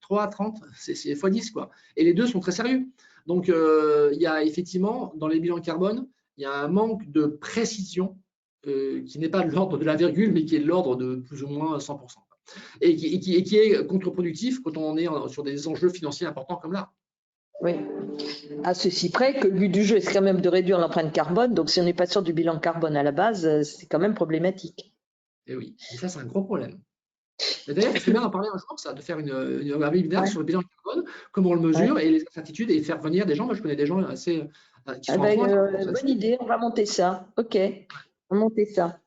3 à 30, c'est x10, quoi. Et les deux sont très sérieux. Donc, il y a effectivement, dans les bilans carbone, il y a un manque de précision qui n'est pas de l'ordre de la virgule, mais qui est de l'ordre de plus ou moins 100%. Et qui est contre-productif quand on est sur des enjeux financiers importants comme là. Oui, à ceci près que le but du jeu est quand même de réduire l'empreinte carbone, donc si on n'est pas sûr du bilan carbone à la base, c'est quand même problématique. Et oui, et ça, c'est un gros problème. Et d'ailleurs, il serait bien d'en parler un jour, ça, de faire un webinaire sur le bilan carbone, comment on le mesure et les incertitudes et faire venir des gens. Moi, je connais des gens assez qui sont à fond. Bonne idée, on va monter ça. OK, on va monter ça.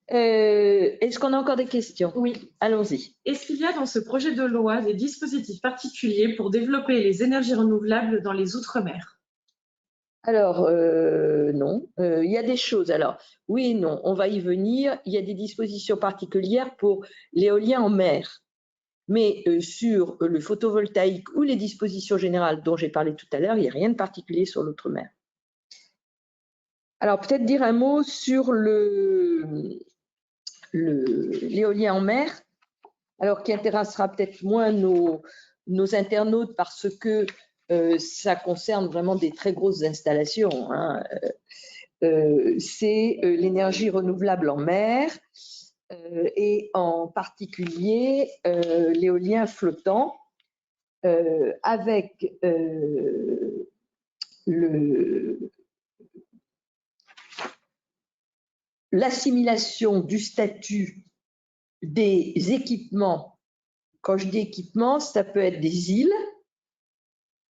Est-ce qu'on a encore des questions? Oui. Allons-y. Est-ce qu'il y a dans ce projet de loi des dispositifs particuliers pour développer les énergies renouvelables dans les Outre-mer? Alors, non. Il y a des choses. Alors, oui et non, on va y venir. Il y a des dispositions particulières pour l'éolien en mer. Mais sur le photovoltaïque ou les dispositions générales dont j'ai parlé tout à l'heure, il n'y a rien de particulier sur l'outre-mer. Alors, peut-être dire un mot sur l'éolien en mer, alors qui intéressera peut-être moins nos internautes parce que ça concerne vraiment des très grosses installations. Hein. C'est l'énergie renouvelable en mer et en particulier l'éolien flottant avec l'assimilation du statut des équipements. Quand je dis équipements, ça peut être des îles,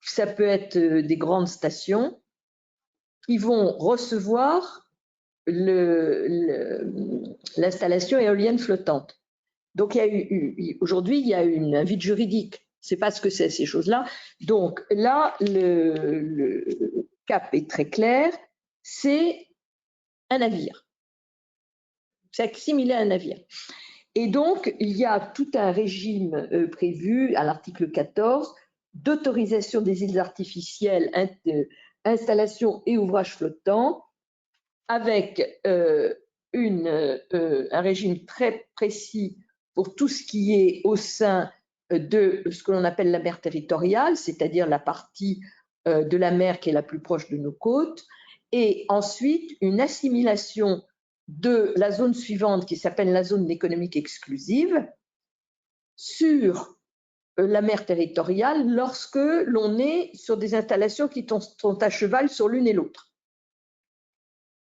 ça peut être des grandes stations qui vont recevoir l'installation éolienne flottante. Donc, aujourd'hui, il y a un vide juridique. C'est pas ce que c'est, ces choses-là. Donc là, le cap est très clair. C'est un navire. C'est assimilé à un navire. Et donc, il y a tout un régime prévu à l'article 14 d'autorisation des îles artificielles, installations et ouvrages flottants, avec un régime très précis pour tout ce qui est au sein de ce que l'on appelle la mer territoriale, c'est-à-dire la partie de la mer qui est la plus proche de nos côtes, et ensuite une assimilation de la zone suivante qui s'appelle la zone économique exclusive sur la mer territoriale lorsque l'on est sur des installations qui sont à cheval sur l'une et l'autre.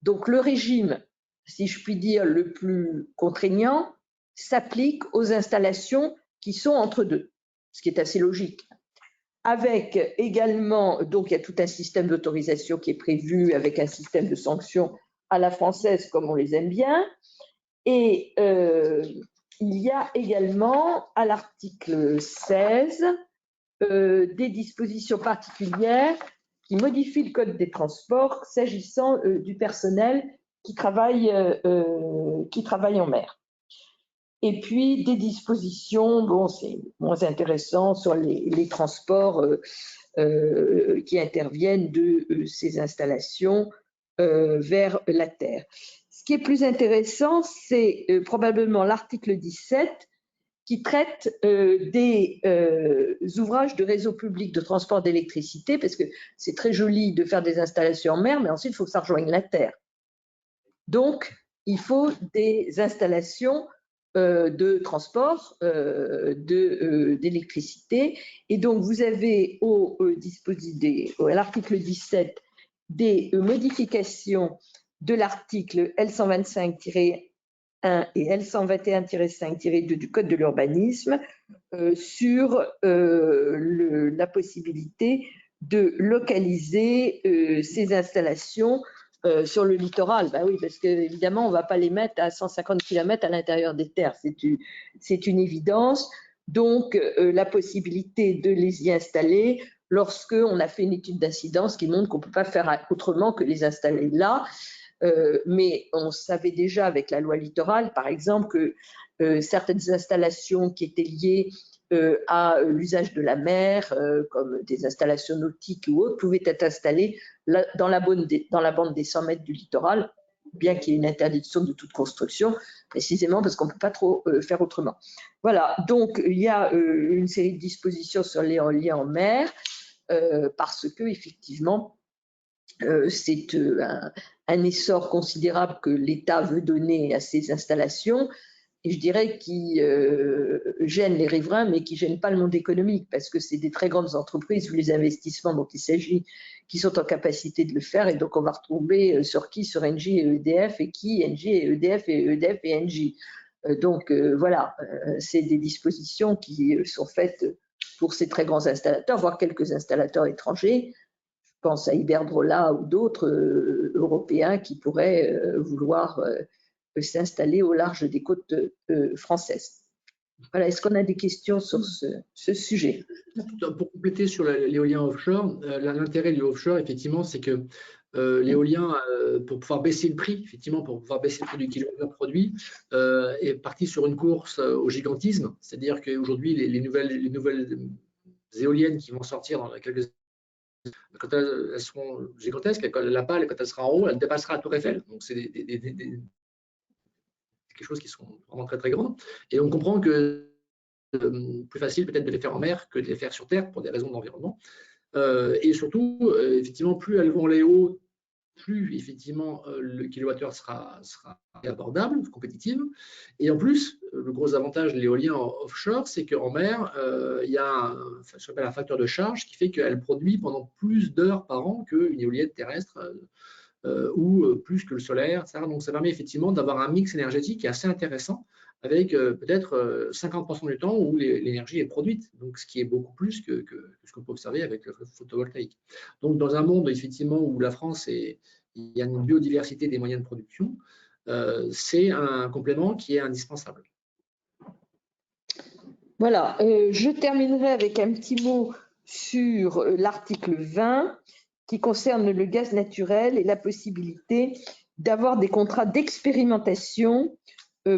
Donc le régime, si je puis dire, le plus contraignant s'applique aux installations qui sont entre deux, ce qui est assez logique. Avec également, donc il y a tout un système d'autorisation qui est prévu avec un système de sanctions à la française comme on les aime bien. Et il y a également à l'article 16 des dispositions particulières qui modifient le code des transports s'agissant du personnel qui travaille en mer. Et puis des dispositions, bon, c'est moins intéressant sur les transports qui interviennent de ces installations vers la Terre. Ce qui est plus intéressant, c'est probablement l'article 17 qui traite des ouvrages de réseau public de transport d'électricité, parce que c'est très joli de faire des installations en mer, mais ensuite il faut que ça rejoigne la Terre. Donc, il faut des installations de transport d'électricité. Et donc, vous avez à l'article 17 des modifications de l'article L125-1 et L121-5-2 du Code de l'urbanisme sur la possibilité de localiser ces installations sur le littoral. Ben oui, parce qu'évidemment, on ne va pas les mettre à 150 km à l'intérieur des terres, c'est une évidence. Donc, la possibilité de les y installer lorsqu'on a fait une étude d'incidence qui montre qu'on ne peut pas faire autrement que les installer là. Mais on savait déjà avec la loi littorale, par exemple, que certaines installations qui étaient liées à l'usage de la mer, comme des installations nautiques ou autres, pouvaient être installées dans la bande des 100 mètres du littoral, bien qu'il y ait une interdiction de toute construction, précisément parce qu'on ne peut pas trop faire autrement. Voilà, donc il y a une série de dispositions sur l'éolien en mer, parce que effectivement, c'est un essor considérable que l'État veut donner à ces installations et je dirais qui gênent les riverains, mais qui ne gênent pas le monde économique, parce que c'est des très grandes entreprises où les investissements dont il s'agit, qui sont en capacité de le faire, et donc on va retrouver sur qui, sur Engie et EDF, et qui, Engie et EDF et Engie. Donc voilà, c'est des dispositions qui sont faites pour ces très grands installateurs, voire quelques installateurs étrangers. Je pense à Iberdrola ou d'autres européens qui pourraient vouloir s'installer au large des côtes françaises. Voilà, est-ce qu'on a des questions sur ce sujet? Pour compléter sur l'éolien offshore, l'intérêt du offshore, effectivement, c'est que l'éolien, pour pouvoir baisser le prix, effectivement, pour pouvoir baisser le prix du kilowattheure produit, est parti sur une course au gigantisme. C'est-à-dire qu'aujourd'hui, les nouvelles éoliennes qui vont sortir dans quelques années, quand elles seront gigantesques, la pale, quand elle sera en haut, elle dépassera la tour Eiffel. Donc, c'est quelque chose qui sont vraiment très, très grandes. Et on comprend que plus facile peut-être de les faire en mer que de les faire sur Terre pour des raisons d'environnement. Et surtout, effectivement, plus elles vont aller haut, plus effectivement le kilowattheure sera abordable, compétitif. Et en plus, le gros avantage de l'éolien offshore, c'est qu'en mer, il y a ce qu'on appelle un facteur de charge qui fait qu'elle produit pendant plus d'heures par an qu'une éolienne terrestre ou plus que le solaire, etc. Donc ça permet effectivement d'avoir un mix énergétique qui est assez intéressant, avec peut-être 50% du temps où l'énergie est produite, donc ce qui est beaucoup plus que ce qu'on peut observer avec le photovoltaïque. Donc dans un monde effectivement où la France il y a une biodiversité des moyens de production, c'est un complément qui est indispensable. Voilà, je terminerai avec un petit mot sur l'article 20 qui concerne le gaz naturel et la possibilité d'avoir des contrats d'expérimentation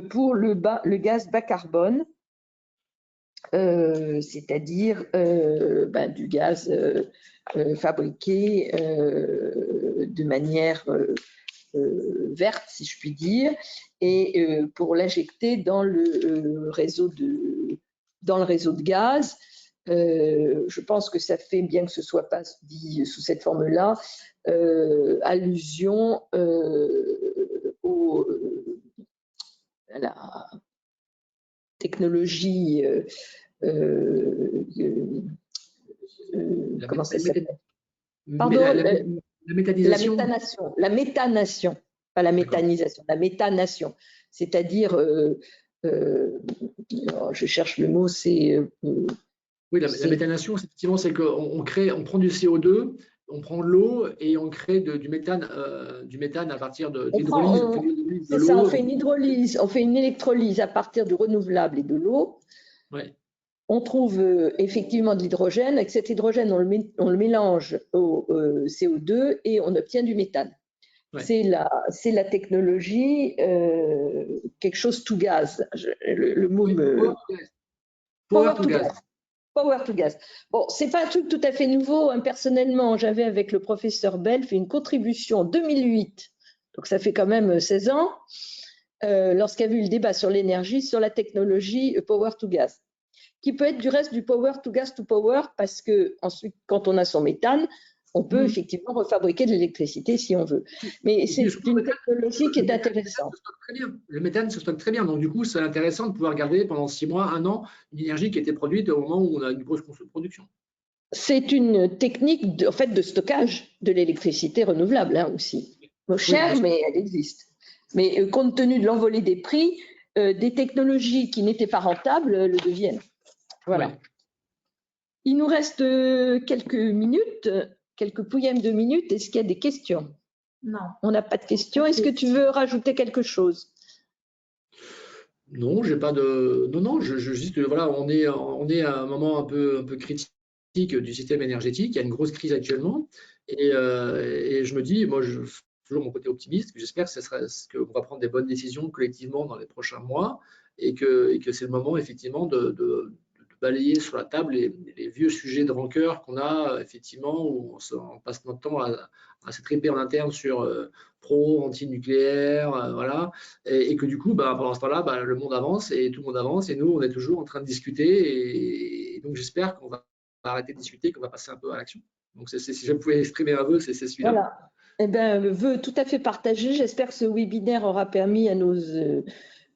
pour le gaz bas carbone, c'est-à-dire du gaz fabriqué de manière verte, si je puis dire, et pour l'injecter dans le réseau de gaz. Je pense que ça fait, bien que ce ne soit pas dit sous cette forme-là, allusion à la technologie. Comment ça s'appelle? Pardon, la méthanisation. La méthanation, pas la méthanisation, la méthanation. C'est-à-dire, je cherche le mot, c'est. Oui, la méthanation, effectivement, c'est qu'on prend du CO2, on prend de l'eau et on crée du méthane à partir de l'hydrolyse. C'est ça, on fait une hydrolyse, on fait une électrolyse à partir du renouvelable et de l'eau. Ouais. On trouve effectivement de l'hydrogène. Avec cet hydrogène, on le mélange au CO2 et on obtient du méthane. Ouais. C'est la technologie, quelque chose to gaz. Le mot me. Power to gas. Power to gas. Bon, c'est pas un truc tout à fait nouveau. Hein. Personnellement, j'avais avec le professeur Bell fait une contribution en 2008, donc ça fait quand même 16 ans, lorsqu'il y a eu le débat sur l'énergie, sur la technologie power to gas, qui peut être du reste du power to gas to power, parce que ensuite, quand on a son méthane, on peut effectivement refabriquer de l'électricité si on veut. Mais c'est une technologie qui est intéressante. Le méthane se stocke très bien. Donc, du coup, c'est intéressant de pouvoir garder pendant 6 mois, 1 an, une énergie qui a été produite au moment où on a une grosse production. C'est une technique de stockage de l'électricité renouvelable aussi. Chère, oui, mais elle existe. Mais compte tenu de l'envolée des prix, des technologies qui n'étaient pas rentables le deviennent. Voilà. Oui. Il nous reste quelques minutes. Quelques pouillèmes de minutes. Est-ce qu'il y a des questions? Non. On n'a pas de questions. Est-ce que tu veux rajouter quelque chose? Non, j'ai pas de. Non, je juste voilà, on est à un moment un peu critique du système énergétique. Il y a une grosse crise actuellement, et je me dis, moi, toujours mon côté optimiste. J'espère qu'on va prendre des bonnes décisions collectivement dans les prochains mois, et que c'est le moment effectivement de balayer sur la table les vieux sujets de rancœur qu'on a, effectivement, où on passe notre temps à se triper en interne sur pro, anti-nucléaire, voilà, et que du coup, pendant ce temps-là, le monde avance et tout le monde avance, et nous, on est toujours en train de discuter, et donc j'espère qu'on va arrêter de discuter, qu'on va passer un peu à l'action. Donc, si je pouvais exprimer un vœu, c'est celui-là. Voilà. Eh bien, le vœu tout à fait partagé. J'espère que ce webinaire aura permis à nos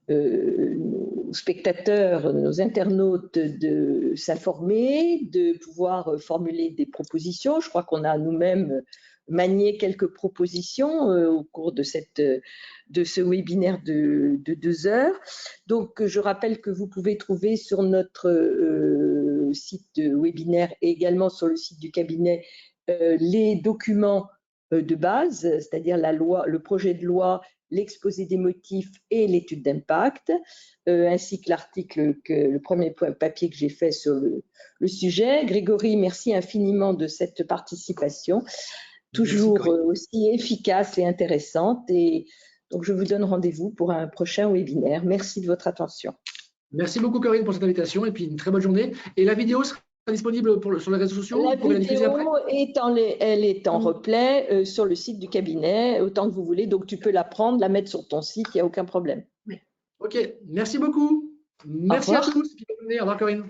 nos spectateurs, nos internautes de s'informer, de pouvoir formuler des propositions. Je crois qu'on a nous-mêmes manié quelques propositions au cours de ce webinaire de 2 heures. Donc, je rappelle que vous pouvez trouver sur notre site de webinaire et également sur le site du cabinet les documents de base, c'est-à-dire la loi, le projet de loi, l'exposé des motifs et l'étude d'impact, ainsi que l'article, le premier papier que j'ai fait sur le sujet. Grégory, merci infiniment de cette participation, toujours aussi efficace et intéressante. Et donc, je vous donne rendez-vous pour un prochain webinaire. Merci de votre attention. Merci beaucoup, Corinne, pour cette invitation et puis une très bonne journée. Et la vidéo sera disponible sur les réseaux sociaux? La vidéo elle est en replay sur le site du cabinet, autant que vous voulez. Donc, tu peux la prendre, la mettre sur ton site, il n'y a aucun problème. Ok, merci beaucoup. Merci à tous. Au revoir, Corinne.